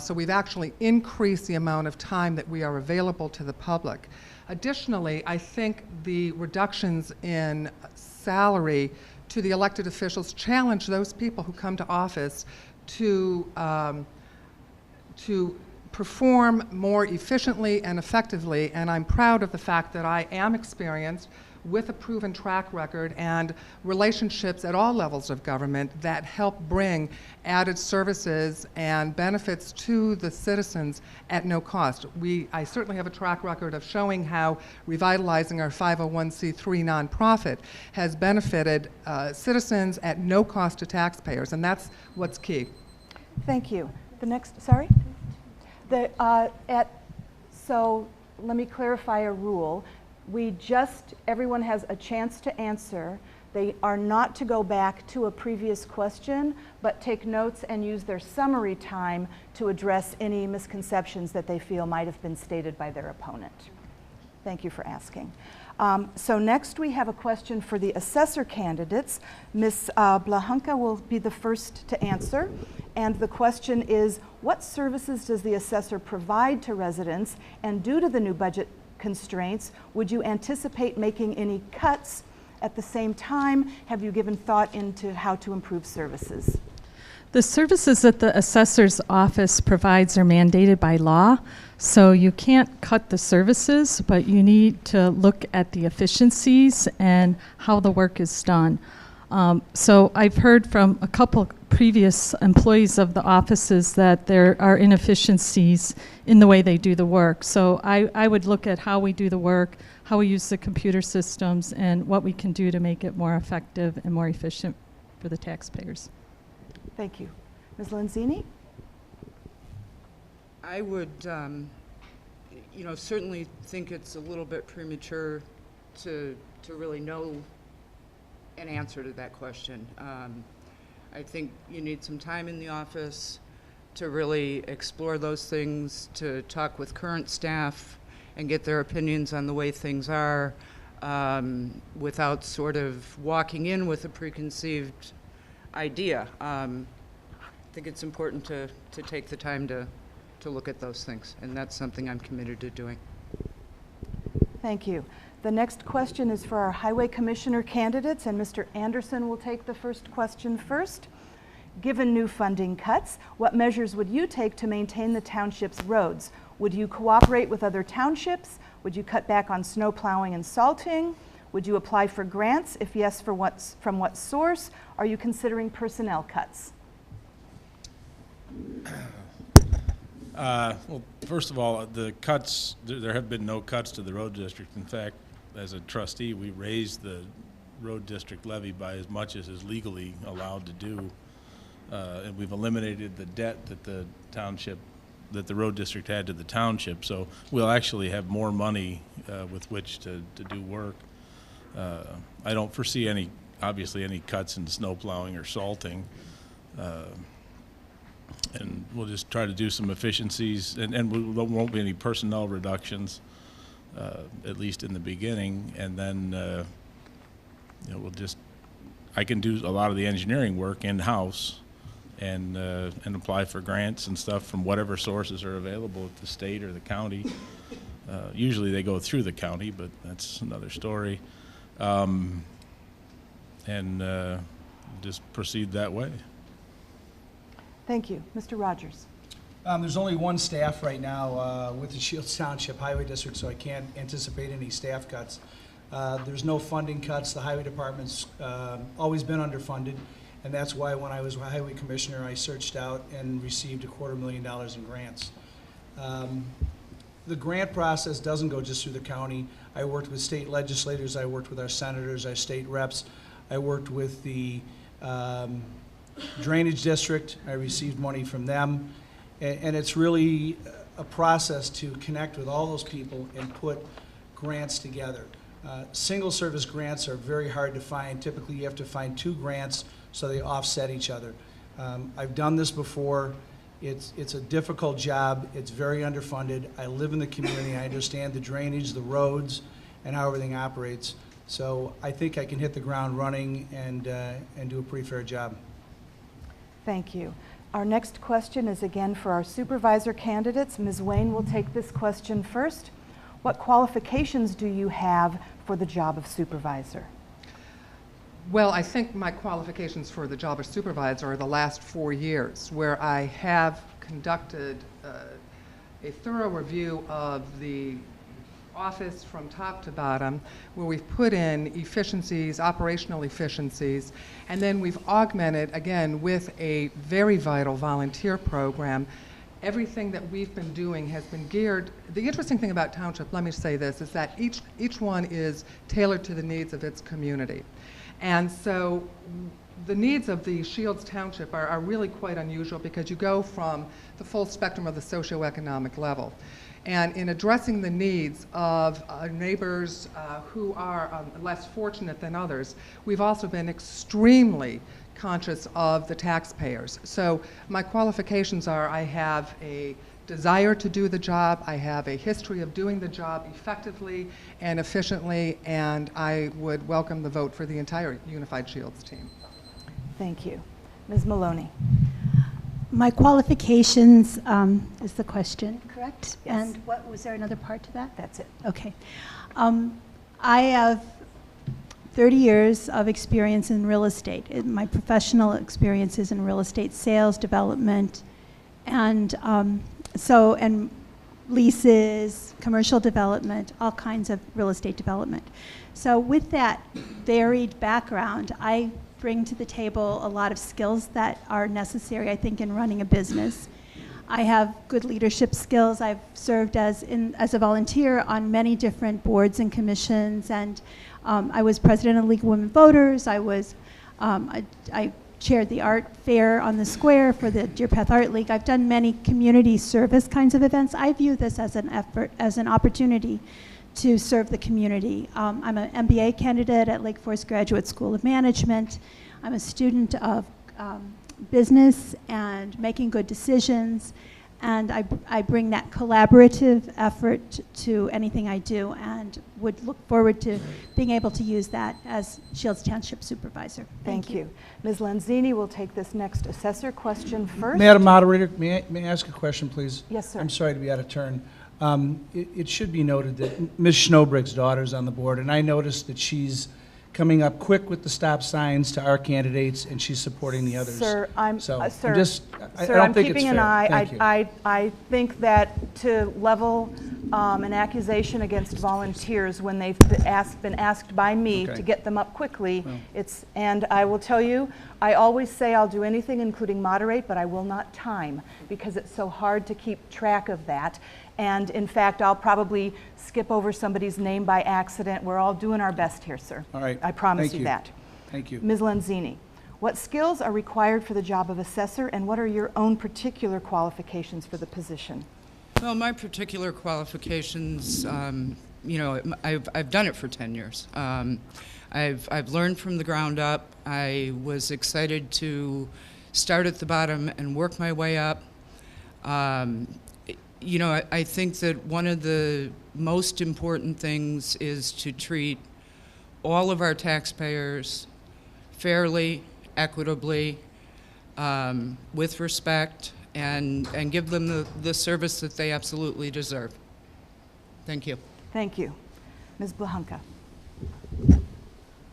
So we've actually increased the amount of time that we are available to the public. Additionally, I think the reductions in salary to the elected officials challenge those people who come to office to perform more efficiently and effectively, and I'm proud of the fact that I am experienced with a proven track record and relationships at all levels of government that help bring added services and benefits to the citizens at no cost. I certainly have a track record of showing how revitalizing our 501c3 nonprofit has benefited citizens at no cost to taxpayers, and that's what's key.
Thank you. The next, sorry? So let me clarify a rule. Everyone has a chance to answer. They are not to go back to a previous question, but take notes and use their summary time to address any misconceptions that they feel might have been stated by their opponent. Thank you for asking. So next we have a question for the assessor candidates. Ms. Blahanka will be the first to answer. And the question is, what services does the assessor provide to residents? And due to the new budget constraints, would you anticipate making any cuts? At the same time, have you given thought into how to improve services?
The services that the assessor's office provides are mandated by law, so you can't cut the services, but you need to look at the efficiencies and how the work is done. So I've heard from a couple previous employees of the offices that there are inefficiencies in the way they do the work. So I would look at how we do the work, how we use the computer systems, and what we can do to make it more effective and more efficient for the taxpayers.
Thank you. Ms. Lenzini?
I would, certainly think it's a little bit premature to really know an answer to that question. I think you need some time in the office to really explore those things, to talk with current staff and get their opinions on the way things are, without sort of walking in with a preconceived idea. I think it's important to take the time to look at those things, and that's something I'm committed to doing.
Thank you. The next question is for our Highway Commissioner candidates, and Mr. Anderson will take the first question first. Given new funding cuts, what measures would you take to maintain the township's roads? Would you cooperate with other townships? Would you cut back on snow plowing and salting? Would you apply for grants? If yes, from what source? Are you considering personnel cuts?
Well, first of all, the cuts, there have been no cuts to the road district. In fact, as a trustee, we raised the road district levy by as much as is legally allowed to do. And we've eliminated the debt that the road district had to the township. So we'll actually have more money with which to do work. I don't foresee obviously any cuts in snow plowing or salting. And we'll just try to do some efficiencies, and there won't be any personnel reductions, at least in the beginning. And then, I can do a lot of the engineering work in-house, and apply for grants and stuff from whatever sources are available at the state or the county. Usually they go through the county, but that's another story. And just proceed that way.
Thank you. Mr. Rogers.
There's only one staff right now with the Shields Township Highway District, so I can't anticipate any staff cuts. There's no funding cuts. The highway department's always been underfunded, and that's why when I was highway commissioner, I searched out and received $250,000 in grants. The grant process doesn't go just through the county. I worked with state legislators, I worked with our senators, our state reps, I worked with the drainage district, I received money from them, and it's really a process to connect with all those people and put grants together. Single service grants are very hard to find. Typically you have to find 2 grants so they offset each other. I've done this before. It's a difficult job. It's very underfunded. I live in the community. I understand the drainage, the roads, and how everything operates. So I think I can hit the ground running and do a pretty fair job.
Thank you. Our next question is again for our supervisor candidates. Ms. Wayne will take this question first. What qualifications do you have for the job of supervisor?
Well, I think my qualifications for the job of supervisor are the last 4 years, where I have conducted a thorough review of the office from top to bottom, where we've put in efficiencies, operational efficiencies, and then we've augmented, again, with a very vital volunteer program. Everything that we've been doing has been geared. The interesting thing about Township, let me say this, is that each one is tailored to the needs of its community. And so the needs of the Shields Township are really quite unusual, because you go from the full spectrum of the socioeconomic level. And in addressing the needs of neighbors who are less fortunate than others, we've also been extremely conscious of the taxpayers. So my qualifications are: I have a desire to do the job, I have a history of doing the job effectively and efficiently, and I would welcome the vote for the entire Unified Shields team.
Thank you. Ms. Maloney.
My qualifications is the question, correct?
Yes.
And what was there another part to that?
That's it.
Okay. I have 30 years of experience in real estate. My professional experience is in real estate sales, development, and and leases, commercial development, all kinds of real estate development. So with that varied background, I bring to the table a lot of skills that are necessary, I think, in running a business. I have good leadership skills. I've served as a volunteer on many different boards and commissions, and I was president of the League of Women Voters. I chaired the art fair on the square for the Deer Path Art League. I've done many community service kinds of events. I view this as an effort, as an opportunity to serve the community. I'm an MBA candidate at Lake Forest Graduate School of Management. I'm a student of business and making good decisions, and I bring that collaborative effort to anything I do, and would look forward to being able to use that as Shields Township Supervisor.
Thank you. Ms. Lanzini will take this next assessor question first.
Madam Moderator, may I ask a question, please?
Yes, sir.
I'm sorry to be out of turn. It should be noted that Ms. Schnobrick's daughter is on the board, and I noticed that she's coming up quick with the stop signs to our candidates, and she's supporting the others.
Sir, I'm
I
sir,
don't
I'm
think
keeping
it's
an
fair.
eye.
Thank you.
I think that to level an accusation against volunteers when they've been asked by me
Okay.
to get them up quickly,
Well.
and I will tell you, I always say I'll do anything, including moderate, but I will not time, because it's so hard to keep track of that. And in fact, I'll probably skip over somebody's name by accident. We're all doing our best here, sir.
All right.
I promise
Thank
you
you.
that.
Thank you.
Ms. Lanzini, what skills are required for the job of assessor, and what are your own particular qualifications for the position?
Well, my particular qualifications, you know, I've done it for 10 years. I've learned from the ground up. I was excited to start at the bottom and work my way up. You know, I think that one of the most important things is to treat all of our taxpayers fairly, equitably, with respect, and give them the service that they absolutely deserve. Thank you.
Thank you. Ms. Blahanka.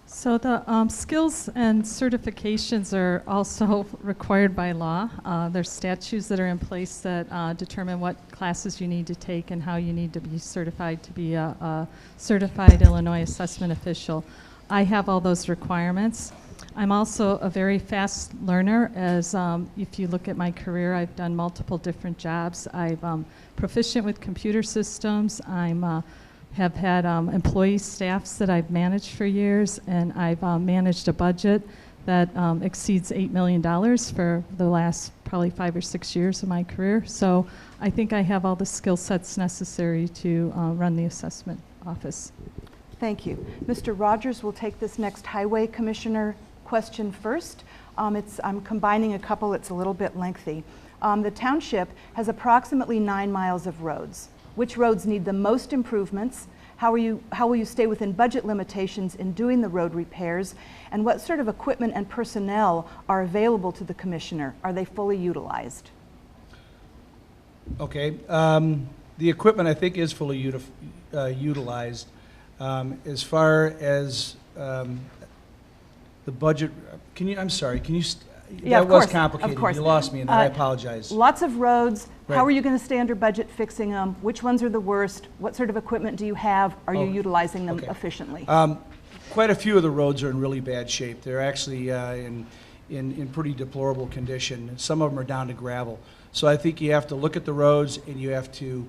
So the skills and certifications are also required by law. There's statutes that are in place that determine what classes you need to take and how you need to be certified to be a certified Illinois assessment official. I have all those requirements. I'm also a very fast learner, as if you look at my career, I've done multiple different jobs. I'm proficient with computer systems. I'm have had employee staffs that I've managed for years, and I've managed a budget that exceeds $8 million for the last probably 5 or 6 years of my career. So I think I have all the skill sets necessary to run the assessment office.
Thank you. Mr. Rogers will take this next Highway Commissioner question first. I'm combining a couple, it's a little bit lengthy. The township has approximately 9 miles of roads. Which roads need the most improvements? How will you stay within budget limitations in doing the road repairs? And what sort of equipment and personnel are available to the commissioner? Are they fully utilized?
Okay. The equipment, I think, is fully utilized. As far as the budget, I'm sorry, can you,
Yeah,
that
of
was
course,
complicated.
of course.
You lost me in that, I apologize.
Lots of roads.
Right.
How are you going to stay under budget fixing them? Which ones are the worst? What sort of equipment do you have? Are you utilizing them efficiently?
Quite a few of the roads are in really bad shape. They're actually in pretty deplorable condition. Some of them are down to gravel. So I think you have to look at the roads and you have to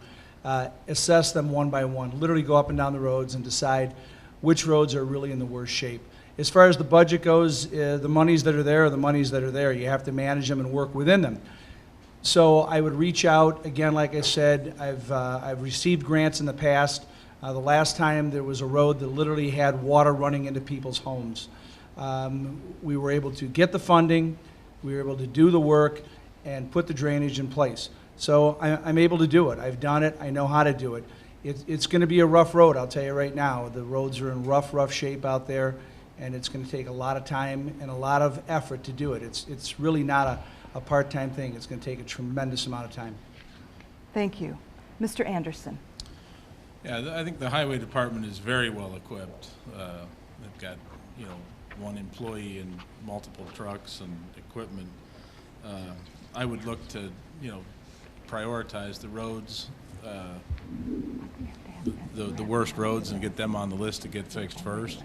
assess them one by one. Literally go up and down the roads and decide which roads are really in the worst shape. As far as the budget goes, the monies that are there are the monies that are there. You have to manage them and work within them. So I would reach out, again, like I said, I've received grants in the past. The last time there was a road that literally had water running into people's homes. We were able to get the funding, we were able to do the work, and put the drainage in place. So I'm able to do it. I've done it, I know how to do it. It's going to be a rough road, I'll tell you right now. The roads are in rough shape out there, and it's going to take a lot of time and a lot of effort to do it. It's really not a part-time thing. It's going to take a tremendous amount of time.
Thank you. Mr. Anderson.
Yeah, I think the highway department is very well equipped. They've got, one employee and multiple trucks and equipment. I would look to, prioritize the roads, the worst roads, and get them on the list to get fixed first.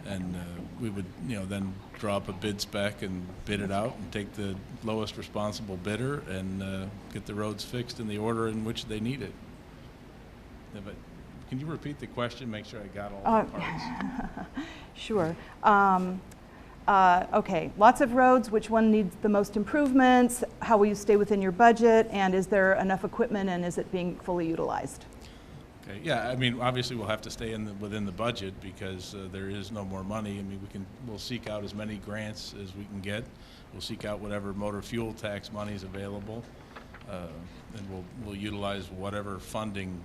And we would, then draw up a bid spec and bid it out and take the lowest responsible bidder and get the roads fixed in the order in which they need it. Yeah, but can you repeat the question? Make sure I got all the parts.
Sure. Okay, lots of roads. Which one needs the most improvements? How will you stay within your budget? And is there enough equipment, and is it being fully utilized?
Okay. Yeah, I mean, obviously we'll have to stay within the budget because there is no more money. I mean, we'll seek out as many grants as we can get. We'll seek out whatever motor fuel tax money is available, and we'll utilize whatever funding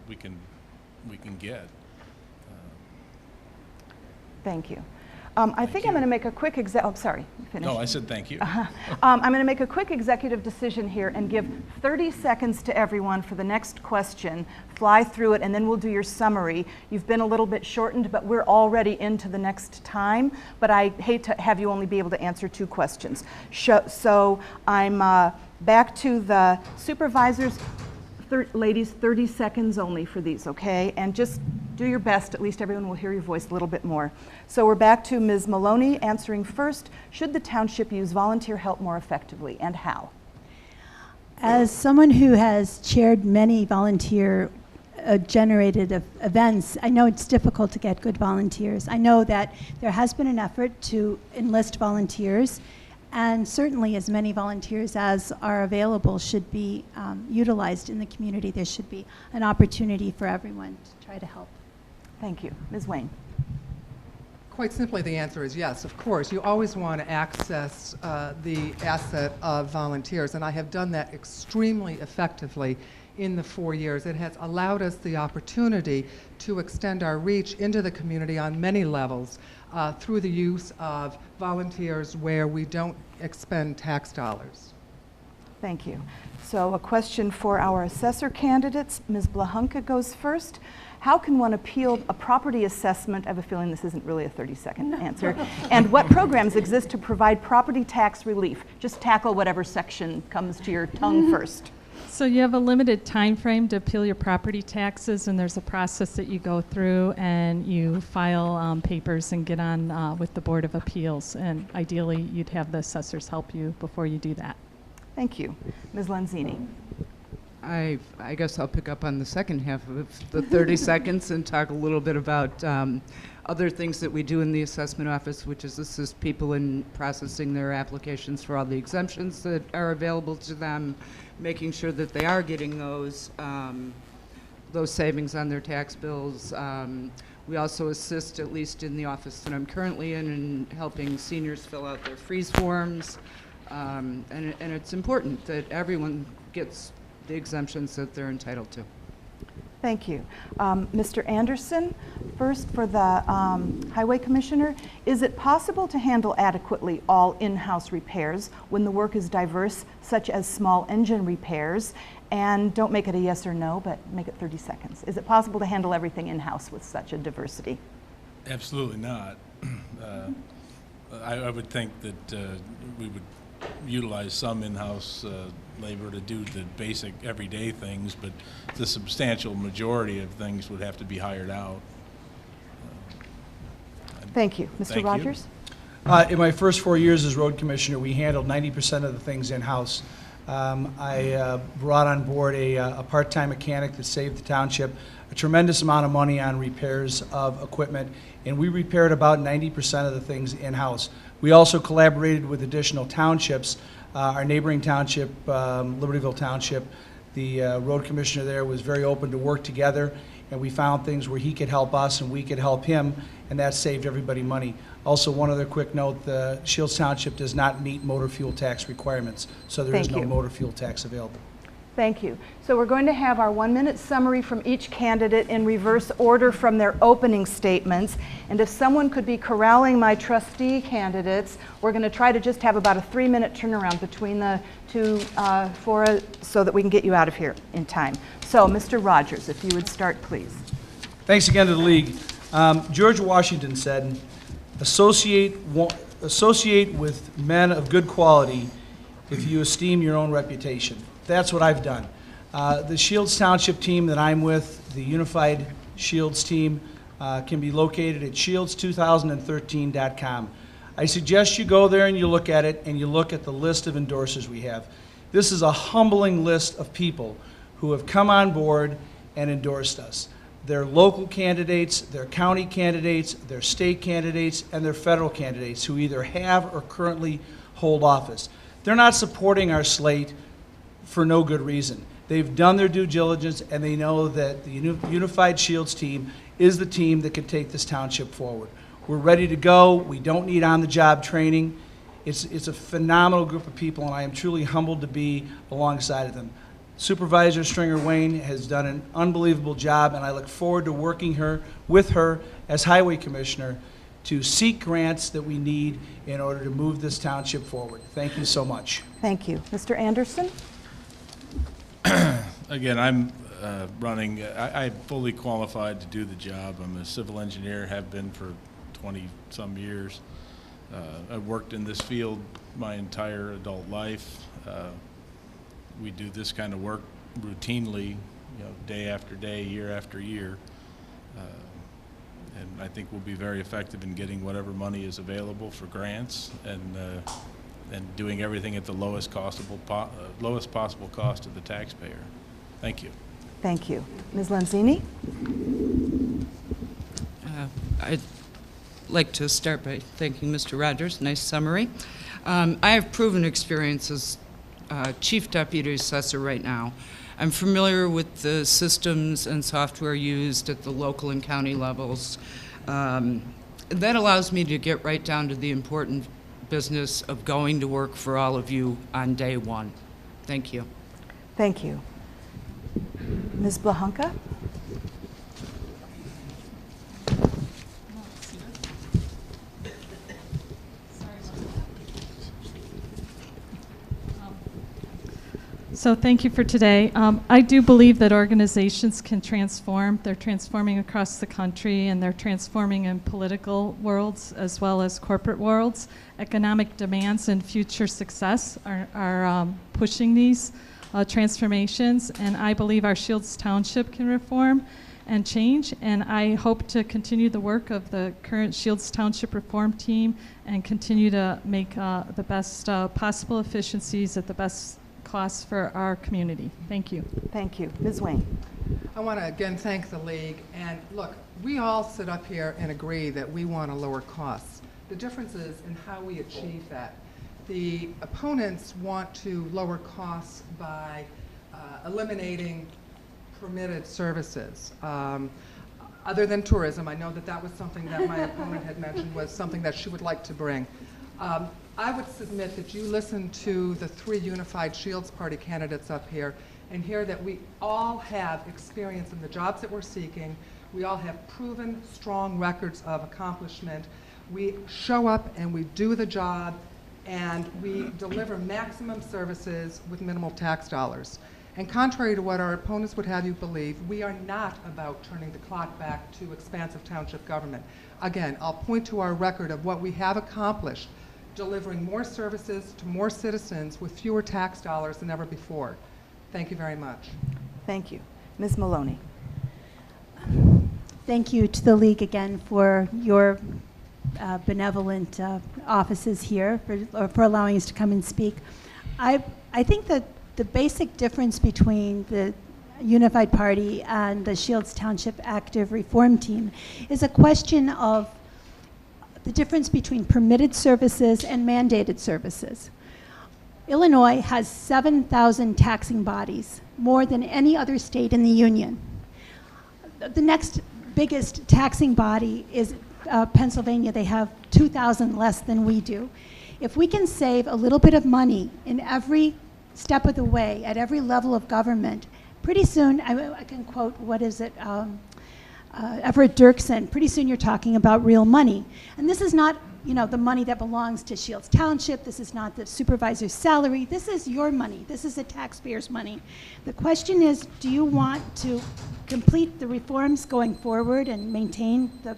we can get.
Thank you. I think I'm going to make a quick sorry, finish.
No, I said thank you.
I'm going to make a quick executive decision here and give 30 seconds to everyone for the next question. Fly through it, and then we'll do your summary. You've been a little bit shortened, but we're already into the next time. But I hate to have you only be able to answer 2 questions. So I'm back to the supervisors. Ladies, 30 seconds only for these, okay? And just do your best. At least everyone will hear your voice a little bit more. So we're back to Ms. Maloney answering first. Should the township use volunteer help more effectively, and how?
As someone who has chaired many volunteer generated events, I know it's difficult to get good volunteers. I know that there has been an effort to enlist volunteers, and certainly as many volunteers as are available should be utilized in the community. There should be an opportunity for everyone to try to help.
Thank you. Ms. Wayne.
Quite simply, the answer is yes, of course. You always want to access the asset of volunteers, and I have done that extremely effectively in the 4 years. It has allowed us the opportunity to extend our reach into the community on many levels through the use of volunteers where we don't expend tax dollars.
Thank you. So a question for our assessor candidates. Ms. Blahunka goes first. How can one appeal a property assessment? I have a feeling this isn't really a 30-second answer. And what programs exist to provide property tax relief? Just tackle whatever section comes to your tongue first.
So you have a limited time frame to appeal your property taxes, and there's a process that you go through, and you file papers and get on with the Board of Appeals. And ideally, you'd have the assessors help you before you do that.
Thank you. Ms. Lanzini.
I guess I'll pick up on the second half of the 30 seconds and talk a little bit about other things that we do in the assessment office, which is assist people in processing their applications for all the exemptions that are available to them, making sure that they are getting those savings on their tax bills. We also assist, at least in the office that I'm currently in helping seniors fill out their freeze forms. And it's important that everyone gets the exemptions that they're entitled to.
Thank you. Mr. Anderson, first for the Highway Commissioner, is it possible to handle adequately all in-house repairs when the work is diverse, such as small engine repairs? And don't make it a yes or no, but make it 30 seconds. Is it possible to handle everything in-house with such a diversity?
Absolutely not. I would think that we would utilize some in-house labor to do the basic everyday things, but the substantial majority of things would have to be hired out.
Thank you. Mr. Rogers?
In my first 4 years as road commissioner, we handled 90% of the things in-house. I brought on board a part-time mechanic that saved the township a tremendous amount of money on repairs of equipment, and we repaired about 90% of the things in-house. We also collaborated with additional townships. Our neighboring township, Libertyville Township, the road commissioner there was very open to work together, and we found things where he could help us and we could help him, and that saved everybody money. Also, one other quick note, the Schelhas Township does not meet motor fuel tax requirements, so there is no motor fuel tax available.
Thank you. So we're going to have our 1-minute summary from each candidate in reverse order from their opening statements. And if someone could be corralling my trustee candidates, we're going to try to just have about a 3-minute turnaround between the two so that we can get you out of here in time. So, Mr. Rogers, if you would start, please.
Thanks again to the league. George Washington said, associate with men of good quality if you esteem your own reputation. That's what I've done. The Schelhas Township team that I'm with, the Unified Schelhas team, can be located at shields2013.com. I suggest you go there and you look at it and you look at the list of endorsers we have. This is a humbling list of people who have come on board and endorsed us. They're local candidates, they're county candidates, they're state candidates, and they're federal candidates who either have or currently hold office. They're not supporting our slate for no good reason. They've done their due diligence, and they know that the Unified Schelhas team is the team that can take this township forward. We're ready to go. We don't need on-the-job training. It's a phenomenal group of people, and I am truly humbled to be alongside of them. Supervisor Stringer Wayne has done an unbelievable job, and I look forward to working with her as Highway Commissioner to seek grants that we need in order to move this township forward. Thank you so much.
Thank you. Mr. Anderson?
Again, I'm running, I'm fully qualified to do the job. I'm a civil engineer, have been for 20-some years. I've worked in this field my entire adult life. We do this kind of work routinely, day after day, year after year. And I think we'll be very effective in getting whatever money is available for grants and doing everything at the lowest possible cost to the taxpayer. Thank you.
Thank you. Ms. Lanzini?
I'd like to start by thanking Mr. Rogers. Nice summary. I have proven experience as Chief Deputy Assessor right now. I'm familiar with the systems and software used at the local and county levels. that allows me to get right down to the important business of going to work for all of you on day one. Thank you.
Thank you. Ms. Blahanka?
So thank you for today. I do believe that organizations can transform. They're transforming across the country, and they're transforming in political worlds as well as corporate worlds. Economic demands and future success are pushing these transformations, and I believe our Shields Township can reform and change, and I hope to continue the work of the current Shields Township reform team and continue to make the best possible efficiencies at the best costs for our community. Thank you.
Thank you. Ms. Wayne.
I want to again thank the league. And look, we all sit up here and agree that we want to lower costs. The difference is in how we achieve that. The opponents want to lower costs by eliminating permitted services. Other than tourism, I know that that was something that my opponent had mentioned was something that she would like to bring. I would submit that you listen to the 3 Unified Shields Party candidates up here and hear that we all have experience in the jobs that we're seeking. We all have proven strong records of accomplishment. We show up and we do the job, and we deliver maximum services with minimal tax dollars. And contrary to what our opponents would have you believe, we are not about turning the clock back to expansive township government. Again, I'll point to our record of what we have accomplished, delivering more services to more citizens with fewer tax dollars than ever before. Thank you very much.
Thank you. Ms. Maloney.
Thank you to the League again for your benevolent offices here, for allowing us to come and speak. I think that the basic difference between the Unified Party and the Shields Township Active Reform Team is a question of the difference between permitted services and mandated services. Illinois has 7,000 taxing bodies, more than any other state in the union. The next biggest taxing body is Pennsylvania. They have 2,000 less than we do. If we can save a little bit of money in every step of the way, at every level of government, pretty soon, I can quote, what is it, Everett Dirksen, pretty soon you're talking about real money. And this is not, the money that belongs to Shields Township. This is not the supervisor's salary. This is your money. This is the taxpayers' money. The question is, do you want to complete the reforms going forward and maintain the...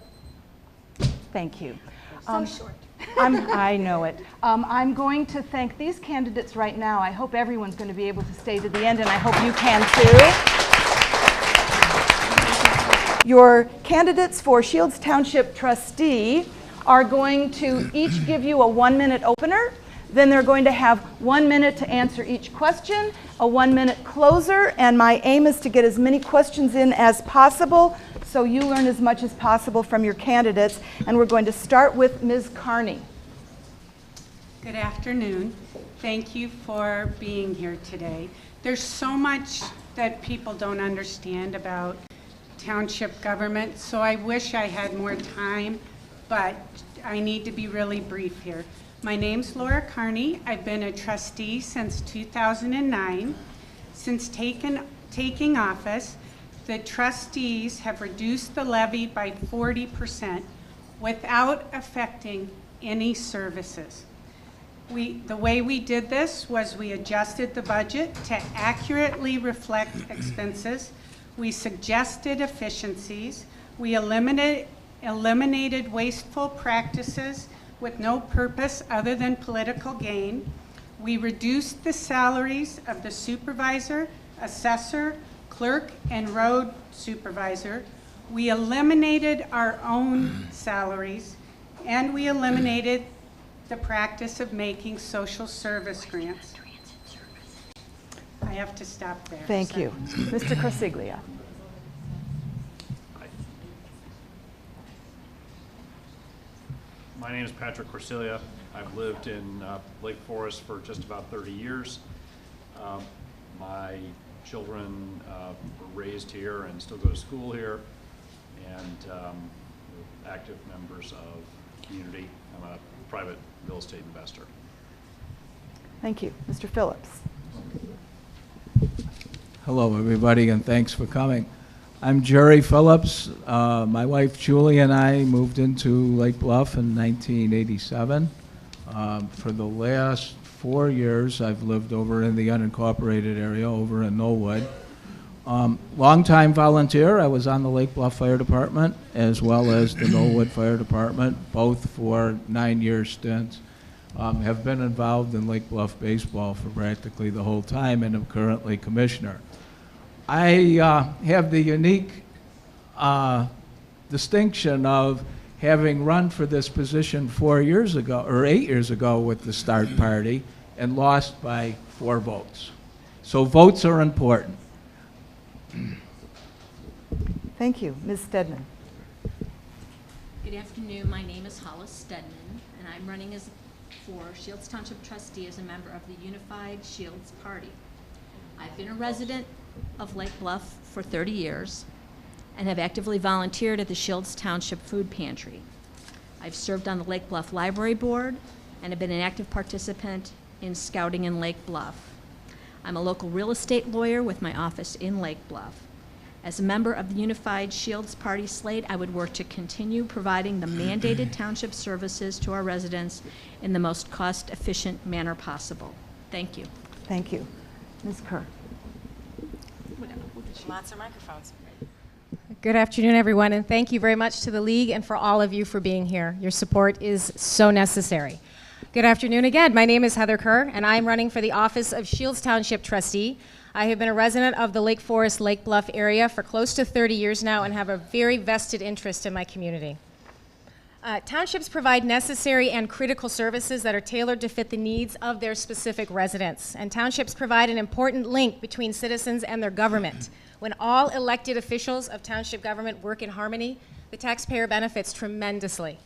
Thank you.
So short.
I know it. I'm going to thank these candidates right now. I hope everyone's going to be able to stay to the end, and I hope you can too. Your candidates for Shields Township trustee are going to each give you a 1-minute opener. Then they're going to have 1 minute to answer each question, a 1-minute closer, and my aim is to get as many questions in as possible so you learn as much as possible from your candidates. And we're going to start with Ms. Carney.
Good afternoon. Thank you for being here today. There's so much that people don't understand about township government, so I wish I had more time, but I need to be really brief here. My name's Laura Carney. I've been a trustee since 2009. Since taking office, the trustees have reduced the levy by 40% without affecting any services. The way we did this was we adjusted the budget to accurately reflect expenses. We suggested efficiencies. We eliminated wasteful practices with no purpose other than political gain. We reduced the salaries of the supervisor, assessor, clerk, and road supervisor. We eliminated our own salaries, and we eliminated the practice of making social service grants. I have to stop there.
Thank you. Mr. Corsiglia.
My name is Patrick Corsiglia. I've lived in Lake Forest for just about 30 years. My children were raised here and still go to school here. And active members of the community. I'm a private real estate investor.
Thank you. Mr. Phillips.
Hello, everybody, and thanks for coming. I'm Jerry Phillips. My wife Julie and I moved into Lake Bluff in 1987. For the last 4 years, I've lived over in the unincorporated area, over in Knollwood. Longtime volunteer. I was on the Lake Bluff Fire Department as well as the Knollwood Fire Department, both for 9-year stints. Have been involved in Lake Bluff baseball for practically the whole time, and am currently commissioner. I have the unique distinction of having run for this position 4 years ago, or 8 years ago with the Start Party, and lost by 4 votes. So votes are important.
Thank you. Ms. Stedman.
Good afternoon. My name is Hollis Stedman, and I'm running for Shields Township Trustee as a member of the Unified Shields Party. I've been a resident of Lake Bluff for 30 years and have actively volunteered at the Shields Township Food Pantry. I've served on the Lake Bluff Library Board and have been an active participant in scouting in Lake Bluff. I'm a local real estate lawyer with my office in Lake Bluff. As a member of the Unified Shields Party slate, I would work to continue providing the mandated township services to our residents in the most cost-efficient manner possible. Thank you.
Thank you. Ms. Kerr.
Lots of microphones. Good afternoon, everyone, and thank you very much to the League and for all of you for being here. Your support is so necessary. Good afternoon again. My name is Heather Kerr, and I'm running for the office of Shields Township Trustee. I have been a resident of the Lake Forest, Lake Bluff area for close to 30 years now and have a very vested interest in my community. Townships provide necessary and critical services that are tailored to fit the needs of their specific residents. And townships provide an important link between citizens and their government. When all elected officials of township government work in harmony, the taxpayer benefits tremendously.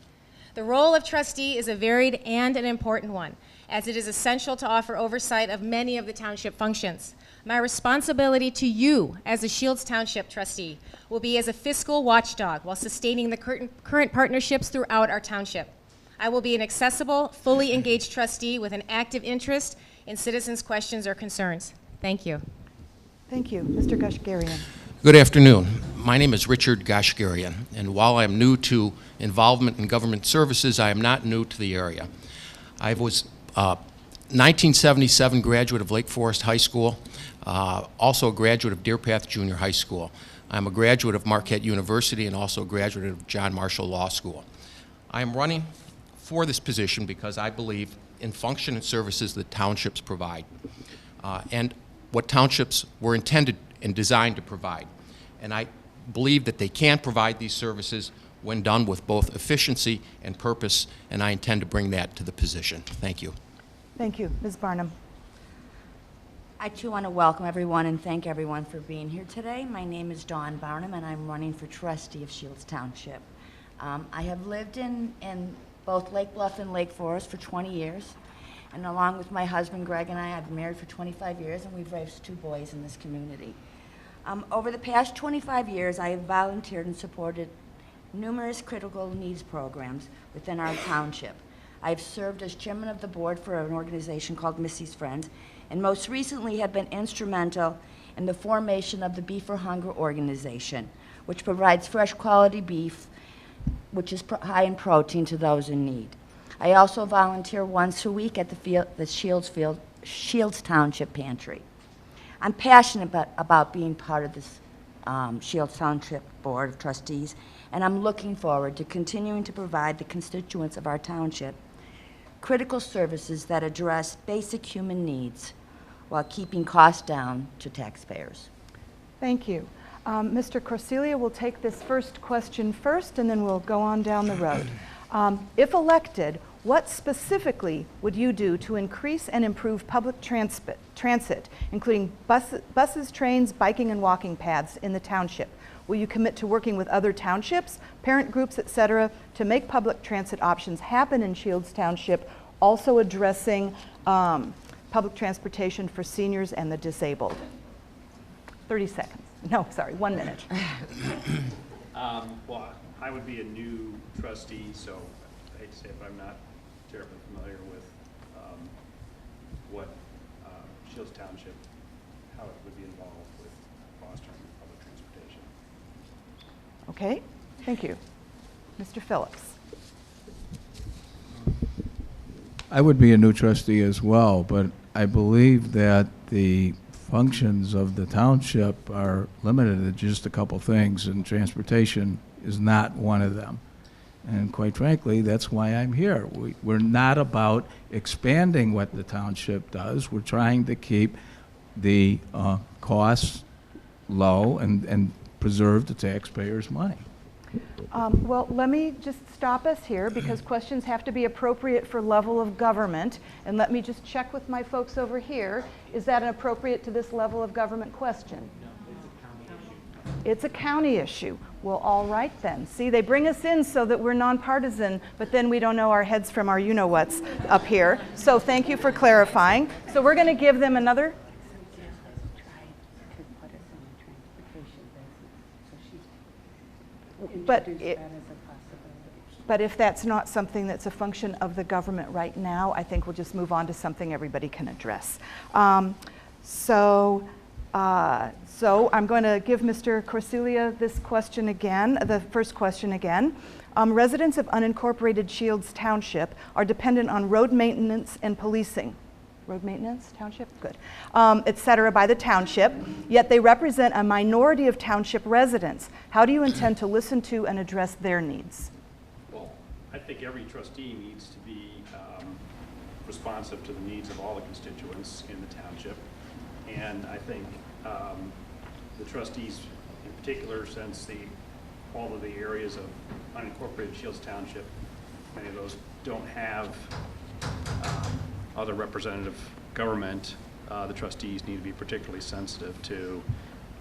The role of trustee is a varied and an important one, as it is essential to offer oversight of many of the township functions. My responsibility to you as a Shields Township trustee will be as a fiscal watchdog while sustaining the current partnerships throughout our township. I will be an accessible, fully engaged trustee with an active interest in citizens' questions or concerns. Thank you.
Thank you. Mr. Gashgarian.
Good afternoon. My name is Richard Gashgarian, and while I am new to involvement in government services, I am not new to the area. I was 1977 graduate of Lake Forest High School, also a graduate of Deer Path Junior High School. I'm a graduate of Marquette University and also a graduate of John Marshall Law School. I am running for this position because I believe in function and services that townships provide, and what townships were intended and designed to provide. And I believe that they can provide these services when done with both efficiency and purpose, and I intend to bring that to the position. Thank you.
Thank you. Ms. Barnum.
I too want to welcome everyone and thank everyone for being here today. My name is Dawn Barnum, and I'm running for trustee of Shields Township. I have lived in both Lake Bluff and Lake Forest for 20 years, and along with my husband Greg and I've been married for 25 years, and we've raised 2 boys in this community. Over the past 25 years, I have volunteered and supported numerous critical needs programs within our township. I've served as chairman of the board for an organization called Missy's Friends, and most recently have been instrumental in the formation of the Beef for Hunger organization, which provides fresh quality beef, which is high in protein to those in need. I also volunteer once a week at the Shields Township Pantry. I'm passionate about being part of this Shields Township Board of Trustees, and I'm looking forward to continuing to provide the constituents of our township critical services that address basic human needs while keeping costs down to taxpayers.
Thank you. Mr. Corsilia will take this first question first, and then we'll go on down the road. If elected, what specifically would you do to increase and improve public transit, including buses, trains, biking, and walking paths in the township? Will you commit to working with other townships, parent groups, et cetera, to make public transit options happen in Shields Township, also addressing public transportation for seniors and the disabled? 30 seconds. No, sorry, 1 minute.
Well, I would be a new trustee, so I hate to say it, but I'm not terribly familiar with what Shields Township, how it would be involved with fostering public transportation.
Okay, thank you. Mr. Phillips.
I would be a new trustee as well, but I believe that the functions of the township are limited to just a couple things, and transportation is not one of them. And quite frankly, that's why I'm here. We're not about expanding what the township does. We're trying to keep the costs low and preserve the taxpayers' money.
Well, let me just stop us here because questions have to be appropriate for level of government. And let me just check with my folks over here. Is that an appropriate to this level of government question? No, it's a county issue. It's a county issue. Well, all right then. See, they bring us in so that we're nonpartisan, but then we don't know our heads from our you-know-whats up here. So thank you for clarifying. So we're going to give them another. But if that's not something that's a function of the government right now, I think we'll just move on to something everybody can address. So I'm going to give Mr. Corsilia this question again, the first question again. Residents of unincorporated Shields Township are dependent on road maintenance and policing. Road maintenance, township, good, et cetera, by the township, yet they represent a minority of township residents. How do you intend to listen to and address their needs?
Well, I think every trustee needs to be responsive to the needs of all the constituents in the township. And I think the trustees in particular, since all of the areas of unincorporated Shields Township, many of those don't have other representative government, the trustees need to be particularly sensitive to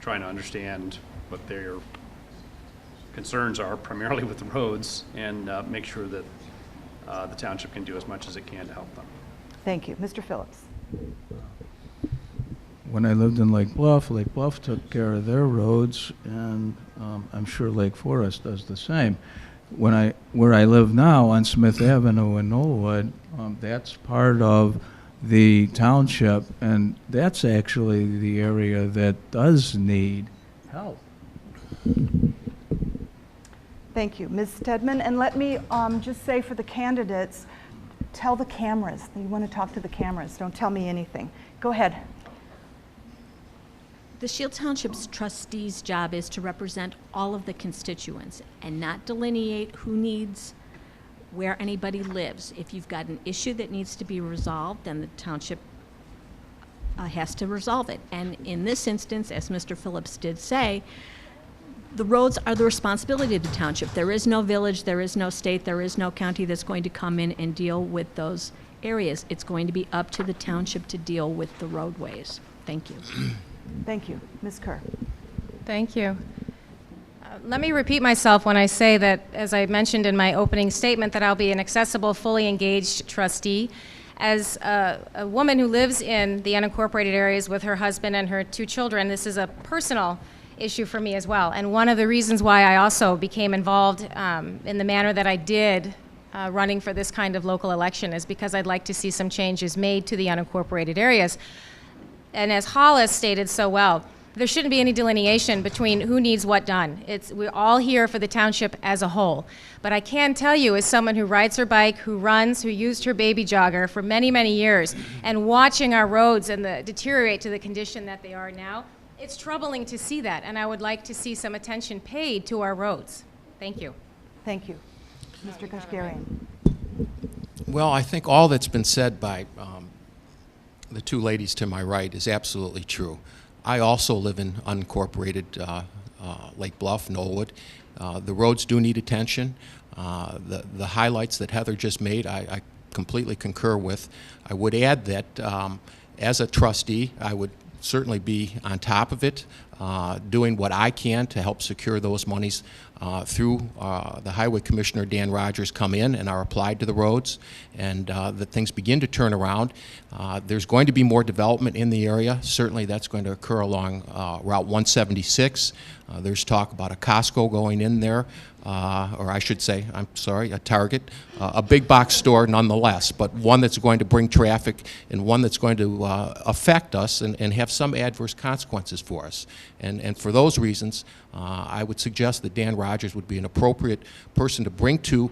trying to understand what their concerns are, primarily with the roads, and make sure that the township can do as much as it can to help them.
Thank you. Mr. Phillips.
When I lived in Lake Bluff took care of their roads, and I'm sure Lake Forest does the same. Where I live now on Smith Avenue in Knollwood, that's part of the township, and that's actually the area that does need help.
Thank you. Ms. Stedman, and let me just say for the candidates, tell the cameras. You want to talk to the cameras. Don't tell me anything. Go ahead.
The Shields Township's trustees' job is to represent all of the constituents and not delineate who needs where anybody lives. If you've got an issue that needs to be resolved, then the township has to resolve it. And in this instance, as Mr. Phillips did say, the roads are the responsibility of the township. There is no village, there is no state, there is no county that's going to come in and deal with those areas. It's going to be up to the township to deal with the roadways. Thank you.
Thank you. Ms. Kerr.
Thank you. Let me repeat myself when I say that, as I mentioned in my opening statement, that I'll be an accessible, fully engaged trustee. As a woman who lives in the unincorporated areas with her husband and her 2 children, this is a personal issue for me as well. And one of the reasons why I also became involved in the manner that I did running for this kind of local election is because I'd like to see some changes made to the unincorporated areas. And as Schelhas stated so well, there shouldn't be any delineation between who needs what done. We're all here for the township as a whole. But I can tell you, as someone who rides her bike, who runs, who used her baby jogger for many, many years, and watching our roads and deteriorate to the condition that they are now, it's troubling to see that, and I would like to see some attention paid to our roads. Thank you.
Thank you. Mr. Kashgarian.
Well, I think all that's been said by the 2 ladies to my right is absolutely true. I also live in unincorporated Lake Bluff, Knollwood. The roads do need attention. The highlights that Heather just made, I completely concur with. I would add that as a trustee, I would certainly be on top of it. doing what I can to help secure those monies through the Highway Commissioner, Dan Rogers, come in and are applied to the roads, and that things begin to turn around. There's going to be more development in the area. Certainly that's going to occur along Route 176. There's talk about a Costco going in there, or I should say, I'm sorry, a Target, a big box store nonetheless, but one that's going to bring traffic and one that's going to affect us and have some adverse consequences for us. And for those reasons, I would suggest that Dan Rogers would be an appropriate person to bring to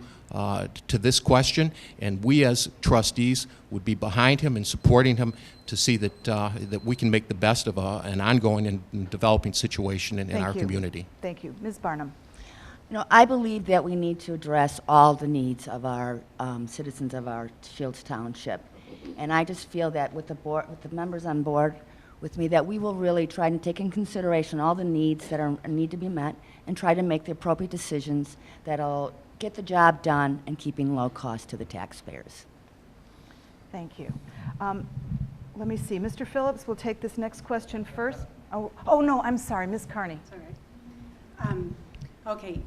this question, and we as trustees would be behind him and supporting him to see that that we can make the best of an ongoing and developing situation in our community.
Thank you. Ms. Barnum.
You know, I believe that we need to address all the needs of our citizens of our Shields Township, and I just feel that with the board, with the members on board with me, that we will really try to take in consideration all the needs that need to be met and try to make the appropriate decisions that'll get the job done and keeping low cost to the taxpayers.
Thank you. Let me see. Mr. Phillips will take this next question first. Oh no, I'm sorry, Ms. Carney.
It's all right. Okay,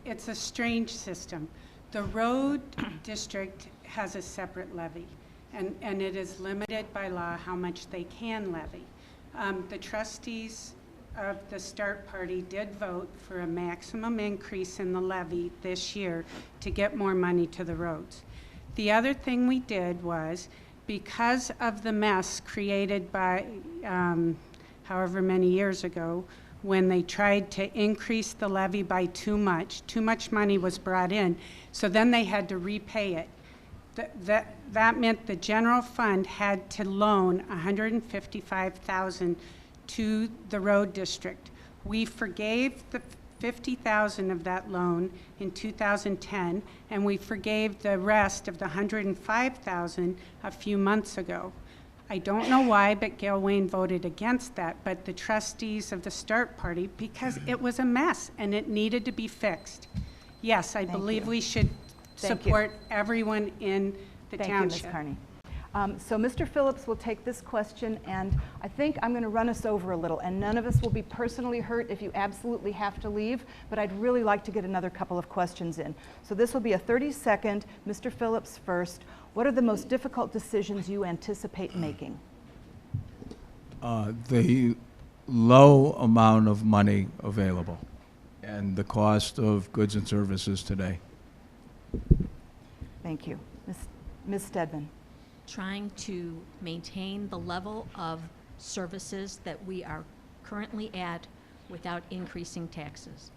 it's a strange system. The road district has a separate levy, and it is limited by law how much they can levy. The trustees of the Start Party did vote for a maximum increase in the levy this year to get more money to the roads. The other thing we did was, because of the mess created by however many years ago, when they tried to increase the levy by too much money was brought in, so then they had to repay it. That meant the general fund had to loan $155,000 to the road district. We forgave the $50,000 of that loan in 2010, and we forgave the rest of the $105,000 a few months ago. I don't know why, but Gail Wayne voted against that, but the trustees of the Start Party, because it was a mess and it needed to be fixed. Yes, I believe we should support everyone in the township.
Thank you, Ms. Carney. So Mr. Phillips will take this question, and I think I'm going to run us over a little, and none of us will be personally hurt if you absolutely have to leave, but I'd really like to get another couple of questions in. So this will be a 30-second, Mr. Phillips first. What are the most difficult decisions you anticipate making?
The low amount of money available and the cost of goods and services today.
Thank you. Ms. Stedman.
Trying to maintain the level of services that we are currently at without increasing taxes.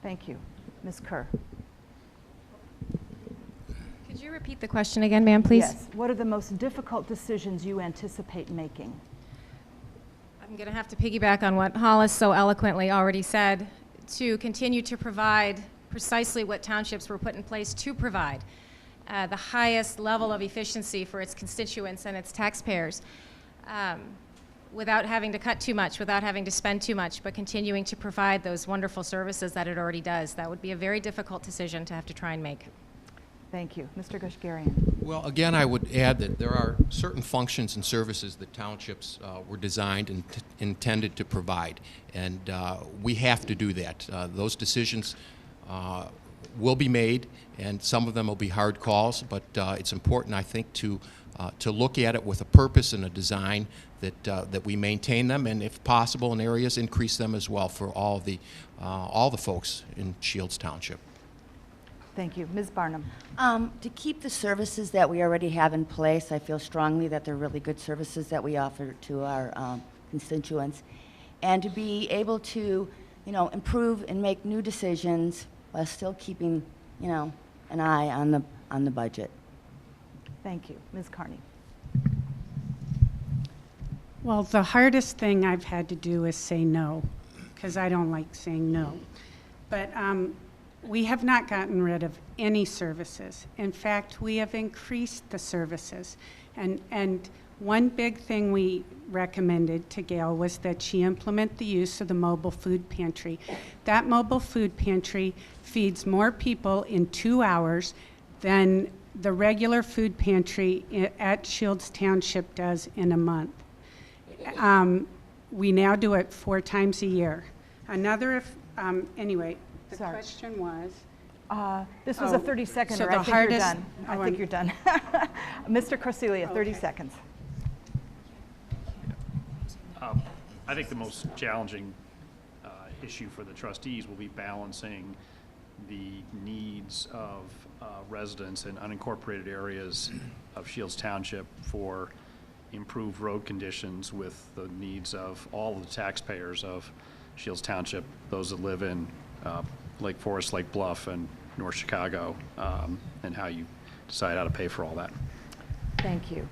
Thank you. Ms. Kerr.
Could you repeat the question again, ma'am, please?
Yes. What are the most difficult decisions you anticipate making?
I'm going to have to piggyback on what Hollis so eloquently already said, to continue to provide precisely what townships were put in place to provide. The highest level of efficiency for its constituents and its taxpayers, without having to cut too much, without having to spend too much, but continuing to provide those wonderful services that it already does. That would be a very difficult decision to have to try and make.
Thank you. Mr. Gushgarian.
Well, again, I would add that there are certain functions and services that townships were designed and intended to provide, and we have to do that. Those decisions will be made, and some of them will be hard calls, but it's important, I think, to look at it with a purpose and a design that we maintain them, and if possible in areas, increase them as well for all the folks in Shields Township.
Thank you. Ms. Barnum.
To keep the services that we already have in place, I feel strongly that they're really good services that we offer to our constituents, and to be able to, improve and make new decisions while still keeping, an eye on the budget.
Thank you. Ms. Carney.
Well, the hardest thing I've had to do is say no, because I don't like saying no. But we have not gotten rid of any services. In fact, we have increased the services. And one big thing we recommended to Gail was that she implement the use of the mobile food pantry. That mobile food pantry feeds more people in 2 hours than the regular food pantry at Shields Township does in a month. we now do it 4 times a year. Another, anyway, the
Sorry.
question was?
This was a 30-second,
so
or
the
I think
hardest,
you're done. I think you're done. Mr. Corsilia, 30 seconds.
I think the most challenging issue for the trustees will be balancing the needs of residents in unincorporated areas of Shields Township for improved road conditions with the needs of all of the taxpayers of Shields Township, those that live in Lake Forest, Lake Bluff, and North Chicago, and how you decide how to pay for all that.
Thank you.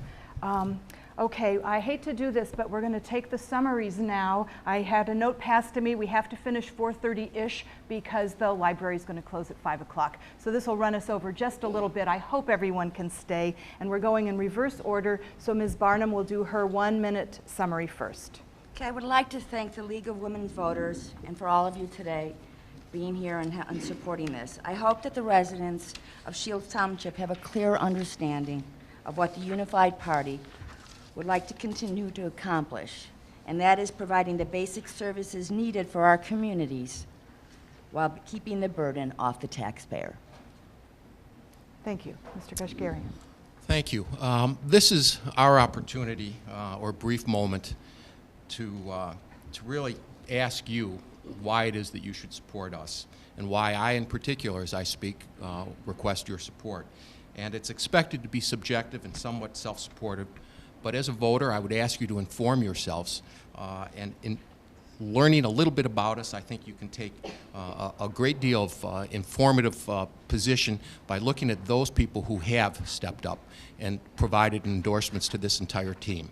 Okay, I hate to do this, but we're going to take the summaries now. I had a note passed to me. We have to finish 4:30-ish because the library is going to close at 5 o'clock. So this will run us over just a little bit. I hope everyone can stay. And we're going in reverse order. So Ms. Barnum will do her 1-minute summary first.
Okay, I would like to thank the League of Women Voters and for all of you today being here and supporting this. I hope that the residents of Shields Township have a clear understanding of what the Unified Party would like to continue to accomplish, and that is providing the basic services needed for our communities while keeping the burden off the taxpayer.
Thank you. Mr. Kashgarian.
Thank you. This is our opportunity or brief moment to really ask you why it is that you should support us and why I, in particular, as I speak, request your support. And it's expected to be subjective and somewhat self-supportive. But as a voter, I would ask you to inform yourselves, and in learning a little bit about us, I think you can take a great deal of informative position by looking at those people who have stepped up and provided endorsements to this entire team.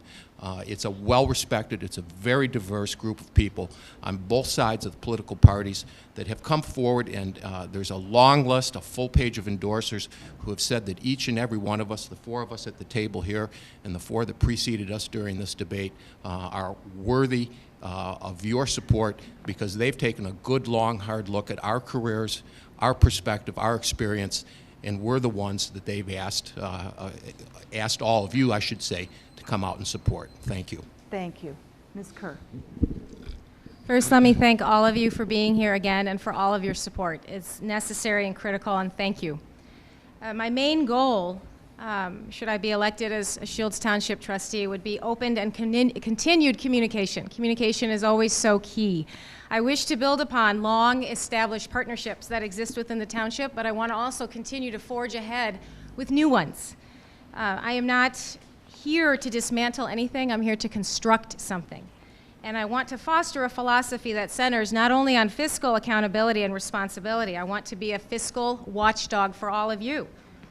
It's a well-respected, it's a very diverse group of people on both sides of the political parties that have come forward, and there's a long list, a full page of endorsers who have said that each and every one of us, the 4 of us at the table here and the 4 that preceded us during this debate, are worthy of your support because they've taken a good, long, hard look at our careers, our perspective, our experience, and we're the ones that they've asked all of you, I should say, to come out and support. Thank you.
Thank you. Ms. Kerr.
First, let me thank all of you for being here again and for all of your support. It's necessary and critical, and thank you. My main goal, should I be elected as a Shields Township trustee, would be open and continued communication. Communication is always so key. I wish to build upon long-established partnerships that exist within the township, but I want to also continue to forge ahead with new ones. I am not here to dismantle anything. I'm here to construct something. And I want to foster a philosophy that centers not only on fiscal accountability and responsibility. I want to be a fiscal watchdog for all of you.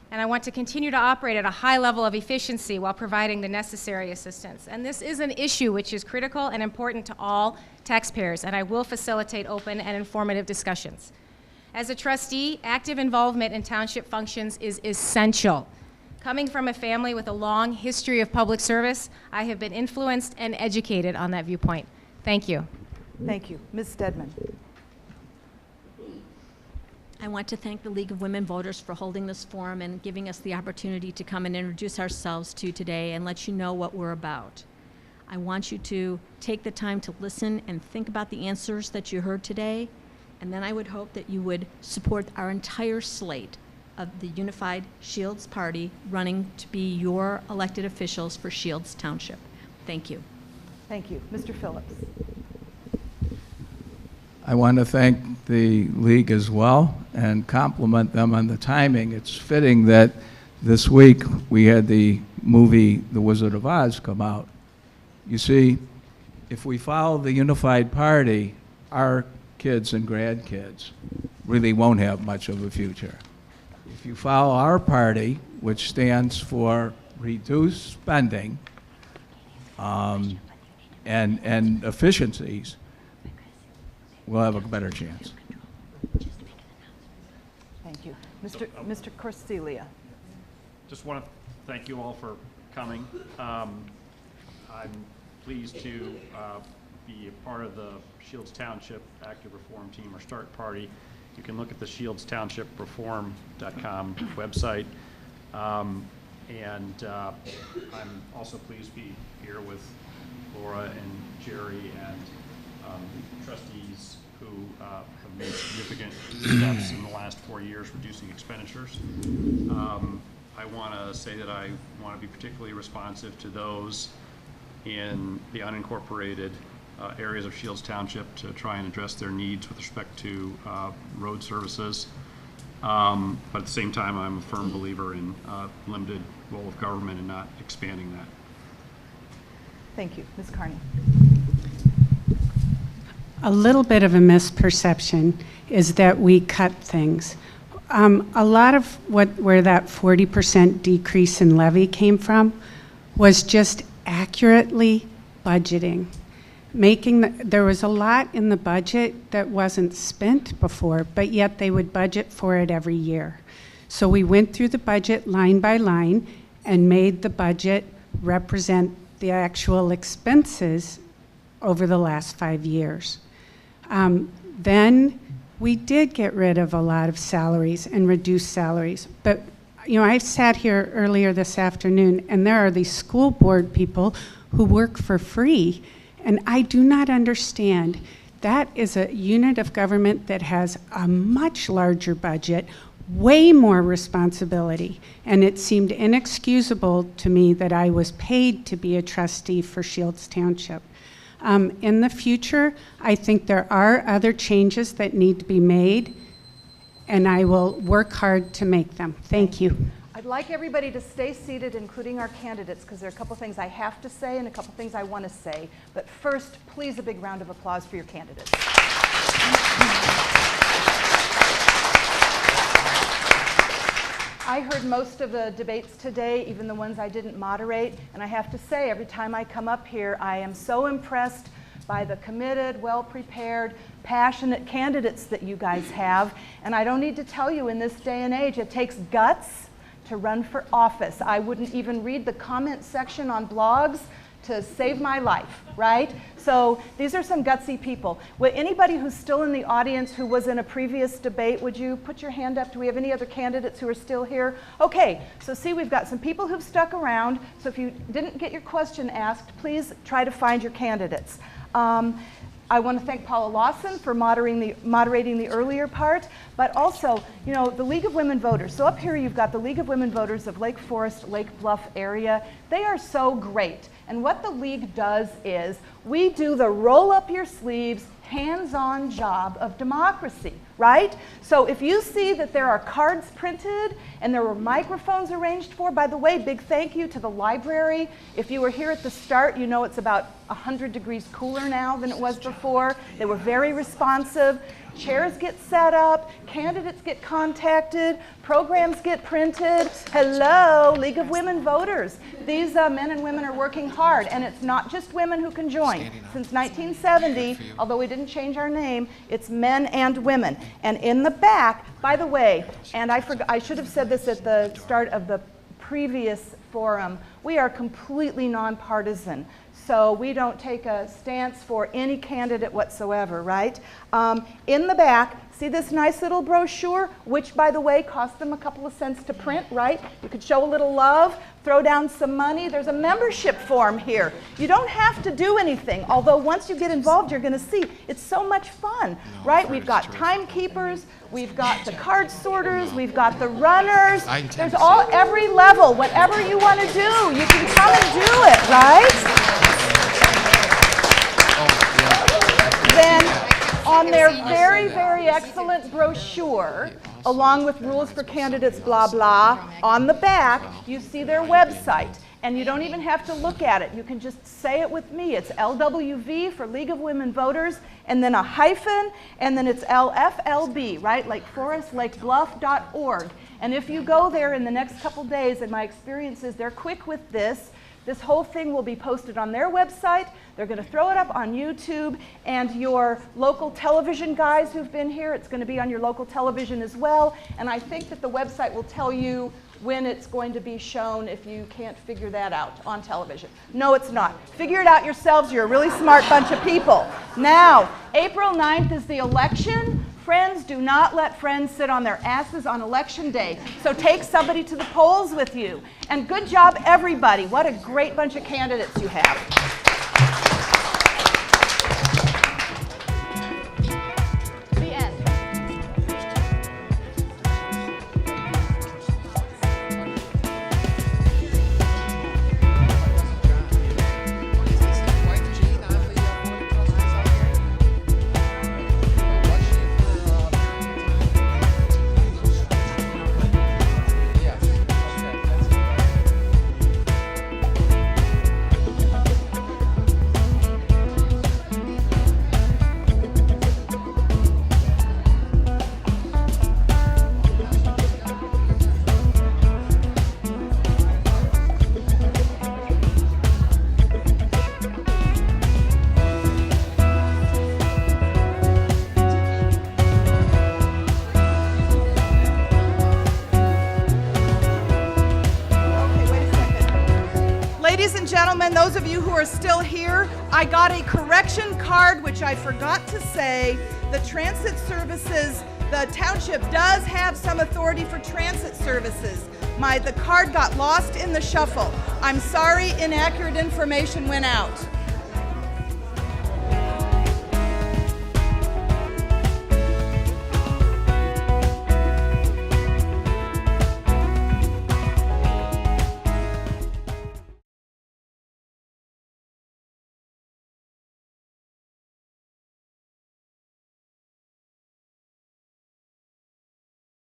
And I want to continue to operate at a high level of efficiency while providing the necessary assistance. And this is an issue which is critical and important to all taxpayers, and I will facilitate open and informative discussions. As a trustee, active involvement in township functions is essential. Coming from a family with a long history of public service, I have been influenced and educated on that viewpoint. Thank you.
Thank you. Ms. Stedman.
I want to thank the League of Women Voters for holding this forum and giving us the opportunity to come and introduce ourselves to you today and let you know what we're about. I want you to take the time to listen and think about the answers that you heard today, and then I would hope that you would support our entire slate of the Unified Shields Party running to be your elected officials for Shields Township. Thank you.
Thank you. Mr. Phillips.
I want to thank the League as well and compliment them on the timing. It's fitting that this week we had the movie The Wizard of Oz come out. You see, if we follow the Unified Party, our kids and grandkids really won't have much of a future. If you follow our party, which stands for reduced spending and efficiencies, we'll have a better chance.
Thank you. Mr. Corsilia.
Just want to thank you all for coming. I'm pleased to be a part of the Shields Township Active Reform Team or START Party. You can look at the ShieldsTownshipReform.com website. And I'm also pleased to be here with Laura and Jerry and trustees who have made significant steps in the last 4 years reducing expenditures. I want to say that I want to be particularly responsive to those in the unincorporated areas of Schelhas Township to try and address their needs with respect to road services. But at the same time, I'm a firm believer in limited role of government and not expanding that.
Thank you. Ms. Carney.
A little bit of a misperception is that we cut things. A lot of where that 40% decrease in levy came from was just accurately budgeting. There was a lot in the budget that wasn't spent before, but yet they would budget for it every year. So we went through the budget line by line and made the budget represent the actual expenses over the last 5 years. Then we did get rid of a lot of salaries and reduce salaries. But you know, I sat here earlier this afternoon and there are these school board people who work for free. And I do not understand. That is a unit of government that has a much larger budget, way more responsibility. And it seemed inexcusable to me that I was paid to be a trustee for Schelhas Township. In the future, I think there are other changes that need to be made, and I will work hard to make them. Thank you.
I'd like everybody to stay seated, including our candidates, because there are a couple things I have to say and a couple things I want to say. But first, please a big round of applause for your candidates. I heard most of the debates today, even the ones I didn't moderate, and I have to say, every time I come up here, I am so impressed by the committed, well-prepared, passionate candidates that you guys have. And I don't need to tell you, in this day and age, it takes guts to run for office. I wouldn't even read the comment section on blogs to save my life, right? So these are some gutsy people. Would anybody who's still in the audience who was in a previous debate, would you put your hand up? Do we have any other candidates who are still here? Okay, so see, we've got some people who've stuck around. So if you didn't get your question asked, please try to find your candidates. I want to thank Paula Lawson for moderating the earlier part, but also, you know, the League of Women Voters. So up here you've got the League of Women Voters of Lake Forest, Lake Bluff area. They are so great. And what the League does is we do the roll up your sleeves, hands-on job of democracy, right? So if you see that there are cards printed and there were microphones arranged for, by the way, big thank you to the library. If you were here at the start, you know it's about 100 degrees cooler now than it was before. They were very responsive. Chairs get set up, candidates get contacted, programs get printed. Hello, League of Women Voters. These men and women are working hard, and it's not just women who can join. Since 1970, although we didn't change our name, it's men and women. And in the back, by the way, and I should have said this at the start of the previous forum, we are completely nonpartisan. So we don't take a stance for any candidate whatsoever, right? In the back, see this nice little brochure, which, by the way, cost them a couple of cents to print, right? You could show a little love, throw down some money. There's a membership form here. You don't have to do anything, although once you get involved, you're going to see it's so much fun, right? We've got timekeepers, we've got the card sorters, we've got the runners. There's every level. Whatever you want to do, you can come and do it, right? Then on their very, very excellent brochure, along with rules for candidates, blah, blah, on the back, you see their website. And you don't even have to look at it. You can just say it with me. It's LWV for League of Women Voters, and then a hyphen, and then it's LFLB, right? Lake Forest, lakebluff.org. And if you go there in the next couple days, and my experience is they're quick with this, this whole thing will be posted on their website. They're going to throw it up on YouTube, and your local television guys who've been here, it's going to be on your local television as well. And I think that the website will tell you when it's going to be shown if you can't figure that out on television. No, it's not. Figure it out yourselves. You're a really smart bunch of people. Now, April 9th is the election. Friends, do not let friends sit on their asses on election day. So take somebody to the polls with you. And good job, everybody. What a great bunch of candidates you have. gentlemen, those of you who are still here, I got a correction card, which I forgot to say. The transit services, the township does have some authority for transit services. The card got lost in the shuffle. I'm sorry, inaccurate information went out.